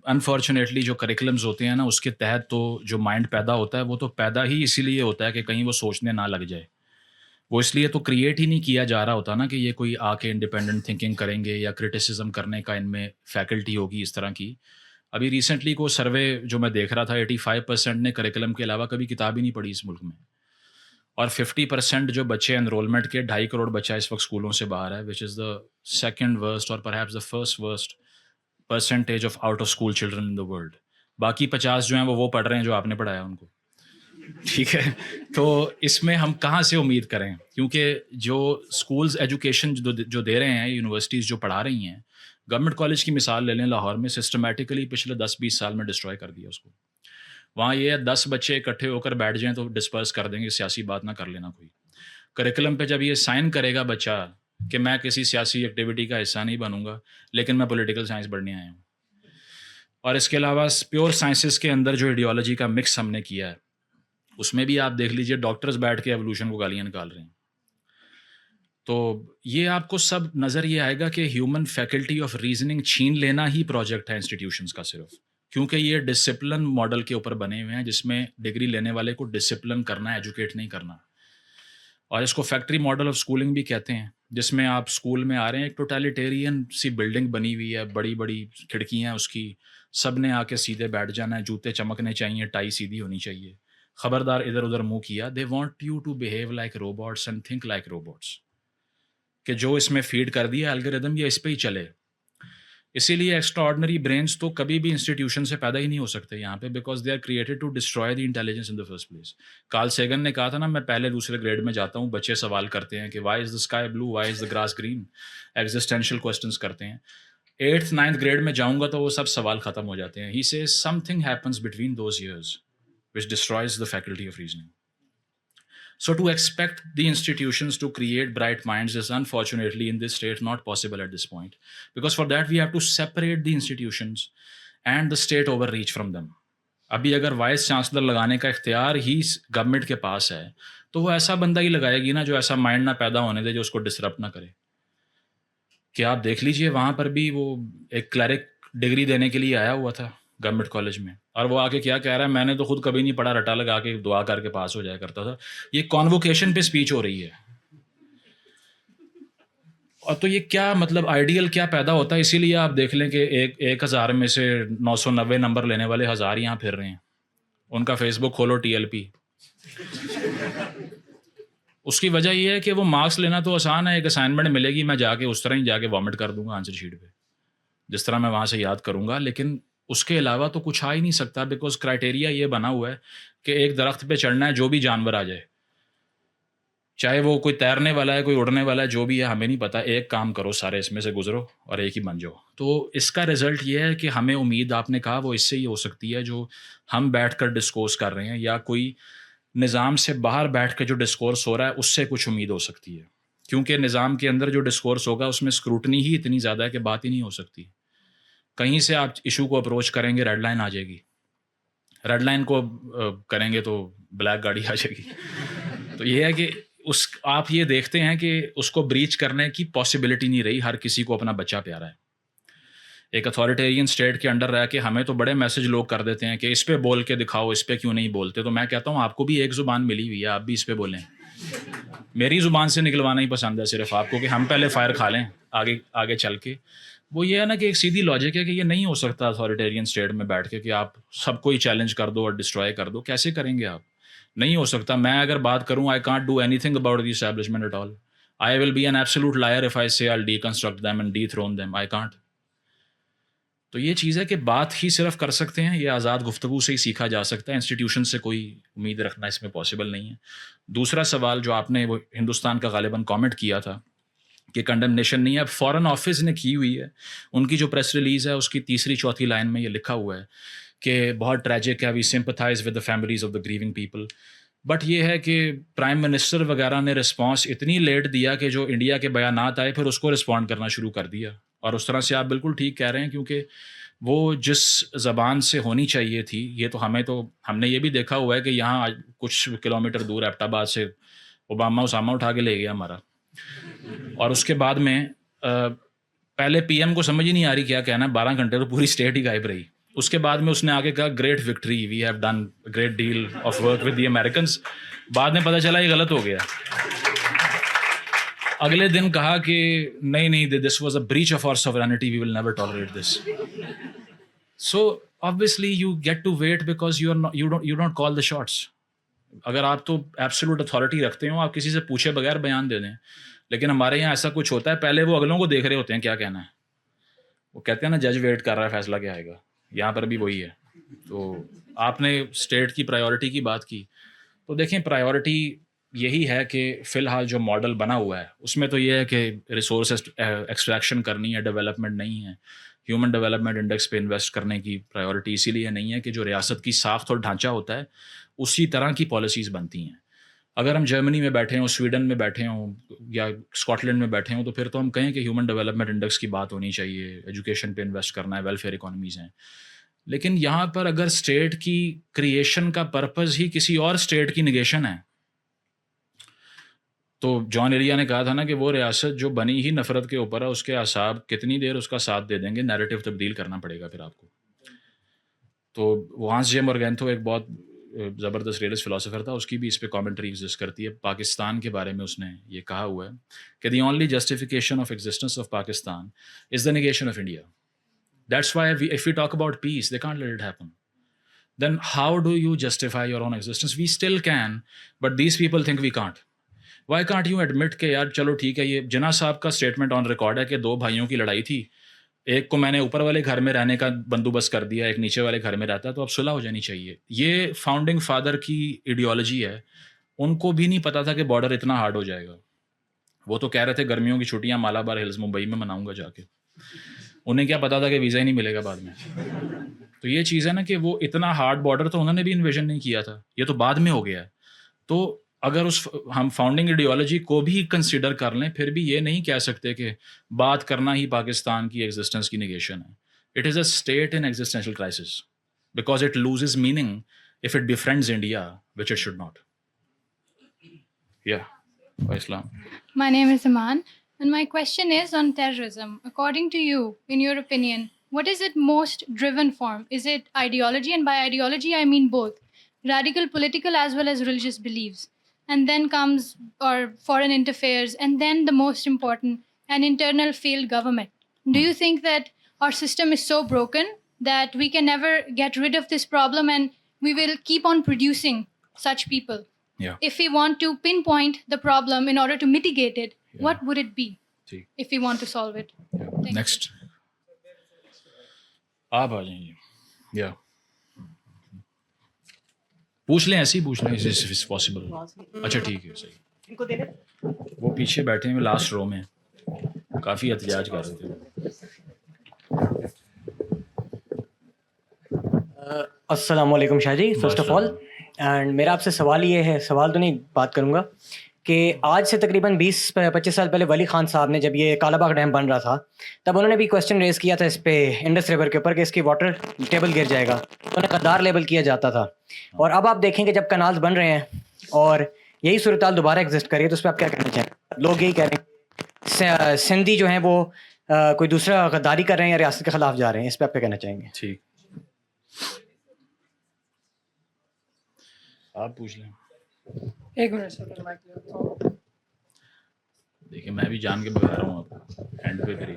Speaker 2: انفارچونیٹلی جو کریکولمز ہوتے ہیں نا, اس کے تحت تو جو مائنڈ پیدا ہوتا ہے وہ تو پیدا ہی اسی لیے ہوتا ہے کہ کہیں وہ سوچنے نہ لگ جائے. وہ اس لیے تو کریٹ ہی نہیں کیا جا رہا ہوتا نا کہ یہ کوئی آ کے انڈیپینڈنٹ تھنکنگ کریں گے یا کرٹیسزم کرنے کا ان میں فیکلٹی ہوگی اس طرح کی. ابھی ریسنٹلی کو سروے جو میں دیکھ رہا تھا 85% نے کریکلم کے علاوہ کبھی کتاب ہی نہیں پڑھی اس ملک میں, اور 50% جو بچے انرولمنٹ کے 2.5 کروڑ بچہ اس وقت اسکولوں سے باہر ہے, وچ از دا سیکنڈ ورسٹ اور perhaps the first worst percentage of out of school children in the world. باقی 50 جو ہیں وہ پڑھ رہے ہیں جو آپ نے پڑھایا ان کو. ٹھیک ہے, تو اس میں ہم کہاں سے امید کریں, کیونکہ جو اسکولز ایجوکیشن جو دے رہے ہیں, یونیورسٹیز جو پڑھا رہی ہیں, گورنمنٹ کالج کی مثال لے لیں لاہور میں, سسٹمیٹیکلی پچھلے 10-20 سال میں ڈسٹروائے کر دیا اس کو. وہاں یہ 10 بچے اکٹھے ہو کر بیٹھ جائیں تو ڈسپرس کر دیں گے, سیاسی بات نہ کر لینا کوئی. کریکلم پہ جب یہ سائن کرے گا بچہ کہ میں کسی سیاسی ایکٹیویٹی کا حصہ نہیں بنوں گا لیکن میں پولیٹیکل سائنس پڑھنے آیا ہوں, اور اس کے علاوہ پیور سائنسز کے اندر جو ایڈیالوجی کا مکس ہم نے کیا ہے اس میں بھی آپ دیکھ لیجئے ڈاکٹرز بیٹھ کے ایوولوشن کو گالیاں نکال رہے ہیں. تو یہ آپ کو سب نظر یہ آئے گا کہ ہیومن فیکلٹی آف ریزننگ چھین لینا ہی پروجیکٹ ہے انسٹیٹیوشنز کا صرف, کیونکہ یہ ڈسپلن ماڈل کے اوپر بنے ہوئے ہیں جس میں ڈگری لینے والے کو ڈسپلن کرنا ہے, ایجوکیٹ نہیں کرنا. اور اس کو فیکٹری ماڈل آف اسکولنگ بھی کہتے ہیں, جس میں آپ اسکول میں آ رہے ہیں, ایک ٹوٹیلیٹیرین سی بلڈنگ بنی ہوئی ہے, بڑی بڑی کھڑکیاں اس کی, سب نے آ کے سیدھے بیٹھ جانا ہے, جوتے چمکنے چاہیے, ٹائی سیدھی ہونی چاہیے, خبردار ادھر ادھر منہ کیا. They want you to behave like robots and think like robots, کہ جو اس میں فیڈ کر دیا الگوریدم یہ اس پہ ہی چلے. اسی لیے ایکسٹرا آرڈنری برینس تو کبھی بھی انسٹیٹیوشن سے پیدا ہی نہیں ہو سکتے یہاں پہ, because they are created to destroy the intelligence in the first place. Carl Sagan نے کہا تھا نا, میں پہلے دوسرے گریڈ میں جاتا ہوں, بچے سوال کرتے ہیں کہ why is the sky blue, why is the grass green, existential questions کرتے ہیں. 8th 9th گریڈ میں جاؤں گا تو وہ سب سوال ختم ہو جاتے ہیں. He says something happens between those years which destroys the faculty of reasoning. So to expect the institutions to create bright minds is unfortunately in this state not possible at this point, because for that we have to separate the institutions and the state overreach from them. ابھی اگر وائس چانسلر لگانے کا اختیار ہی گورنمنٹ کے پاس ہے تو وہ ایسا بندہ ہی لگائے گی نا جو ایسا مائنڈ نہ پیدا ہونے دے جو اس کو ڈسرپٹ نہ کرے. کہ آپ دیکھ لیجئے وہاں پر بھی وہ ایک کلرک ڈگری دینے کے لیے آیا ہوا تھا گورنمنٹ کالج میں, اور وہ آ کے کیا کہہ رہا ہے, میں نے تو خود کبھی نہیں پڑھا, رٹا لگا کے دعا کر کے پاس ہو جایا کرتا تھا. یہ کانووکیشن پہ اسپیچ ہو رہی ہے, اور تو یہ کیا مطلب آئیڈیل کیا پیدا ہوتا ہے. اسی لیے آپ دیکھ لیں کہ 1000 میں سے 990 نمبر لینے والے 1000 یہاں پھر رہے ہیں. ان کا فیس بک کھولو TLP. اس کی وجہ یہ ہے کہ وہ مارکس لینا تو آسان ہے, ایک اسائنمنٹ ملے گی, میں جا کے اس طرح ہی جا کے وامٹ کر دوں گا آنسر شیٹ پہ جس طرح میں وہاں سے یاد کروں گا, لیکن اس کے علاوہ تو کچھ آ ہی نہیں سکتا, بیکاز کرائٹیریا یہ بنا ہوا ہے کہ ایک درخت پہ چڑھنا ہے جو بھی جانور آ جائے, چاہے وہ کوئی تیرنے والا ہے, کوئی اڑنے والا ہے, جو بھی ہے ہمیں نہیں پتا, ایک کام کرو سارے اس میں سے گزرو اور ایک ہی بن جاؤ. تو اس کا رزلٹ یہ ہے کہ ہمیں امید, آپ نے کہا, وہ اس سے ہی ہو سکتی ہے جو ہم بیٹھ کر ڈسکورس کر رہے ہیں, یا کوئی نظام سے باہر بیٹھ کے جو ڈسکورس ہو رہا ہے اس سے کچھ امید ہو سکتی ہے, کیونکہ نظام کے اندر جو ڈسکورس ہوگا اس میں اسکروٹنی ہی اتنی زیادہ ہے کہ بات ہی نہیں ہو سکتی. کہیں سے آپ ایشو کو اپروچ کریں گے ریڈ لائن آ جائے گی, ریڈ لائن کو کریں گے تو بلیک گاڑی آ جائے گی. تو یہ ہے کہ آپ یہ دیکھتے ہیں کہ اس کو بریچ کرنے کی پاسبلٹی نہیں رہی, ہر کسی کو اپنا بچہ پیارا ہے. ایک اتھارٹیرین اسٹیٹ کے انڈر رہ کے ہمیں تو بڑے میسج لوگ کر دیتے ہیں کہ اس پہ بول کے دکھاؤ, اس پہ کیوں نہیں بولتے. تو میں کہتا ہوں آپ کو بھی ایک زبان ملی ہوئی ہے, آپ بھی اس پہ بولیں. میری زبان سے نکلوانا ہی پسند ہے صرف آپ کو کہ ہم پہلے فائر کھا لیں آگے چل کے. وہ یہ ہے نا کہ ایک سیدھی لاجک ہے کہ یہ نہیں ہو سکتا اتھارٹیرین اسٹیٹ میں بیٹھ کے کہ آپ سب کو ہی چیلنج کر دو اور ڈسٹرائے کر دو. کیسے کریں گے آپ؟ نہیں ہو سکتا. میں اگر بات کروں, I can't do anything about the establishment at all. I will be an absolute liar if I say I will deconstruct them and dethrone them. I can't. تو یہ چیز ہے کہ بات ہی صرف کر سکتے ہیں, یہ آزاد گفتگو سے ہی سیکھا جا سکتا ہے, انسٹیٹیوشن سے کوئی امید رکھنا اس میں پاسبل نہیں ہے. دوسرا سوال جو آپ نے وہ ہندوستان کا غالباً کامنٹ کیا تھا کہ کنڈمنیشن نہیں ہے, اب فارن آفس نے کی ہوئی ہے. ان کی جو پریس ریلیز ہے اس کی 3-4 لائن میں یہ لکھا ہوا ہے کہ بہت ٹریجک ہے, we sympathize with the families of the grieving people. But یہ ہے کہ پرائم منسٹر وغیرہ نے رسپانس اتنی لیٹ دیا کہ جو انڈیا کے بیانات آئے پھر اس کو رسپونڈ کرنا شروع کر دیا. اور اس طرح سے آپ بالکل ٹھیک کہہ رہے ہیں, کیونکہ وہ جس زبان سے ہونی چاہیے تھی, یہ تو ہم نے یہ بھی دیکھا ہوا ہے کہ یہاں کچھ کلومیٹر دور ایبٹ آباد سے اسامہ اٹھا کے لے گیا ہمارا. اور اس کے بعد میں پہلے PM کو سمجھ ہی نہیں آ رہی کیا کہنا, 12 گھنٹے تو پوری اسٹیٹ ہی غائب رہی. اس کے بعد میں اس نے آگے کہا great victory, we have done great deal of work with the Americans. بعد میں پتہ چلا یہ غلط ہو گیا. اگلے دن کہا کہ نہیں this was a breach of our sovereignty, we will never tolerate this. So obviously you get to wait because you don't call the shots. اگر آپ تو ایبسولوٹ اتھارٹی رکھتے ہو, آپ کسی سے پوچھے بغیر بیان دے دیں. لیکن ہمارے یہاں ایسا کچھ ہوتا ہے, پہلے وہ اگلوں کو دیکھ رہے ہوتے ہیں کیا کہنا ہے. وہ کہتے ہیں نا جج ویٹ کر رہا ہے فیصلہ کیا آئے گا, یہاں پر بھی وہی ہے. تو آپ نے اسٹیٹ کی پرائیورٹی کی بات کی, تو دیکھیں پرائیورٹی یہی ہے کہ فی الحال جو ماڈل بنا ہوا ہے اس میں تو یہ ہے کہ ریسورس ایکسٹریکشن کرنی ہے, ڈیولپمنٹ نہیں ہے. ہیومن ڈیولپمنٹ انڈیکس پہ انویسٹ کرنے کی پرائیورٹی اسی لیے نہیں ہے کہ جو ریاست کی ساخت اور ڈھانچہ ہوتا ہے اسی طرح کی پالیسیز بنتی ہیں. اگر ہم جرمنی میں بیٹھے ہوں, سویڈن میں بیٹھے ہوں یا اسکاٹ لینڈ میں بیٹھے ہوں, تو پھر تو ہم کہیں کہ ہیومن ڈیولپمنٹ انڈیکس کی بات ہونی چاہیے, ایجوکیشن پہ انویسٹ کرنا ہے, ویلفیئر اکانومیز ہیں. لیکن یہاں پر اگر اسٹیٹ کی کریشن کا پرپز ہی کسی اور اسٹیٹ کی نگیشن ہے, تو جان ایلیا نے کہا تھا نا کہ وہ ریاست جو بنی ہی نفرت کے اوپر ہے, اس کے اعصاب کتنی دیر اس کا ساتھ دے دیں گے, نیریٹو تبدیل کرنا پڑے گا پھر آپ کو. تو وہانس جے مورگینتھو ایک بہت زبردست ریئلسٹ فلاسفر تھا, اس کی بھی اس پہ کامنٹری ایگزسٹ کرتی ہے. پاکستان کے بارے میں اس نے یہ کہا ہوا ہے کہ the only justification of existence of Pakistan is the negation of India. That's why if we talk about peace, they can't let it happen. Then how do you justify your own existence? We still can, but these people think we can't. Why can't you admit کہ یار چلو ٹھیک ہے, یہ جناح صاحب کا اسٹیٹمنٹ آن ریکارڈ ہے کہ 2 بھائیوں کی لڑائی تھی, ایک کو میں نے اوپر والے گھر میں رہنے کا بندوبست کر دیا, ایک نیچے والے گھر میں رہتا ہے, تو اب صلح ہو جانی چاہیے. یہ فاؤنڈنگ فادر کی ایڈیالوجی ہے. ان کو بھی نہیں پتا تھا کہ بارڈر اتنا ہارڈ ہو جائے گا. وہ تو کہہ رہے تھے گرمیوں کی چھٹیاں مالابار ہلز ممبئی میں مناؤں گا جا کے. انہیں کیا پتا تھا کہ ویزا ہی نہیں ملے گا بعد میں. تو یہ چیز ہے نا کہ وہ اتنا ہارڈ بارڈر تو انہوں نے بھی انویژن نہیں کیا تھا, یہ تو بعد میں ہو گیا ہے. تو اگر اس ہم فاؤنڈنگ ایڈیالوجی کو بھی کنسیڈر کر لیں, پھر بھی یہ نہیں کہہ سکتے کہ بات کرنا ہی پاکستان کی ایگزسٹنس کی نیگیشن ہے. It is a state in existential crisis because it loses meaning if it بefriends India which it should not. Yeah. Islam.
Speaker 7: My name is Iman, and my question is on terrorism. According to you, in your opinion, what is it most driven from? Is it ideology? And by ideology, I mean both radical political as well as religious beliefs. And then comes foreign interferes, and then the most important, an internal failed government. Do you think that our system is so broken that we can never get rid of this problem, and we will keep on producing such people?
Speaker 2: Yeah.
Speaker 7: If we want to pinpoint the problem in order to mitigate it,
Speaker 2: Yeah.
Speaker 7: what would it be if we want to solve it?
Speaker 2: Yeah. Next. آپ آ جائیں. یا پوچھ لیں, ایسے ہی پوچھ لیں پاسبل. اچھا ٹھیک ہے, صحیح.
Speaker 1: ان کو دینا.
Speaker 2: وہ پیچھے بیٹھے ہیں لاسٹ رو میں, کافی احتجاج کر رہے تھے.
Speaker 8: السلام علیکم شاہ جی, فرسٹ آف آل. اینڈ میرا آپ سے سوال یہ ہے, سوال تو نہیں بات کروں گا, کہ آج سے تقریباً 20-25 سال پہلے ولی خان صاحب نے جب یہ کالا باغ ڈیم بن رہا تھا, تب انہوں نے بھی کویسچن ریز کیا تھا اس پہ انڈس ریور کے اوپر کہ اس کی واٹر ٹیبل گر جائے گا, تو انہیں غدار لیبل کیا جاتا تھا. اور اب آپ دیکھیں کہ جب کنالز بن رہے ہیں اور یہی صورتحال دوبارہ ایگزسٹ کر رہی ہے, تو اس پہ آپ کیا کہنا چاہیں؟ لوگ یہی کہہ رہے ہیں سندھی جو ہیں وہ کوئی دوسرا غداری کر رہے ہیں یا ریاست کے خلاف جا رہے ہیں, اس پہ آپ کیا کہنا چاہیں گے؟
Speaker 2: ٹھیک, آپ پوچھ لیں.
Speaker 9: ایک منٹ.
Speaker 2: دیکھیں میں بھی جان کے بتا رہا ہوں, آپ اینڈ پہ کریے.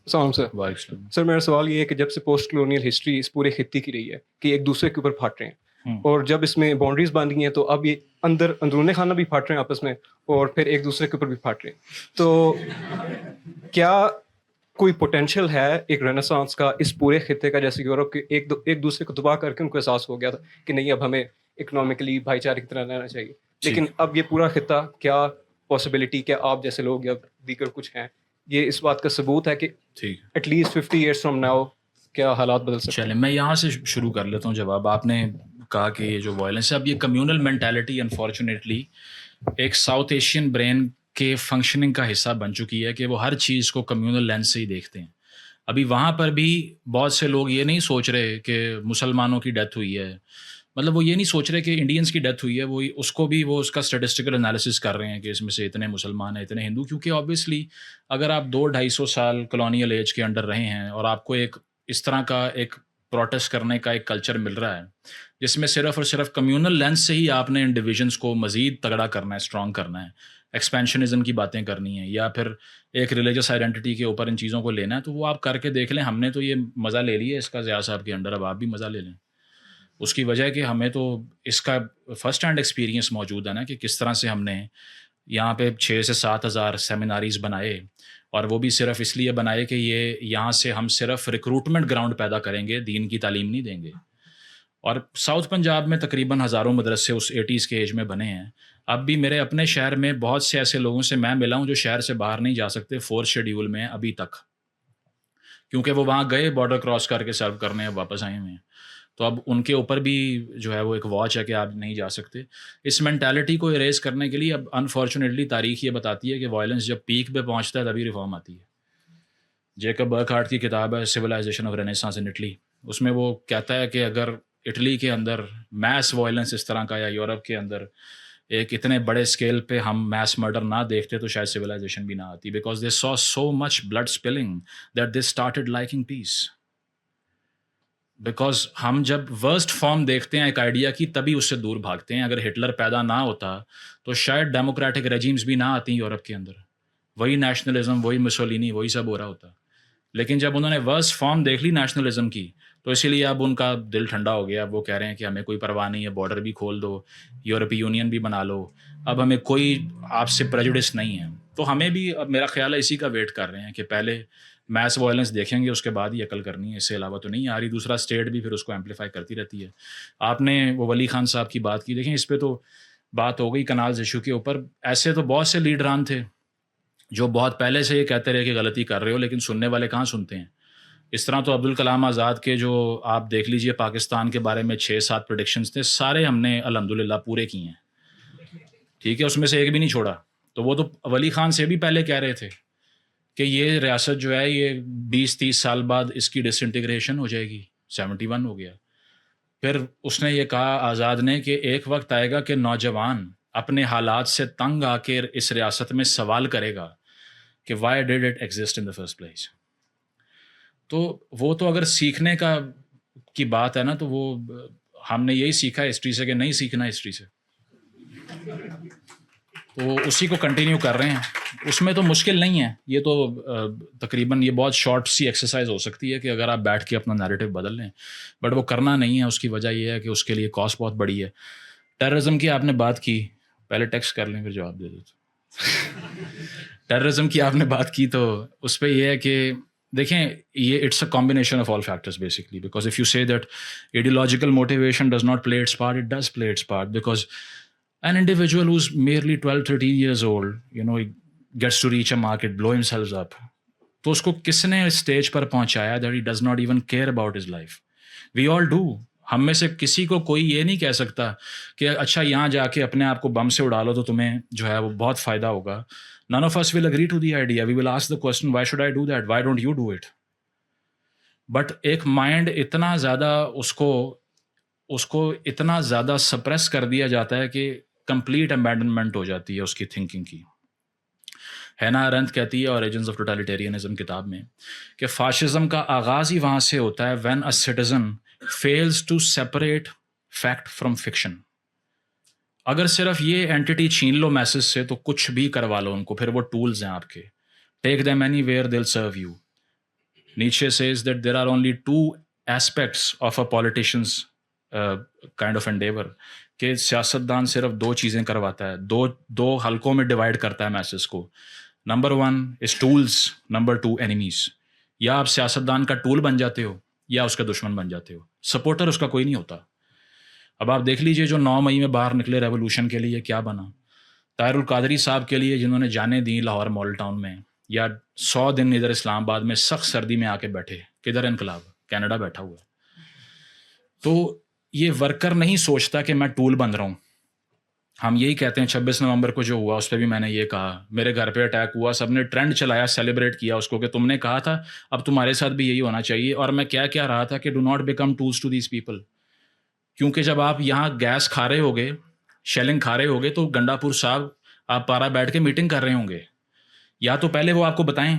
Speaker 9: السلام سر.
Speaker 2: وعلیکم السلام.
Speaker 9: سر میرا سوال یہ ہے کہ جب سے پوسٹ کلونیل ہسٹری اس پورے خطے کی رہی ہے کہ ایک دوسرے کے اوپر پھٹ رہے ہیں, اور جب اس میں باؤنڈریز باندھی ہیں تو اب یہ اندرون خانہ بھی پھٹ رہے ہیں آپس میں, اور پھر ایک دوسرے کے اوپر بھی پھٹ رہے ہیں, تو کیا کوئی پوٹینشیل ہے ایک رینیسانس کا اس پورے خطے کا, جیسے یورپ کے ایک دوسرے کو تباہ کر کے ان کو احساس ہو گیا تھا کہ نہیں اب ہمیں اکنامکلی بھائی چارے کی طرح رہنا چاہیے, لیکن اب یہ پورا خطہ, کیا پاسبلٹی کہ آپ جیسے لوگ یا دیگر کچھ ہیں, یہ اس بات کا ثبوت ہے کہ at least 50 years from now کیا حالات بدل سکتے ہیں؟
Speaker 2: چلیں میں یہاں سے شروع کر لیتا ہوں جواب. آپ نے کہا کہ یہ جو وائلنس ہے, اب یہ کمیونل مینٹیلٹی انفارچونیٹلی ایک ساؤتھ ایشین برین کے فنکشننگ کا حصہ بن چکی ہے کہ وہ ہر چیز کو کمیونل لینس سے ہی دیکھتے ہیں. ابھی وہاں پر بھی بہت سے لوگ یہ نہیں سوچ رہے کہ مسلمانوں کی ڈیتھ ہوئی ہے, مطلب وہ یہ نہیں سوچ رہے کہ انڈینس کی ڈیتھ ہوئی ہے, وہ اس کو بھی وہ اس کا اسٹیٹسٹیکل انالیسس کر رہے ہیں کہ اس میں سے اتنے مسلمان ہیں اتنے ہندو, کیونکہ آبویسلی اگر آپ 200-250 سال کلونیل ایج کے انڈر رہے ہیں اور آپ کو ایک اس طرح کا ایک پروٹیسٹ کرنے کا ایک کلچر مل رہا ہے جس میں صرف اور صرف کمیونل لینس سے ہی آپ نے ان ڈویژنس کو مزید تگڑا کرنا ہے، اسٹرانگ کرنا ہے، ایکسپینشنزم کی باتیں کرنی ہیں، یا پھر ایک ریلیجس آئیڈینٹی کے اوپر ان چیزوں کو لینا ہے، تو وہ آپ کر کے دیکھ لیں. ہم نے تو یہ مزہ لے لیا اس کا ضیاء صاحب کے انڈر، اب آپ بھی مزہ لے لیں. اس کی وجہ ہے کہ ہمیں تو اس کا فرسٹ ہینڈ ایکسپیرینس موجود ہے نا، کہ کس طرح سے ہم نے یہاں پہ 6 سے 7 ہزار سیمیناریز بنائے، اور وہ بھی صرف اس لیے بنائے کہ یہ یہاں سے ہم صرف ریکروٹمنٹ گراؤنڈ پیدا کریں گے، دین کی تعلیم نہیں دیں گے. اور ساؤتھ پنجاب میں تقریباً ہزاروں مدرسے اس 80s کے ایج میں بنے ہیں. اب بھی میرے اپنے شہر میں بہت سے ایسے لوگوں سے میں ملا ہوں جو شہر سے باہر نہیں جا سکتے 4 شیڈیول میں ابھی تک، کیونکہ وہ وہاں گئے بارڈر کراس کر کے سرو کرنے، اب واپس آئے ہوئے ہیں. تو اب ان کے اوپر بھی جو ہے وہ ایک واچ ہے کہ آپ نہیں جا سکتے. اس مینٹیلٹی کو اریز کرنے کے لیے اب انفارچونیٹلی تاریخ یہ بتاتی ہے کہ وائلنس جب پیک پہ پہنچتا ہے تبھی ریفارم آتی ہے. جیکب برکہارٹ کی کتاب ہے civilization of Renaissance in Italy, اس میں وہ کہتا ہے کہ اگر اٹلی کے اندر میس وائلنس اس طرح کا، یا یورپ کے اندر ایک اتنے بڑے اسکیل پہ ہم میس مرڈر نہ دیکھتے تو شاید سویلائزیشن بھی نہ آتی. Because they saw so much blood spilling that they started liking peace. Because ہم جب ورسٹ فارم دیکھتے ہیں ایک آئیڈیا کی تبھی اس سے دور بھاگتے ہیں. اگر ہٹلر پیدا نہ ہوتا تو شاید ڈیموکریٹک ریجیمز بھی نہ آتی یورپ کے اندر، وہی نیشنلزم، وہی مسولینی، وہی سب ہو رہا ہوتا. لیکن جب انہوں نے ورسٹ فارم دیکھ لی نیشنلزم کی تو اسی لیے اب ان کا دل ٹھنڈا ہو گیا. اب وہ کہہ رہے ہیں کہ ہمیں کوئی پرواہ نہیں ہے، بارڈر بھی کھول دو، یورپی یونین بھی بنا لو، اب ہمیں کوئی آپ سے پریجوڈس نہیں ہے. تو ہمیں بھی اب میرا خیال ہے اسی کا ویٹ کر رہے ہیں کہ پہلے میس وائلنس دیکھیں گے، اس کے بعد ہی عقل کرنی ہے، اس سے علاوہ تو نہیں آ رہی. دوسرا اسٹیٹ بھی پھر اس کو ایمپلیفائی کرتی رہتی ہے. آپ نے وہ ولی خان صاحب کی بات کی، دیکھیں اس پہ تو بات ہو گئی کنالز ایشو کے اوپر. ایسے تو بہت سے لیڈران تھے جو بہت پہلے سے یہ کہتے رہے کہ غلطی کر رہے ہو، لیکن سننے والے کہاں سنتے ہیں. اس طرح تو عبدالکلام آزاد کے جو آپ دیکھ لیجئے پاکستان کے بارے میں 6-7 پریڈکشنز تھے، سارے ہم نے الحمدللہ پورے کیے ہیں. ٹھیک ہے، اس میں سے ایک بھی نہیں چھوڑا. تو وہ تو ولی خان سے بھی پہلے کہہ رہے تھے کہ یہ ریاست جو ہے یہ 20-30 سال بعد اس کی ڈس انٹیگریشن ہو جائے گی. 71 ہو گیا. پھر اس نے یہ کہا آزاد نے کہ ایک وقت آئے گا کہ نوجوان اپنے حالات سے تنگ آ کے اس ریاست میں سوال کرے گا کہ why did it exist in the first place. تو وہ تو اگر سیکھنے کی بات ہے نا، تو وہ ہم نے یہی سیکھا ہے ہسٹری سے کہ نہیں سیکھنا ہسٹری سے، تو اسی کو کنٹینیو کر رہے ہیں. اس میں تو مشکل نہیں ہے، یہ تو تقریباً یہ بہت شارٹ سی ایکسرسائز ہو سکتی ہے کہ اگر آپ بیٹھ کے اپنا نیریٹو بدل لیں، بٹ وہ کرنا نہیں ہے. اس کی وجہ یہ ہے کہ اس کے لیے کاسٹ بہت بڑی ہے. ٹیررزم کی آپ نے بات کی، پہلے ٹیکسٹ کر لیں پھر جواب دے دو. ٹیررزم کی آپ نے بات کی تو اس پہ یہ ہے کہ دیکھیں یہ it's a combination of all factors basically. Because if you say that ideological motivation does not play its part, it does play its part. Because an individual who's merely 12-13 years old, he gets to reach a market, blow himself up. تو اس کو کس نے اسٹیج پر پہنچایا that he does not even care about his life. We all do. ہم میں سے کسی کو کوئی یہ نہیں کہہ سکتا کہ اچھا یہاں جا کے اپنے آپ کو بم سے اڑا لو تو تمہیں جو ہے وہ بہت فائدہ ہوگا. None of us will agree to the idea. We will ask the question, why should I do that? Why don't you do it? But ایک مائنڈ اتنا زیادہ اس کو اتنا زیادہ سپریس کر دیا جاتا ہے کہ کمپلیٹ ابینڈنمنٹ ہو جاتی ہے اس کی تھنکنگ کی. ہینا ارنتھ کہتی ہے اوریجنز آف ٹوٹلیٹیرینزم کتاب میں کہ فاشزم کا آغاز ہی وہاں سے ہوتا ہے when a citizen fails to separate fact from fiction. اگر صرف یہ اینٹیٹی چھین لو میسج سے تو کچھ بھی کروا لو ان کو، پھر وہ ٹولز ہیں آپ کے. Take them anywhere, they'll serve you. Nietzsche says that there are only 2 aspects of a politician's kind of endeavor. کہ سیاستدان صرف 2 چیزیں کرواتا ہے، دو حلقوں میں ڈیوائڈ کرتا ہے میسز کو. نمبر 1 از ٹولز، نمبر 2 اینیمیز. یا آپ سیاستدان کا ٹول بن جاتے ہو یا اس کا دشمن بن جاتے ہو. سپورٹر اس کا کوئی نہیں ہوتا. اب آپ دیکھ لیجئے جو 9 مئی میں باہر نکلے ریولوشن کے لیے کیا بنا. طاہر القادری صاحب کے لیے جنہوں نے جانیں دیں لاہور ماڈل ٹاؤن میں، یا 100 دن ادھر اسلام آباد میں سخت سردی میں آ کے بیٹھے، کدھر انقلاب؟ کینیڈا بیٹھا ہوا ہے. تو یہ ورکر نہیں سوچتا کہ میں ٹول بن رہا ہوں. ہم یہی کہتے ہیں 26 نومبر کو جو ہوا اس پہ بھی میں نے یہ کہا، میرے گھر پہ اٹیک ہوا، سب نے ٹرینڈ چلایا، سیلیبریٹ کیا اس کو کہ تم نے کہا تھا اب تمہارے ساتھ بھی یہی ہونا چاہیے. اور میں کیا رہا تھا کہ do not become tools to these people. کیونکہ جب آپ یہاں گیس کھا رہے ہوگے، شیلنگ کھا رہے ہوگے، تو گنڈا پور صاحب آپ پارا بیٹھ کے میٹنگ کر رہے ہوں گے. یا تو پہلے وہ آپ کو بتائیں،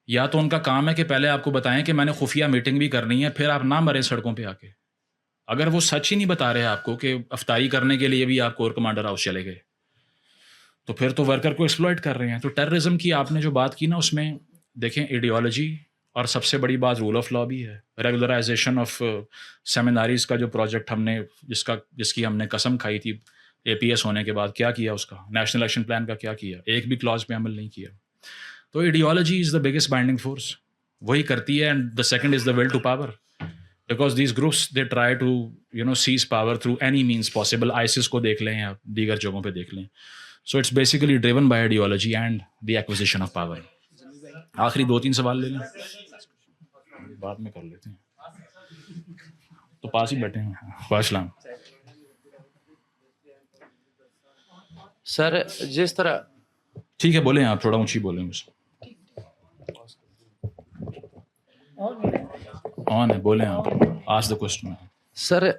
Speaker 2: یا تو ان کا کام ہے کہ پہلے آپ کو بتائیں کہ میں نے خفیہ میٹنگ بھی کرنی ہے, پھر آپ نہ مریں سڑکوں پہ آ کے. اگر وہ سچ ہی نہیں بتا رہے آپ کو کہ افطاری کرنے کے لیے بھی آپ کور کمانڈر ہاؤس چلے گئے, تو پھر تو ورکر کو ایکسپلوئٹ کر رہے ہیں. تو ٹیررزم کی آپ نے جو بات کی نا, اس میں دیکھیں ایڈیالوجی اور سب سے بڑی بات رول آف لا بھی ہے. ریگولرائزیشن آف سیمیناریز کا جو پروجیکٹ ہم نے جس کی ہم نے قسم کھائی تھی APS ہونے کے بعد, کیا کیا اس کا؟ نیشنل ایکشن پلان کا کیا کیا؟ ایک بھی کلاز پہ عمل نہیں کیا. تو ideology is the biggest binding force, وہی کرتی ہے. And the second is the will to power, because these groups they try to seize power through any means possible. ISIS کو دیکھ لیں یا دیگر جگہوں پہ دیکھ لیں. So it's basically driven by ideology and the acquisition of power. آخری 2-3 سوال لے لیں, بعد میں کر لیتے ہیں, تو پاس ہی بیٹھے ہیں. السلام.
Speaker 3: سر جس طرح
Speaker 2: ٹھیک ہے, بولیں آپ, تھوڑا اونچی بولیں. آن ہے, بولیں آپ, آج دا کوسچن.
Speaker 3: سر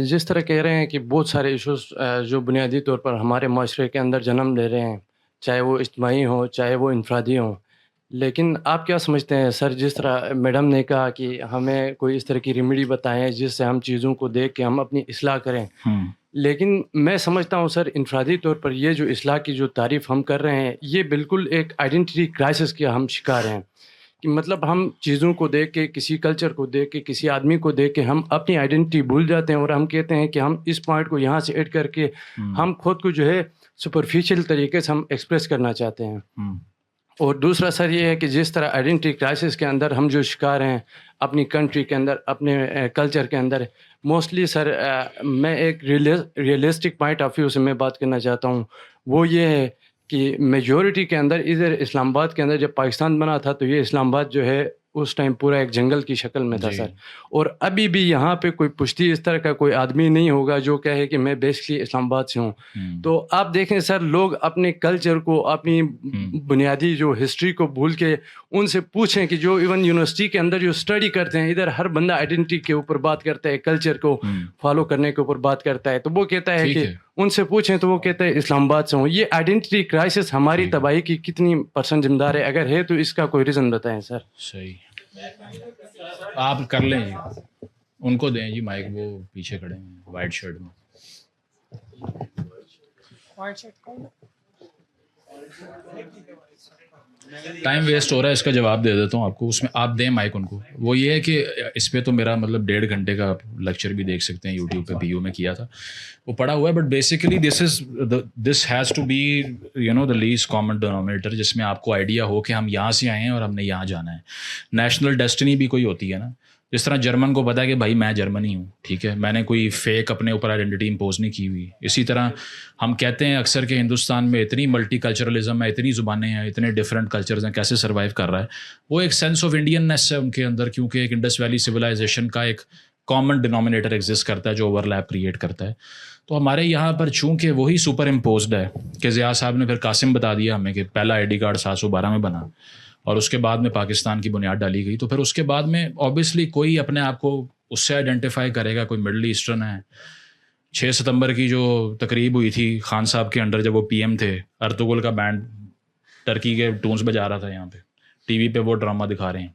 Speaker 3: جس طرح کہہ رہے ہیں کہ بہت سارے ایشوز جو بنیادی طور پر ہمارے معاشرے کے اندر جنم لے رہے ہیں, چاہے وہ اجتماعی ہوں چاہے وہ انفرادی ہوں, لیکن آپ کیا سمجھتے ہیں سر, جس طرح میڈم نے کہا کہ ہمیں کوئی اس طرح کی ریمیڈی بتائیں جس سے ہم چیزوں کو دیکھ کے ہم اپنی اصلاح کریں, لیکن میں سمجھتا ہوں سر انفرادی طور پر یہ جو اصلاح کی جو تعریف ہم کر رہے ہیں, یہ بالکل ایک آئیڈینٹی کرائسس کے ہم شکار ہیں. کہ مطلب ہم چیزوں کو دیکھ کے, کسی کلچر کو دیکھ کے, کسی آدمی کو دیکھ کے ہم اپنی آئیڈینٹی بھول جاتے ہیں, اور ہم کہتے ہیں کہ ہم اس پوائنٹ کو یہاں سے ایڈ کر کے ہم خود کو جو ہے سپرفیشل طریقے سے ہم ایکسپریس کرنا چاہتے ہیں. اور دوسرا سر یہ ہے کہ جس طرح آئیڈینٹی کرائسس کے اندر ہم جو شکار ہیں اپنی کنٹری کے اندر, اپنے کلچر کے اندر, موسٹلی سر میں ایک ریئلسٹک پوائنٹ آف ویو سے میں بات کرنا چاہتا ہوں. وہ یہ ہے کہ میجورٹی کے اندر ادھر اسلام آباد کے اندر جب پاکستان بنا تھا تو یہ اسلام آباد جو ہے اس ٹائم پورا ایک جنگل کی شکل میں تھا سر. اور ابھی بھی یہاں پہ کوئی پشتی اس طرح کا کوئی آدمی نہیں ہوگا جو کہے کہ میں بیسکلی اسلام آباد سے ہوں. تو آپ دیکھیں سر, لوگ اپنے کلچر کو, اپنی بنیادی جو ہسٹری کو بھول کے ان سے پوچھیں کہ جو ایون یونیورسٹی کے اندر جو اسٹڈی کرتے ہیں, ادھر ہر بندہ آئیڈینٹی کے اوپر بات کرتا ہے, کلچر کو فالو کرنے کے اوپر بات کرتا ہے, تو وہ کہتا ہے کہ ان سے پوچھیں تو وہ کہتا ہے اسلام آباد سے ہوں. یہ آئیڈینٹی کرائسس ہماری تباہی کی کتنی % ذمہ دار ہے؟ اگر ہے تو اس کا کوئی ریزن بتائیں سر.
Speaker 2: صحیح, آپ کر لیں جی, ان کو دیں جی مائک, وہ پیچھے کھڑے ہیں وائٹ شرٹ میں. ٹائم ویسٹ ہو رہا ہے, اس کا جواب دے دیتا ہوں آپ کو, اس میں آپ دیں مائک ان کو. وہ یہ ہے کہ اس پہ تو میرا مطلب 1.5 گھنٹے کا لیکچر بھی دیکھ سکتے ہیں یوٹیوب پہ, PU میں کیا تھا, وہ پڑا ہوا ہے. But basically this has to be the least common denominator, جس میں آپ کو آئیڈیا ہو کہ ہم یہاں سے آئے ہیں اور ہم نے یہاں جانا ہے. نیشنل ڈیسٹنی بھی کوئی ہوتی ہے نا, جس طرح جرمن کو پتا ہے کہ بھائی میں جرمنی ہوں, ٹھیک ہے, میں نے کوئی فیک اپنے اوپر آئیڈینٹی امپوز نہیں کی ہوئی. اسی طرح ہم کہتے ہیں اکثر کہ ہندوستان میں اتنی ملٹی کلچرلزم ہے, اتنی زبانیں ہیں, اتنے ڈفرینٹ کلچرز ہیں, کیسے سروائیو کر رہا ہے. وہ ایک سینس آف انڈیننیس ہے ان کے اندر, کیونکہ ایک انڈس ویلی سویلائزیشن کا ایک کامن ڈینومینیٹر ایگزسٹ کرتا ہے جو اوور لیپ کریٹ کرتا ہے. تو ہمارے یہاں پر چونکہ وہی سپر امپوزڈ ہے کہ ضیاء صاحب نے پھر قاسم بتا دیا ہمیں کہ پہلا ID کارڈ 712 میں بنا اور اس کے بعد میں پاکستان کی بنیاد ڈالی گئی. تو پھر اس کے بعد میں اوبیسلی کوئی اپنے آپ کو اس سے آئیڈینٹیفائی کرے گا, کوئی مڈل ایسٹرن ہے. 6 ستمبر کی جو تقریب ہوئی تھی خان صاحب کے انڈر جب وہ PM تھے, ارطغرل کا بینڈ ٹرکی کے ٹونز بجا رہا تھا, یہاں پہ ٹی وی پہ وہ ڈرامہ دکھا رہے ہیں.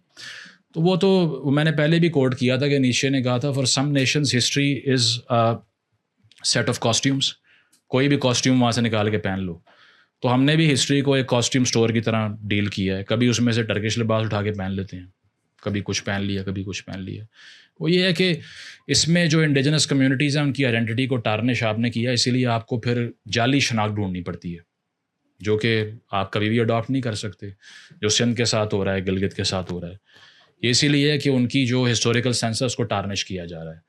Speaker 2: تو وہ تو میں نے پہلے بھی کوٹ کیا تھا کہ نیچے نے کہا تھا for some nations history is set of costumes, کوئی بھی کاسٹیوم وہاں سے نکال کے پہن لو. تو ہم نے بھی ہسٹری کو ایک کاسٹیوم اسٹور کی طرح ڈیل کیا ہے, کبھی اس میں سے ٹرکش لباس اٹھا کے پہن لیتے ہیں, کبھی کچھ پہن لیا, کبھی کچھ پہن لیا. وہ یہ ہے کہ اس میں جو انڈیجنس کمیونٹیز ہیں ان کی آئیڈینٹی کو ٹارنش آپ نے کیا, اسی لیے آپ کو پھر جعلی شناخت ڈھونڈنی پڑتی ہے جو کہ آپ کبھی بھی اڈاپٹ نہیں کر سکتے, جو سندھ کے ساتھ ہو رہا ہے, گلگت کے ساتھ ہو رہا ہے. یہ اسی لیے ہے کہ ان کی جو ہسٹوریکل سینس ہے اس کو ٹارنش کیا جا رہا ہے.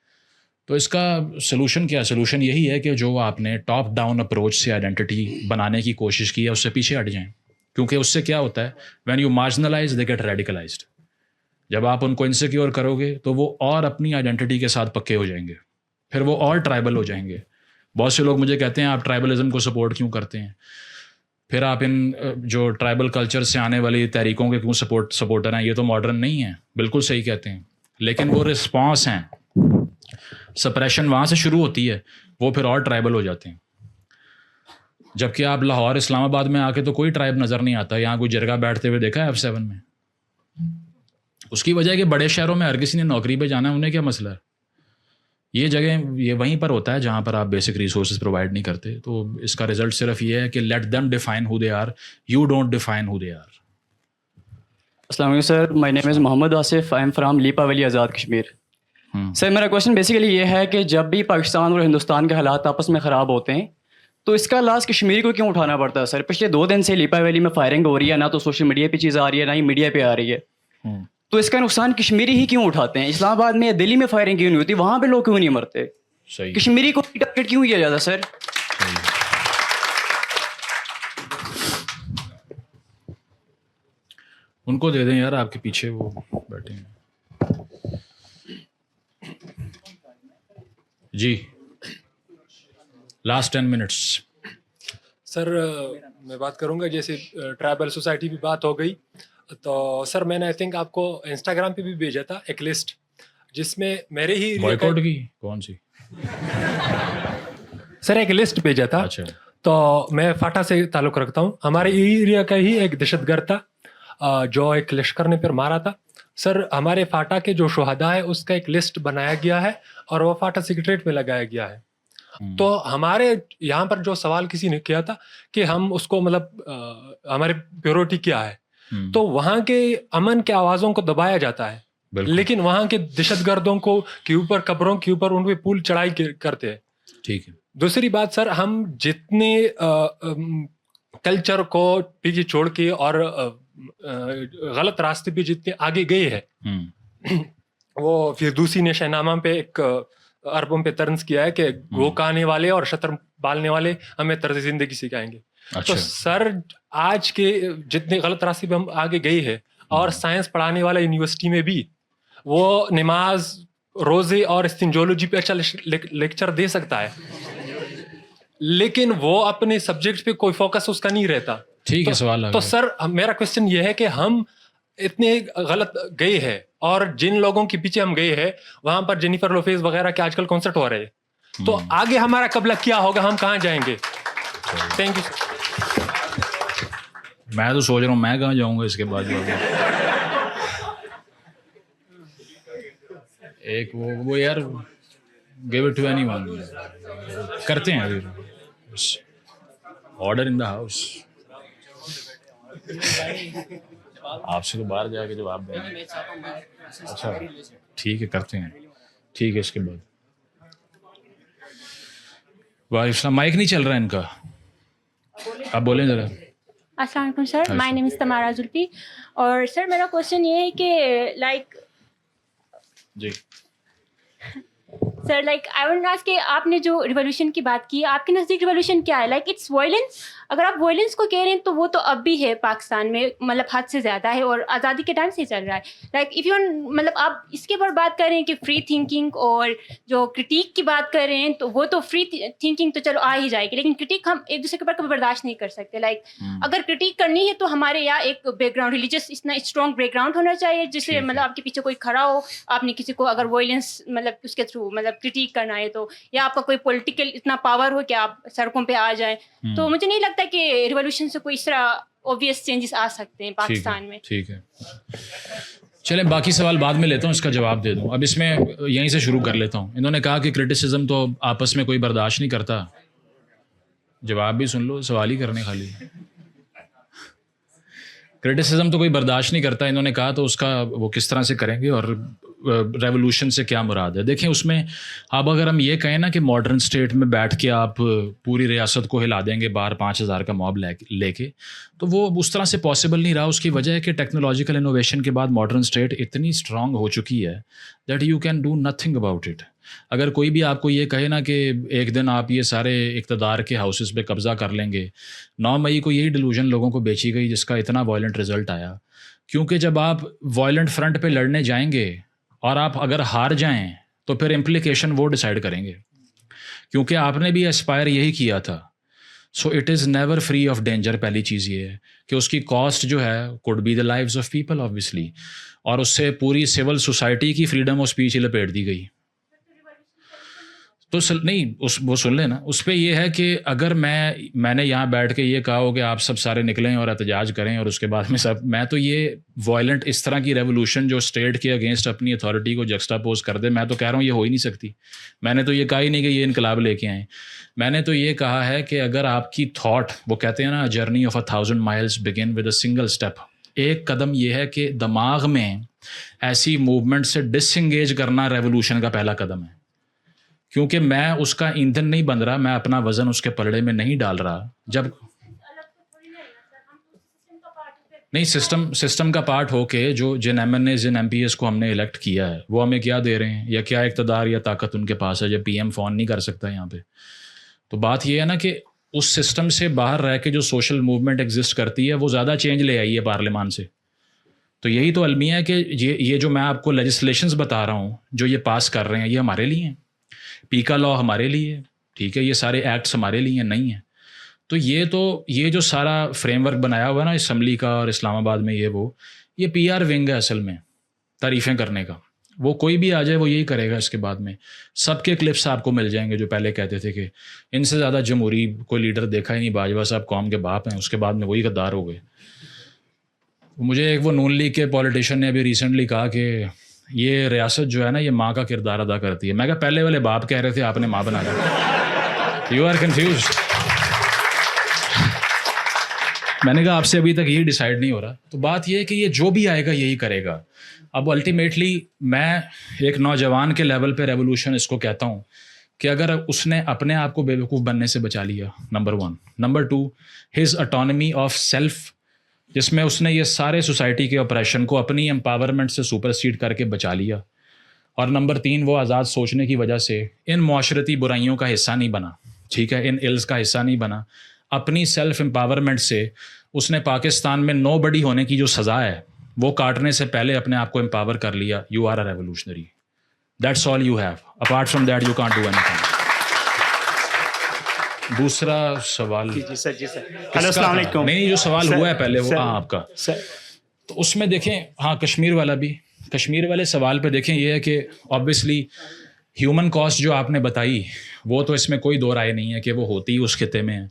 Speaker 2: تو اس کا سلوشن کیا؟ سلوشن یہی ہے کہ جو آپ نے ٹاپ ڈاؤن اپروچ سے آئیڈینٹی بنانے کی کوشش کی ہے اس سے پیچھے ہٹ جائیں, کیونکہ اس سے کیا ہوتا ہے, when you marginalize they get radicalized. جب آپ ان کو انسیکیور کرو گے تو وہ اور اپنی آئیڈینٹی کے ساتھ پکے ہو جائیں گے, پھر وہ اور ٹرائبل ہو جائیں گے. بہت سے لوگ مجھے کہتے ہیں آپ ٹرائبلزم کو سپورٹ کیوں کرتے ہیں, پھر آپ ان جو ٹرائبل کلچر سے آنے والی تحریکوں کے کیوں سپورٹر ہیں, یہ تو ماڈرن نہیں ہیں. بالکل صحیح کہتے ہیں, لیکن وہ رسپانس ہیں, سپریشن وہاں سے شروع ہوتی ہے, وہ پھر اور ٹرائبل ہو جاتے ہیں. جبکہ آپ لاہور اسلام آباد میں آ کے تو کوئی ٹرائب نظر نہیں آتا. یہاں کوئی جرگہ بیٹھتے ہوئے دیکھا ہے F7 میں؟ اس کی وجہ ہے کہ بڑے شہروں میں ہر کسی نے نوکری پہ جانا ہے, انہیں کیا مسئلہ ہے. یہ جگہ یہ وہیں پر ہوتا ہے جہاں پر آپ بیسک ریسورسز پرووائڈ نہیں کرتے. تو اس کا رزلٹ صرف یہ ہے کہ let them define who they are, you don't define who they are.
Speaker 10: السلام علیکم sir, my name is Muhammad Asif, I am from Leepa valley Azad Kashmir. Sir میرا کویشچن بیسیکلی یہ ہے کہ جب بھی پاکستان اور ہندوستان کے حالات آپس میں خراب ہوتے ہیں تو اس کا لاس کشمیری کو کیوں اٹھانا پڑتا ہے سر؟ پچھلے 2 دن سے لیپا ویلی میں فائرنگ ہو رہی ہے, نہ تو سوشل میڈیا پہ چیز آ رہی ہے نہ ہی میڈیا پہ آ رہی ہے, تو اس کا نقصان کشمیری ہی کیوں اٹھاتے ہیں؟ اسلام آباد میں دلی میں فائرنگ کیوں نہیں ہوتی, وہاں پہ لوگ کیوں نہیں مرتے, کشمیری کو ٹارگیٹ کیوں کیا جاتا سر؟
Speaker 2: ان کو دے دیں یار, آپ کے پیچھے وہ بیٹھے ہیں. جی لاسٹ 10 منٹس.
Speaker 11: سر میں بات کروں گا, جیسے ٹرائبل سوسائٹی بھی بات ہو گئی, تو سر میں نے آئی تھنک آپ کو انسٹاگرام پہ بھی بھیجا تھا ایک لسٹ جس میں میرے ہی
Speaker 2: بائیکاٹ کی کون سی
Speaker 11: سر ایک لسٹ بھیجا تھا.
Speaker 2: اچھا,
Speaker 11: تو میں فاٹا سے تعلق رکھتا ہوں, ہمارے ایریا کا ہی ایک دہشت گرد تھا جو ایک لشکر نے پھر مارا تھا. سر ہمارے فاٹا کے جو شہداء ہے اس کا ایک لسٹ بنایا گیا ہے اور وہ فاٹا سیکریٹریٹ میں لگایا گیا ہے. تو ہمارے یہاں پر جو سوال کسی نے کیا تھا کہ ہم اس کو مطلب ہماری پیورٹی کیا ہے, تو وہاں کے امن کے آوازوں کو دبایا جاتا ہے, لیکن وہاں کے دہشت گردوں کو کے اوپر قبروں کے اوپر ان پہ پول چڑھائی کرتے ہیں.
Speaker 2: ٹھیک ہے.
Speaker 11: دوسری بات سر, ہم جتنے کلچر کو پیچھے چھوڑ کے اور غلط راستے پہ جتنے آگے گئے ہیں, وہ فردوسی نے شاہنامہ پہ ایک عربوں پہ طرز کیا ہے کہ گو کھانے والے اور شتر پالنے والے ہمیں طرز زندگی سکھائیں گے. تو سر آج کے جتنے غلط راستے پہ ہم آگے گئے ہیں, اور سائنس پڑھانے والا یونیورسٹی میں بھی وہ نماز, روزے اور استنجولوجی پہ اچھا لیکچر دے سکتا ہے, لیکن وہ اپنے سبجیکٹ پہ کوئی فوکس اس کا نہیں رہتا.
Speaker 2: ٹھیک ہے, سوال.
Speaker 11: تو سر میرا کوشچن یہ ہے کہ ہم اتنے غلط گئے ہیں, اور جن لوگوں کے پیچھے ہم گئے ہیں وہاں پر جینیفر لوپیز وغیرہ کے آج کل کنسرٹ ہو رہے ہیں, تو آگے ہمارا قبلہ کیا ہوگا, ہم کہاں جائیں گے؟ Thank you sir.
Speaker 2: میں تو سوچ رہا ہوں میں کہاں جاؤں گا اس کے بعد. ایک وہ یار gave it to anyone کرتے ہیں آرڈر ان دا ہاؤس. آپ سے تو باہر جا کے جواب دیں. اچھا ٹھیک ہے, کرتے ہیں. ٹھیک ہے, اس کے بعد وعلیکم السلام. مائک نہیں چل رہا ہے ان کا, آپ بولیں ذرا.
Speaker 12: السلام علیکم سر, مائی نیم از تمارا زلفی. اور سر میرا کوشچن یہ ہے کہ لائک
Speaker 2: جی
Speaker 12: sir like I want to ask کہ آپ نے جو ریولیوشن کی بات کی, آپ کے نزدیک ریولیوشن کیا ہے؟ Like it's violence. اگر آپ وائلنس کو کہہ رہے ہیں تو وہ تو اب بھی ہے پاکستان میں, مطلب حد سے زیادہ ہے, اور آزادی کے ٹائم سے ہی چل رہا ہے. لائک اف یو مطلب آپ اس کے اوپر بات کر رہے ہیں کہ فری تھنکنگ اور جو کرٹیک کی بات کر رہے ہیں, تو وہ تو فری تھنکنگ تو چلو آ ہی جائے گی, لیکن کرٹیک ہم ایک دوسرے کے اوپر کبھی برداشت نہیں کر سکتے. لائک اگر کرٹیک کرنی ہے تو ہمارے یہاں ایک بیک گراؤنڈ, ریلیجیس اتنا اسٹرانگ بیک گراؤنڈ ہونا چاہیے جس سے مطلب آپ کے پیچھے کوئی کھڑا ہو, آپ نے کسی کو اگر وائلنس مطلب اس کے تھرو مطلب کرٹیک کرنا ہے تو, یا آپ کا کوئی پولیٹیکل اتنا پاور ہو کہ آپ سڑکوں پہ آ جائیں. تو مجھے نہیں لگتا کہ ریولیوشن سے کوئی اس طرح اوبویس چینجز آ سکتے ہیں پاکستان میں.
Speaker 2: ٹھیک ہے, چلیں باقی سوال بعد میں لیتا ہوں, اس کا جواب دے دوں. اب اس میں یہیں سے شروع کر لیتا ہوں. انہوں نے کہا کہ کرٹیسزم تو آپس میں کوئی برداشت نہیں کرتا. جواب بھی سن لو, سوال ہی کرنے خالی. کرٹیسزم تو کوئی برداشت نہیں کرتا انہوں نے کہا, تو اس کا وہ کس طرح سے کریں گے اور ریولوشن سے کیا مراد ہے؟ دیکھیں اس میں اب اگر ہم یہ کہیں نا کہ ماڈرن اسٹیٹ میں بیٹھ کے آپ پوری ریاست کو ہلا دیں گے باہر 5,000 کا موب لے کے, تو وہ اس طرح سے پاسبل نہیں رہا. اس کی وجہ ہے کہ ٹیکنالوجیکل انوویشن کے بعد ماڈرن اسٹیٹ اتنی اسٹرانگ ہو چکی ہے that you can do nothing about it. اگر کوئی بھی آپ کو یہ کہے نا کہ ایک دن آپ یہ سارے اقتدار کے ہاؤسز پہ قبضہ کر لیں گے, 9 مئی کو یہی ڈیلوژن لوگوں کو بیچی گئی جس کا اتنا وائلنٹ رزلٹ آیا. کیونکہ جب آپ وائلنٹ فرنٹ پہ لڑنے جائیں گے اور آپ اگر ہار جائیں تو پھر امپلیکیشن وہ ڈیسائیڈ کریں گے, کیونکہ آپ نے بھی اسپائر یہی کیا تھا. So it is never free of danger. پہلی چیز یہ ہے کہ اس کی کاسٹ جو ہے could be the lives of people obviously, اور اس سے پوری سول سوسائٹی کی فریڈم آف اسپیچ لپیٹ دی گئی. تو نہیں وہ سن لیں نا. اس پہ یہ ہے کہ اگر میں نے یہاں بیٹھ کے یہ کہا ہو کہ آپ سب سارے نکلیں اور احتجاج کریں اور اس کے بعد میں تو یہ وائلنٹ اس طرح کی ریولوشن جو اسٹیٹ کے اگینسٹ اپنی اتھارٹی کو جکسٹاپوز کر دے, میں تو کہہ رہا ہوں یہ ہو ہی نہیں سکتی. میں نے تو یہ کہا ہی نہیں کہ یہ انقلاب لے کے آئیں. میں نے تو یہ کہا ہے کہ اگر آپ کی تھاٹ, وہ کہتے ہیں نا journey of 1000 miles begin with a single step, ایک قدم یہ ہے کہ دماغ میں ایسی موومنٹ سے ڈس انگیج کرنا ریولوشن کا پہلا قدم ہے. کیونکہ میں اس کا ایندھن نہیں بن رہا, میں اپنا وزن اس کے پلڑے میں نہیں ڈال رہا. جب نہیں سسٹم کا پارٹ ہو کے جو جن MNAs جن MPs کو ہم نے الیکٹ کیا ہے وہ ہمیں کیا دے رہے ہیں یا کیا اقتدار یا طاقت ان کے پاس ہے جب PM فون نہیں کر سکتا یہاں پہ. تو بات یہ ہے نا کہ اس سسٹم سے باہر رہ کے جو سوشل موومنٹ ایگزسٹ کرتی ہے وہ زیادہ چینج لے آئی ہے پارلیمان سے. تو یہی تو المیہ ہے کہ یہ جو میں آپ کو لیجسلیشنز بتا رہا ہوں جو یہ پاس کر رہے ہیں یہ ہمارے لیے ہیں. پیکا لا ہمارے لیے, ٹھیک ہے, یہ سارے ایکٹس ہمارے لیے نہیں ہیں. تو یہ جو سارا فریم ورک بنایا ہوا ہے نا اسمبلی کا اور اسلام آباد میں یہ PR ونگ ہے اصل میں تعریفیں کرنے کا. وہ کوئی بھی آ جائے وہ یہی کرے گا. اس کے بعد میں سب کے کلپس آپ کو مل جائیں گے جو پہلے کہتے تھے کہ ان سے زیادہ جمہوری کوئی لیڈر دیکھا ہی نہیں, باجوہ صاحب قوم کے باپ ہیں. اس کے بعد میں وہی غدار ہو گئے. مجھے ایک وہ نون لیگ کے پولیٹیشین نے ابھی ریسنٹلی کہا کہ یہ ریاست جو ہے نا یہ ماں کا کردار ادا کرتی ہے. میں کہا پہلے والے باپ کہہ رہے تھے, آپ نے ماں بنا دیا. You are confused. میں نے کہا آپ سے ابھی تک یہی ڈیسائیڈ نہیں ہو رہا. تو بات یہ ہے کہ یہ جو بھی آئے گا یہی کرے گا. اب الٹیمیٹلی میں ایک نوجوان کے لیول پہ ریولوشن اس کو کہتا ہوں کہ اگر اس نے اپنے آپ کو بے وقوف بننے سے بچا لیا, number 1. Number 2, his autonomy of self, جس میں اس نے یہ سارے سوسائٹی کے آپریشن کو اپنی امپاورمنٹ سے سپرسیڈ کر کے بچا لیا. اور نمبر 3, وہ آزاد سوچنے کی وجہ سے ان معاشرتی برائیوں کا حصہ نہیں بنا, ٹھیک ہے, ان ایلز کا حصہ نہیں بنا. اپنی سیلف امپاورمنٹ سے اس نے پاکستان میں نو بڈی ہونے کی جو سزا ہے وہ کاٹنے سے پہلے اپنے آپ کو امپاور کر لیا. You are a revolutionary. That's all you have. Apart from that you can't do anything. دوسرا سوال
Speaker 13: جی سر ہلو السلام علیکم.
Speaker 2: نہیں جو سوال ہوا ہے پہلے وہ آپ کا, تو اس میں دیکھیں ہاں کشمیر والا بھی, کشمیر والے سوال پہ دیکھیں یہ ہے کہ آبویسلی ہیومن کاسٹ جو آپ نے بتائی وہ تو اس میں کوئی دو رائے نہیں ہے کہ وہ ہوتی اس خطے میں ہے.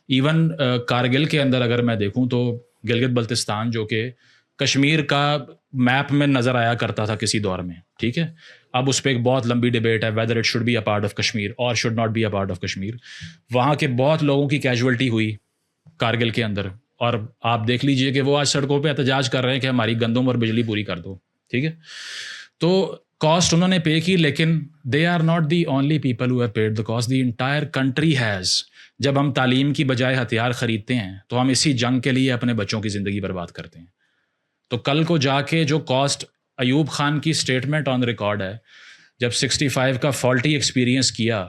Speaker 2: ایون کارگل کے اندر اگر میں دیکھوں تو گلگت بلتستان جو کہ کشمیر کا میپ میں نظر آیا کرتا تھا کسی دور میں, ٹھیک ہے, اب اس پہ ایک بہت لمبی ڈبیٹ ہے whether it should be a part of Kashmir اور should not be a part of Kashmir. وہاں کے بہت لوگوں کی کیجویلٹی ہوئی کارگل کے اندر, اور آپ دیکھ لیجئے کہ وہ آج سڑکوں پہ احتجاج کر رہے ہیں کہ ہماری گندم اور بجلی پوری کر دو, ٹھیک ہے. تو کاسٹ انہوں نے پے کی, لیکن they are not the only people who have paid the cost, the entire country has. جب ہم تعلیم کی بجائے ہتھیار خریدتے ہیں تو ہم اسی جنگ کے لیے اپنے بچوں کی زندگی برباد کرتے ہیں. تو کل کو جا کے جو کاسٹ ایوب خان کی اسٹیٹمنٹ آن ریکارڈ ہے, جب 65 کا فالٹی ایکسپیرینس کیا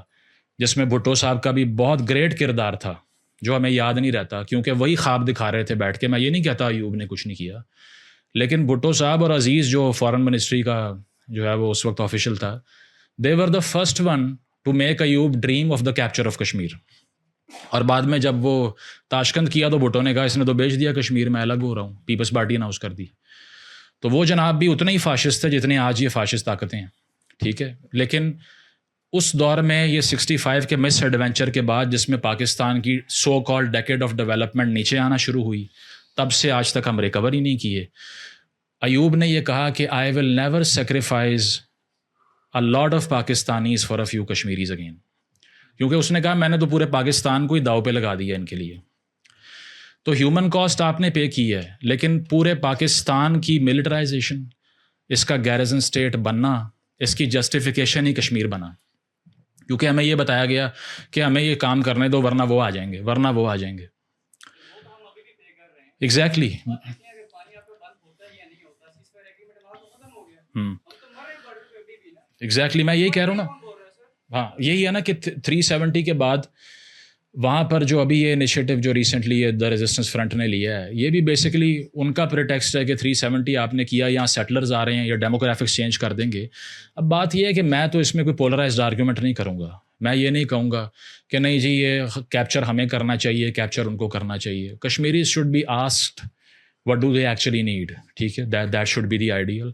Speaker 2: جس میں بھٹو صاحب کا بھی بہت گریٹ کردار تھا جو ہمیں یاد نہیں رہتا کیونکہ وہی خواب دکھا رہے تھے بیٹھ کے. میں یہ نہیں کہتا ایوب نے کچھ نہیں کیا, لیکن بھٹو صاحب اور عزیز جو فارن منسٹری کا جو ہے وہ اس وقت آفیشل تھا, they were the first one to make Ayub dream of the capture of Kashmir. اور بعد میں جب وہ تاشقند کیا تو بھٹو نے کہا اس نے تو بیچ دیا کشمیر, میں الگ ہو رہا ہوں, پیپلز پارٹی اناؤنس کر دی. تو وہ جناب بھی اتنے ہی فاشسٹ تھے جتنے آج یہ فاشسٹ طاقتیں ہیں, ٹھیک ہے. لیکن اس دور میں یہ 65 کے مس ایڈونچر کے بعد جس میں پاکستان کی so called decade of development نیچے آنا شروع ہوئی, تب سے آج تک ہم ریکور ہی نہیں کیے. ایوب نے یہ کہا کہ I will never sacrifice a lot of Pakistanis for a few Kashmiris again, کیونکہ اس نے کہا میں نے تو پورے پاکستان کو ہی داؤ پہ لگا دیا ان کے لیے. تو ہیومن کاسٹ آپ نے پے کی ہے, لیکن پورے پاکستان کی ملٹرائزیشن, اس کا گیرزن اسٹیٹ بننا, اس کی جسٹیفیکیشن ہی کشمیر بنا, کیونکہ ہمیں یہ بتایا گیا کہ ہمیں یہ کام کرنے دو ورنہ وہ آ جائیں گے, ورنہ وہ آ جائیں گے. ایگزیکٹلی ایگزیکٹلی میں یہی کہہ رہا ہوں نا. ہاں یہی ہے نا کہ 370 کے بعد وہاں پر جو ابھی یہ انیشیٹو جو ریسنٹلی یہ دا ریزسٹنس فرنٹ نے لیا ہے, یہ بھی بیسیکلی ان کا پریٹیکسٹ ہے کہ 370 آپ نے کیا, یہاں سیٹلرز آ رہے ہیں یا ڈیموگرافکس چینج کر دیں گے. اب بات یہ ہے کہ میں تو اس میں کوئی پولرائزڈ آرگیومنٹ نہیں کروں گا. میں یہ نہیں کہوں گا کہ نہیں جی یہ کیپچر ہمیں کرنا چاہیے, کیپچر ان کو کرنا چاہیے. Kashmiris should be asked what do they actually need, ٹھیک ہے, that should be the ideal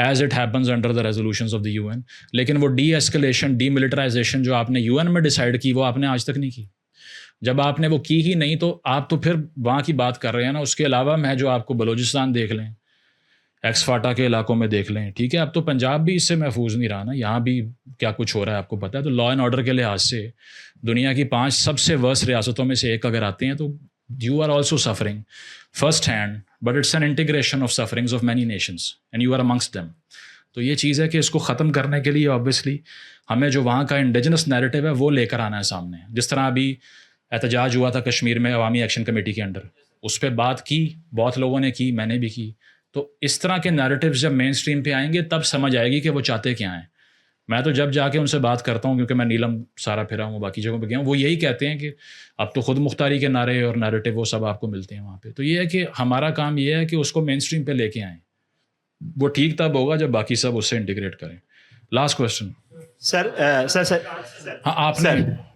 Speaker 2: as it happens under the resolutions of the UN. لیکن وہ ڈی ایسکلیشن, ڈی ملٹرائزیشن جو آپ نے UN میں ڈیسائیڈ کی, وہ آپ نے آج تک نہیں کی. جب آپ نے وہ کی ہی نہیں تو آپ تو پھر وہاں کی بات کر رہے ہیں نا. اس کے علاوہ میں جو آپ کو بلوچستان دیکھ لیں, ایکس فاٹا کے علاقوں میں دیکھ لیں, ٹھیک ہے, اب تو پنجاب بھی اس سے محفوظ نہیں رہا نا. یہاں بھی کیا کچھ ہو رہا ہے آپ کو پتہ ہے. تو لا اینڈ آرڈر کے لحاظ سے دنیا کی 5 سب سے ورسٹ ریاستوں میں سے ایک اگر آتے ہیں تو you are also suffering first hand, but it's an integration of sufferings of many nations and you are amongst them. تو یہ چیز ہے کہ اس کو ختم کرنے کے لیے obviously ہمیں جو وہاں کا انڈیجنس نیریٹو ہے وہ لے کر آنا ہے سامنے. جس طرح ابھی احتجاج ہوا تھا کشمیر میں عوامی ایکشن کمیٹی کے انڈر, اس پہ بات کی, بہت لوگوں نے کی, میں نے بھی کی. تو اس طرح کے نیریٹیوز جب مین اسٹریم پہ آئیں گے تب سمجھ آئے گی کہ وہ چاہتے کیا ہیں. میں تو جب جا کے ان سے بات کرتا ہوں, کیونکہ میں نیلم سارا پھرا ہوں, باقی جگہوں پہ گیا ہوں, وہ یہی کہتے ہیں کہ اب تو خود مختاری کے نعرے اور نیریٹو وہ سب آپ کو ملتے ہیں وہاں پہ. تو یہ ہے کہ ہمارا کام یہ ہے کہ اس کو مین اسٹریم پہ لے کے آئیں. وہ ٹھیک تب ہوگا جب باقی سب اس سے انٹیگریٹ کریں. لاسٹ کویشچن
Speaker 13: سر.
Speaker 2: ہاں,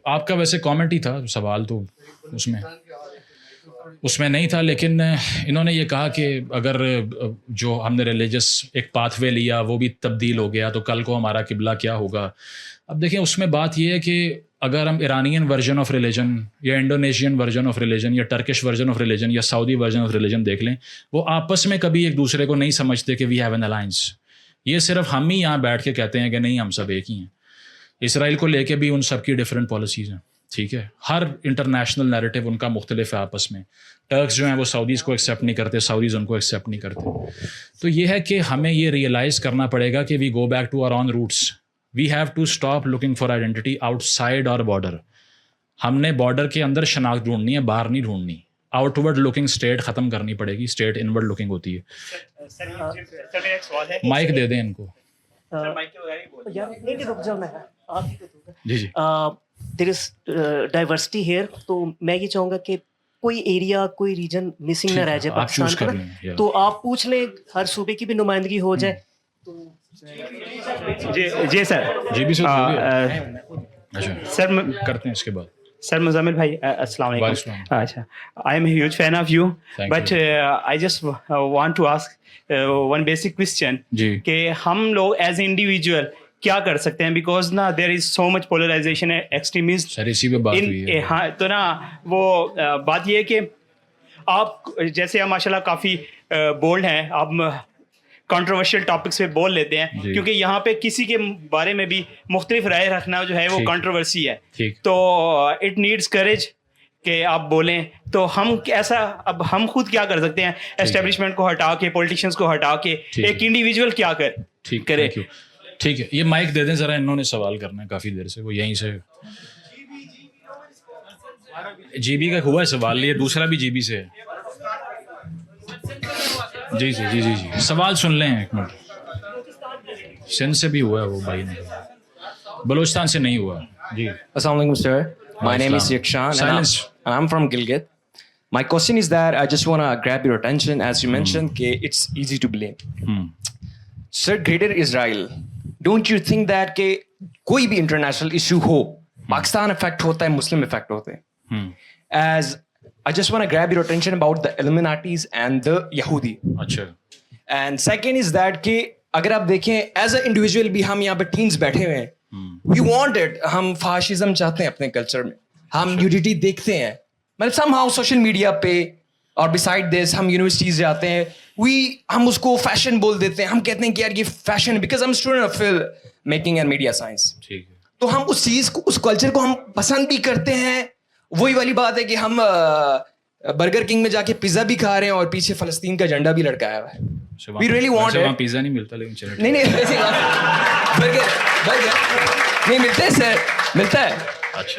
Speaker 2: آپ کا ویسے کامنٹ ہی تھا, سوال تو اس میں نہیں تھا, لیکن انہوں نے یہ کہا کہ اگر جو ہم نے ریلیجس ایک پاتھ وے لیا وہ بھی تبدیل ہو گیا تو کل کو ہمارا قبلہ کیا ہوگا. اب دیکھیں اس میں بات یہ ہے کہ اگر ہم ایرانین ورژن آف ریلیجن یا انڈونیشین ورژن آف ریلیجن یا ٹرکش ورژن آف ریلیجن یا سعودی ورژن آف ریلیجن دیکھ لیں, وہ آپس میں کبھی ایک دوسرے کو نہیں سمجھتے کہ وی ہیو این الائنس. یہ صرف ہم ہی یہاں بیٹھ کے کہتے ہیں کہ نہیں ہم سب ایک ہی ہیں. اسرائیل کو لے کے بھی ان سب کی ڈفرینٹ پالیسیز ہیں, ٹھیک ہے, ہر انٹرنیشنل نیریٹو ان کا مختلف ہے آپس میں. ٹرکس جو ہیں وہ سعودیز کو ایکسیپٹ نہیں کرتے, سعودیز ان کو ایکسیپٹ نہیں کرتے. تو یہ ہے کہ ہمیں یہ ریئلائز کرنا پڑے گا کہ we go back to our own roots. We have to stop looking for identity outside our border. ہم نے بارڈر کے اندر شناخت ڈھونڈنی ہے, باہر نہیں ڈھونڈنی. آؤٹ ورڈ لوکنگ اسٹیٹ ختم کرنی پڑے گی, اسٹیٹ انورڈ لوکنگ ہوتی ہے. مائک دے دیں ان کو. جی جی.
Speaker 1: دیر از ڈائیورسٹی ہیئر, تو میں یہ چاہوں گا کہ کوئی ایریا, کوئی ریجن مسنگ نہ رہ جائے پاکستان کا. تو آپ پوچھ لیں, ہر صوبے کی بھی نمائندگی ہو جائے.
Speaker 13: جی سر.
Speaker 2: جی بھی
Speaker 13: سر
Speaker 2: کرتے ہیں اس کے بعد.
Speaker 13: سر مزمل بھائی السلام علیکم. اچھا, I am a huge fan of you, but I just want to ask one basic question کہ ہم لوگ ایز اے انڈیویجول کیا کر سکتے ہیں, بیکاز نا دیر از سو مچ پولرائزیشن ایکسٹریمزم. ہاں, تو نا وہ بات یہ ہے کہ آپ جیسے ماشاء اللہ کافی بولڈ ہیں, آپ کنٹروورشل ٹاپکس پہ بول لیتے ہیں, کیونکہ یہاں پہ کسی کے بارے میں بھی مختلف رائے رکھنا جو ہے وہ کنٹروورسی ہے. تو اٹ نیڈس کریج کہ آپ بولیں. تو ہم ایسا, اب ہم خود کیا کر سکتے ہیں اسٹیبلشمنٹ کو ہٹا کے, پولیٹیشینس کو ہٹا کے, ایک انڈیویجول کیا کرے.
Speaker 2: ٹھیک ہے, یہ مائک دے دیں ذرا, انہوں نے سوال کرنا ہے کافی دیر سے, وہ یہیں سے. جی بی کا ہوا ہے سوال, یہ دوسرا بھی جی بی سے ہے. جی جی جی جی جی سوال سن لیں ایک منٹ. سندھ سے بھی ہوا ہے وہ بھائی نے, بلوچستان سے نہیں ہوا. جی
Speaker 14: السلام علیکم سر. My name is Yakshan and I'm from Gilgit. My question is that I just want to grab your attention as you mentioned that it's easy to blame. Sir, greater Israel, don't you think that کہ کوئی بھی انٹرنیشنل ایشو ہو, پاکستان افیکٹ ہوتا ہے, مسلم افیکٹ ہوتے ہیں. As I just want to grab your attention about the Illuminatis and the Yahudi.
Speaker 2: اچھا.
Speaker 14: And second is that کہ اگر آپ دیکھیں ایز اے انڈیویجول بھی ہم یہاں پہ ٹینز بیٹھے ہوئے ہیں, we want it, ہم فاشزم چاہتے ہیں اپنے کلچر میں, ہم نیوڈیٹی دیکھتے ہیں, مطلب سم ہاؤ سوشل میڈیا پہ اور بسائڈ دس ہم یونیورسٹیز جاتے ہیں, ہم اس کو فیشن بول دیتے ہیں, ہم کہتے ہیں کہ یار یہ فیشن, بیکاز ہم student of film making and media science. تو ہم اس چیز کو, اس کلچر کو ہم پسند بھی کرتے ہیں. وہی والی بات ہے کہ ہم برگر کنگ میں جا کے پیزا بھی کھا رہے ہیں اور پیچھے فلسطین کا جھنڈا بھی لٹکایا ہوا ہے. We really want it.
Speaker 2: Pizza نہیں ملتا, لیکن
Speaker 14: نہیں برگر نہیں ملتا ہے سر, ملتا ہے.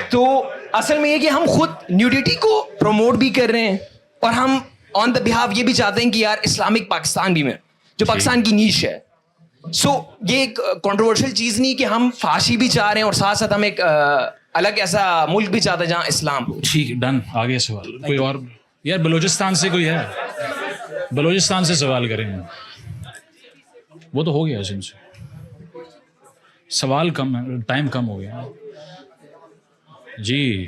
Speaker 14: تو اصل میں یہ کہ ہم خود نیوڈیٹی کو پروموٹ بھی کر رہے ہیں, اور ہم آن دا بہاف یہ بھی چاہتے ہیں کہ یار اسلامک پاکستان بھی میں, جو پاکستان کی نیش ہے. سو یہ ایک کنٹروورشل چیز نہیں کہ ہم فاشی بھی چاہ رہے ہیں اور ساتھ ساتھ ہم ایک الگ ایسا ملک بھی چاہتے ہیں جہاں اسلام ہو.
Speaker 2: ٹھیک, ڈن. آگے سوال کوئی اور, یار بلوچستان سے کوئی ہے, بلوچستان سے سوال کریں گے. وہ تو ہو گیا سن سے, سوال کم ہے, ٹائم کم ہو گیا. جی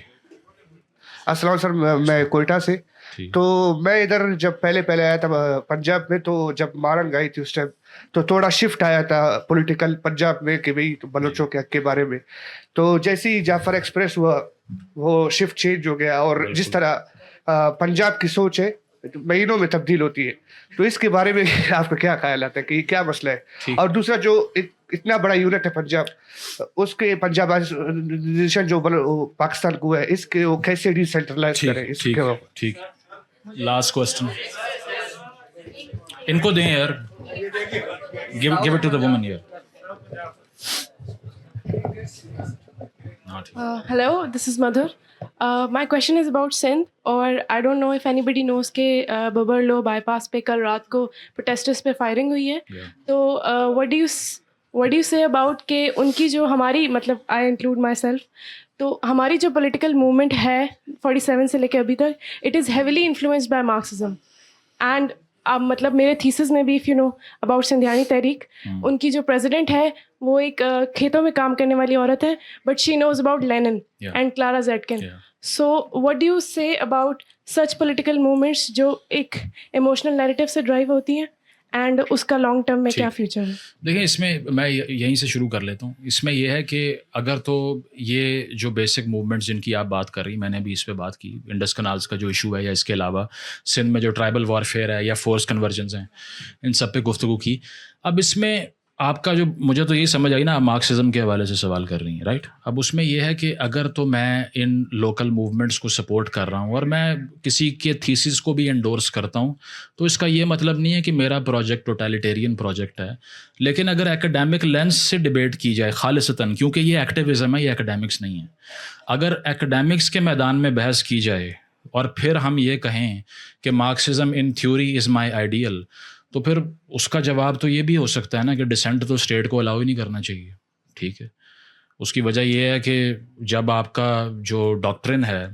Speaker 15: السلام سر, میں کوئٹہ سے. تو میں ادھر جب پہلے آیا تھا پنجاب میں, تو جب مارنگ آئی تھی اس ٹائم تو تھوڑا شفٹ آیا تھا پولیٹیکل پنجاب میں کہ بھئی بلوچوں کے حق کے بارے میں. تو جیسے ہی جعفر ایکسپریس ہوا وہ شفٹ چینج ہو گیا, اور جس طرح پنجاب کی سوچ ہے مہینوں میں تبدیل ہوتی ہے. تو اس کے بارے میں آپ کا کیا خیال آتا ہے کہ یہ کیا مسئلہ ہے؟ اور دوسرا جو اتنا بڑا یونٹ ہے پنجاب, اس کے پنجاب جو پاکستان کو ہے, اس کے وہ کیسے ڈی سینٹرلائز کریں؟
Speaker 2: ٹھیک. لاسٹ کوسچن ان کو دیں یار, give it to the woman here.
Speaker 16: Hello, this is Madhur. My question is about Sindh, اور I don't know if anybody knows کہ ببر لو بائی پاس پہ کل رات کو پروٹیسٹرز پہ فائرنگ ہوئی ہے. تو what do you say about کہ ان کی جو ہماری, مطلب I include myself, تو ہماری جو پولیٹیکل موومنٹ ہے 47 سے لے کے ابھی تک, it is heavily influenced by Marxism. And مطلب میرے تھیسس میں بھی, if you know about سندھیانی تحریک, ان کی جو پریزیڈنٹ ہے وہ ایک کھیتوں میں کام کرنے والی عورت ہے, but she knows about Lenin and Clara Zetkin. So what do you say about such political movements جو ایک ایموشنل نیریٹو سے ڈرائیو ہوتی ہیں, اینڈ اس کا لانگ ٹرم میں کیا فیوچر ہے؟
Speaker 2: دیکھیں, اس میں میں یہیں سے شروع کر لیتا ہوں. اس میں یہ ہے کہ اگر تو یہ جو بیسک موومنٹس جن کی آپ بات کر رہی, میں نے بھی اس پہ بات کی, انڈس کنالز کا جو ایشو ہے, یا اس کے علاوہ سندھ میں جو ٹرائبل وارفیئر ہے یا فورس کنورجنز ہیں, ان سب پہ گفتگو کی. اب اس میں آپ کا جو, مجھے تو یہی سمجھ آئی نا, آپ مارکسزم کے حوالے سے سوال کر رہی ہیں, رائٹ. اب اس میں یہ ہے کہ اگر تو میں ان لوکل موومنٹس کو سپورٹ کر رہا ہوں اور میں کسی کے تھیسس کو بھی انڈورس کرتا ہوں, تو اس کا یہ مطلب نہیں ہے کہ میرا پروجیکٹ ٹوٹیلیٹیرین پروجیکٹ ہے. لیکن اگر ایکڈیمک لینس سے ڈبیٹ کی جائے خالصتاً, کیونکہ یہ ایکٹیویزم ہے, یہ ایکڈیمکس نہیں ہے, اگر ایکڈیمکس کے میدان میں بحث کی جائے اور پھر ہم یہ کہیں کہ Marxism in theory is my ideal, تو پھر اس کا جواب تو یہ بھی ہو سکتا ہے نا کہ ڈسینٹ تو اسٹیٹ کو الاؤ ہی نہیں کرنا چاہیے. ٹھیک ہے, اس کی وجہ یہ ہے کہ جب آپ کا جو ڈاکٹرن ہے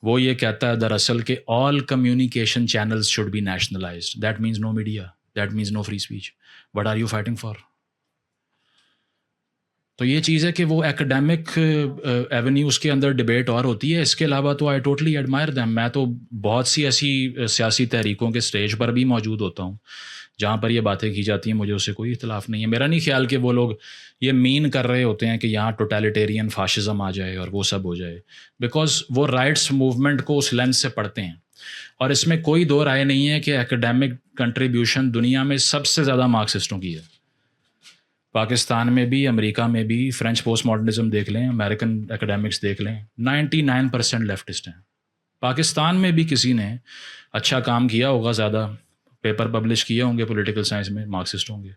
Speaker 2: وہ یہ کہتا ہے دراصل کہ all communication channels should be nationalized, that means no media, that means no free speech, what are you fighting for? تو یہ چیز ہے کہ وہ ایکڈیمک ایونیوز کے اندر ڈبیٹ اور ہوتی ہے. اس کے علاوہ تو آئی ٹوٹلی ایڈمائر دیم. میں تو بہت سی ایسی سیاسی تحریکوں کے اسٹیج پر بھی موجود ہوتا ہوں جہاں پر یہ باتیں کی جاتی ہیں, مجھے اس سے کوئی اختلاف نہیں ہے. میرا نہیں خیال کہ وہ لوگ یہ مین کر رہے ہوتے ہیں کہ یہاں ٹوٹیلیٹیرین فاشزم آ جائے اور وہ سب ہو جائے, بیکاز وہ رائٹس موومنٹ کو اس لینس سے پڑھتے ہیں. اور اس میں کوئی دو رائے نہیں ہے کہ ایکڈیمک کنٹریبیوشن دنیا میں سب سے زیادہ مارکسسٹوں کی ہے. پاکستان میں بھی, امریکہ میں بھی, فرینچ پوسٹ ماڈرنزم دیکھ لیں, امریکن ایکڈیمکس دیکھ لیں, 99% لیفٹسٹ ہیں. پاکستان میں بھی کسی نے اچھا کام کیا ہوگا, زیادہ پیپر پبلش کیے ہوں گے پولیٹیکل سائنس میں, مارکسسٹ ہوں گے.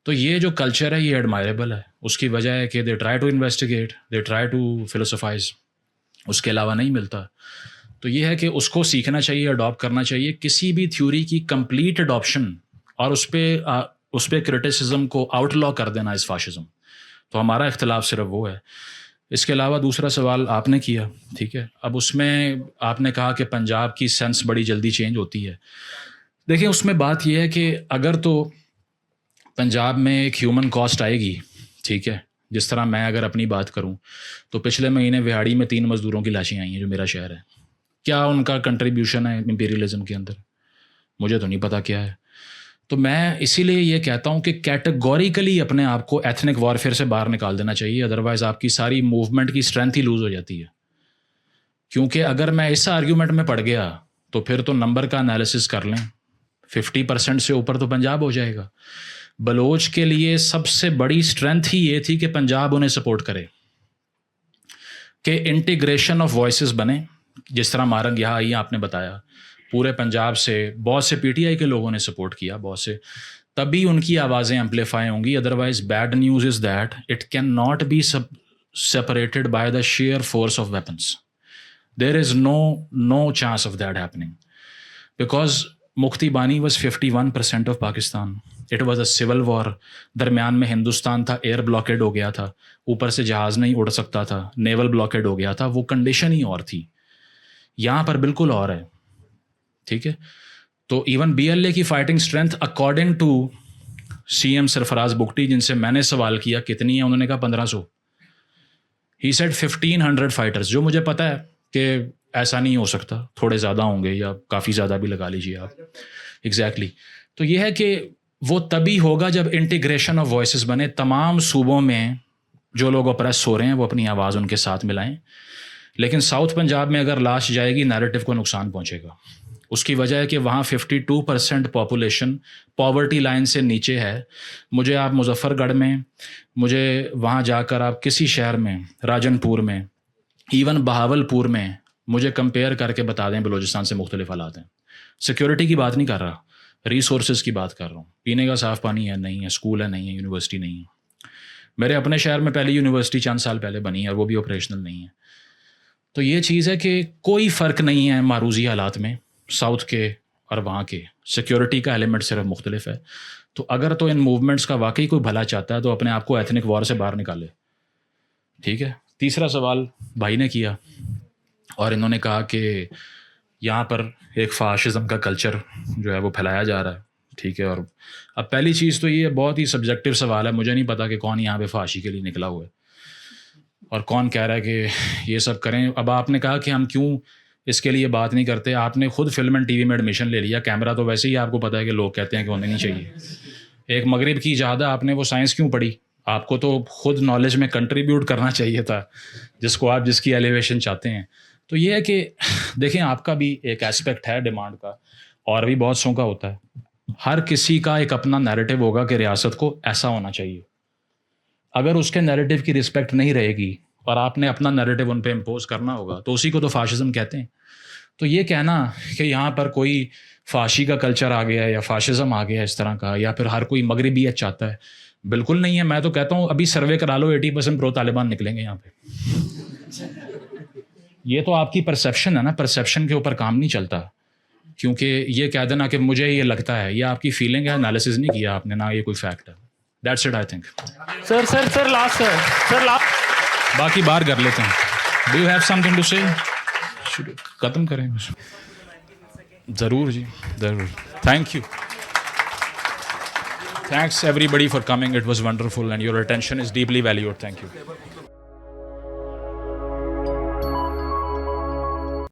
Speaker 2: تو یہ جو کلچر ہے یہ ایڈمائریبل ہے. اس کی وجہ ہے کہ they try to investigate, they try to philosophize, اس کے علاوہ نہیں ملتا. تو یہ ہے کہ اس کو سیکھنا چاہیے, اڈاپٹ کرنا چاہیے. کسی بھی تھیوری کی کمپلیٹ اڈاپشن اور اس پہ کرٹیسزم کو آؤٹ لا کر دینا از فاشزم. تو ہمارا اختلاف صرف وہ ہے. اس کے علاوہ دوسرا سوال آپ نے کیا, ٹھیک ہے. اب اس میں آپ نے کہا کہ پنجاب کی سینس بڑی جلدی چینج ہوتی ہے. دیکھیں, اس میں بات یہ ہے کہ اگر تو پنجاب میں ایک ہیومن کاسٹ آئے گی, ٹھیک ہے, جس طرح میں اگر اپنی بات کروں تو پچھلے مہینے وہاڑی میں 3 مزدوروں کی لاشیں آئی ہیں جو میرا شہر ہے. کیا ان کا کنٹریبیوشن ہے امپیریلزم کے اندر؟ مجھے تو نہیں پتا کیا ہے. تو میں اسی لیے یہ کہتا ہوں کہ کیٹیگوریکلی اپنے آپ کو ایتھنک وارفیئر سے باہر نکال دینا چاہیے, ادروائز آپ کی ساری موومنٹ کی اسٹرینتھ ہی لوز ہو جاتی ہے. کیونکہ اگر میں اس آرگیومنٹ میں پڑ گیا تو پھر تو نمبر کا انالیسس کر لیں, 50% سے اوپر تو پنجاب ہو جائے گا. بلوچ کے لیے سب سے بڑی اسٹرینتھ ہی یہ تھی کہ پنجاب انہیں سپورٹ کرے, کہ انٹیگریشن آف وائسز بنے. جس طرح مارنگ یہاں آئی, آپ نے بتایا پورے پنجاب سے بہت سے پی ٹی آئی کے لوگوں نے سپورٹ کیا, بہت سے, تبھی ان کی آوازیں ایمپلیفائی ہوں گی. Otherwise bad news is that it can not be separated by the sheer force of weapons. There is no chance of that happening, because مفتی بانی was 51% of Pakistan. It was a civil war. درمیان میں ہندوستان تھا, ایئر بلاکیڈ ہو گیا تھا, اوپر سے جہاز نہیں اڑ سکتا تھا, نیول بلاکیڈ ہو گیا تھا. وہ کنڈیشن ہی اور تھی. یہاں پر بالکل اور ہے, ٹھیک ہے. تو ایون بی ایل اے کی fighting strength according to C M Sarfraz Bugti, جن سے میں نے سوال کیا کتنی ہے, انہوں نے کہا 1500. ہی سیڈ 1500 فائٹرز, جو مجھے پتا ہے کہ ایسا نہیں ہو سکتا, تھوڑے زیادہ ہوں گے یا کافی زیادہ بھی لگا لیجیے آپ. ایگزیکٹلی. تو یہ ہے کہ وہ تبھی ہوگا جب انٹیگریشن آف وائسز بنے. تمام صوبوں میں جو لوگ اپریس ہو رہے ہیں وہ اپنی آواز ان کے ساتھ ملائیں. لیکن ساؤتھ پنجاب میں اگر لاش جائے گی نیریٹو کو نقصان پہنچے گا. اس کی وجہ ہے کہ وہاں 52% پاپولیشن پاورٹی لائن سے نیچے ہے. مجھے آپ مظفر گڑھ میں, مجھے وہاں جا کر آپ کسی شہر میں, راجن پور میں, ایون بہاول پور میں مجھے کمپیئر کر کے بتا دیں بلوچستان سے مختلف حالات ہیں. سیکیورٹی کی بات نہیں کر رہا, ریسورسز کی بات کر رہا ہوں. پینے کا صاف پانی ہے نہیں ہے, اسکول ہے نہیں ہے, یونیورسٹی نہیں ہے. میرے اپنے شہر میں پہلی یونیورسٹی چند سال پہلے بنی ہے اور وہ بھی آپریشنل نہیں ہے. تو یہ چیز ہے کہ کوئی فرق نہیں ہے معروضی حالات میں ساؤتھ کے اور وہاں کے. سیکیورٹی کا ایلیمنٹ صرف مختلف ہے. تو اگر تو ان موومنٹس کا واقعی کوئی بھلا چاہتا ہے تو اپنے آپ کو ایتھنک وار سے باہر نکالے. ٹھیک ہے. تیسرا سوال بھائی نے کیا اور انہوں نے کہا کہ یہاں پر ایک فاشزم کا کلچر جو ہے وہ پھیلایا جا رہا ہے. ٹھیک ہے. اور اب پہلی چیز تو یہ بہت ہی سبجیکٹیو سوال ہے. مجھے نہیں پتا کہ کون یہاں پہ فحاشی کے لیے نکلا ہوا ہے اور کون کہہ رہا ہے کہ یہ سب کریں. اب آپ نے کہا کہ ہم کیوں اس کے لیے بات نہیں کرتے. آپ نے خود فلم اینڈ ٹی وی میں ایڈمیشن لے لیا. کیمرہ تو ویسے ہی آپ کو پتہ ہے کہ لوگ کہتے ہیں کہ ہونے نہیں چاہیے. ایک مغرب کی ایجاد ہے, آپ نے وہ سائنس کیوں پڑھی؟ آپ کو تو خود نالج میں کنٹریبیوٹ کرنا چاہیے تھا جس کو آپ جس کی ایلیویشن چاہتے ہیں. تو یہ ہے کہ دیکھیں آپ کا بھی ایک ایسپیکٹ ہے ڈیمانڈ کا اور بھی بہت سو کا ہوتا ہے. ہر کسی کا ایک اپنا نیریٹو ہوگا کہ ریاست کو ایسا ہونا چاہیے. اگر اس کے نیریٹو کی رسپیکٹ نہیں رہے گی اور آپ نے اپنا نیریٹو ان پہ امپوز کرنا ہوگا تو اسی کو تو فاشزم کہتے ہیں. تو یہ کہنا کہ یہاں پر کوئی فاشی کا کلچر آ گیا ہے یا فاشزم آ گیا ہے اس طرح کا, یا پھر ہر کوئی مغربیت چاہتا ہے, بالکل نہیں ہے. میں تو کہتا ہوں ابھی سروے کرا لو, 80% پرو طالبان نکلیں گے یہاں پہ. یہ تو آپ کی پرسیپشن ہے نا, پرسیپشن کے اوپر کام نہیں چلتا. کیونکہ یہ کہہ دینا کہ مجھے یہ لگتا ہے, یہ آپ کی فیلنگ ہے, انالیسز نہیں کیا آپ نے, نہ یہ کوئی فیکٹ ہے. That's it I think.
Speaker 13: Sir last
Speaker 2: باقی بار کر لیتے ہیں. Do you have something to say? ختم کریں ضرور جی ضرور. Thank you. Thanks everybody for coming. It was wonderful and your attention is deeply valued. Thank you.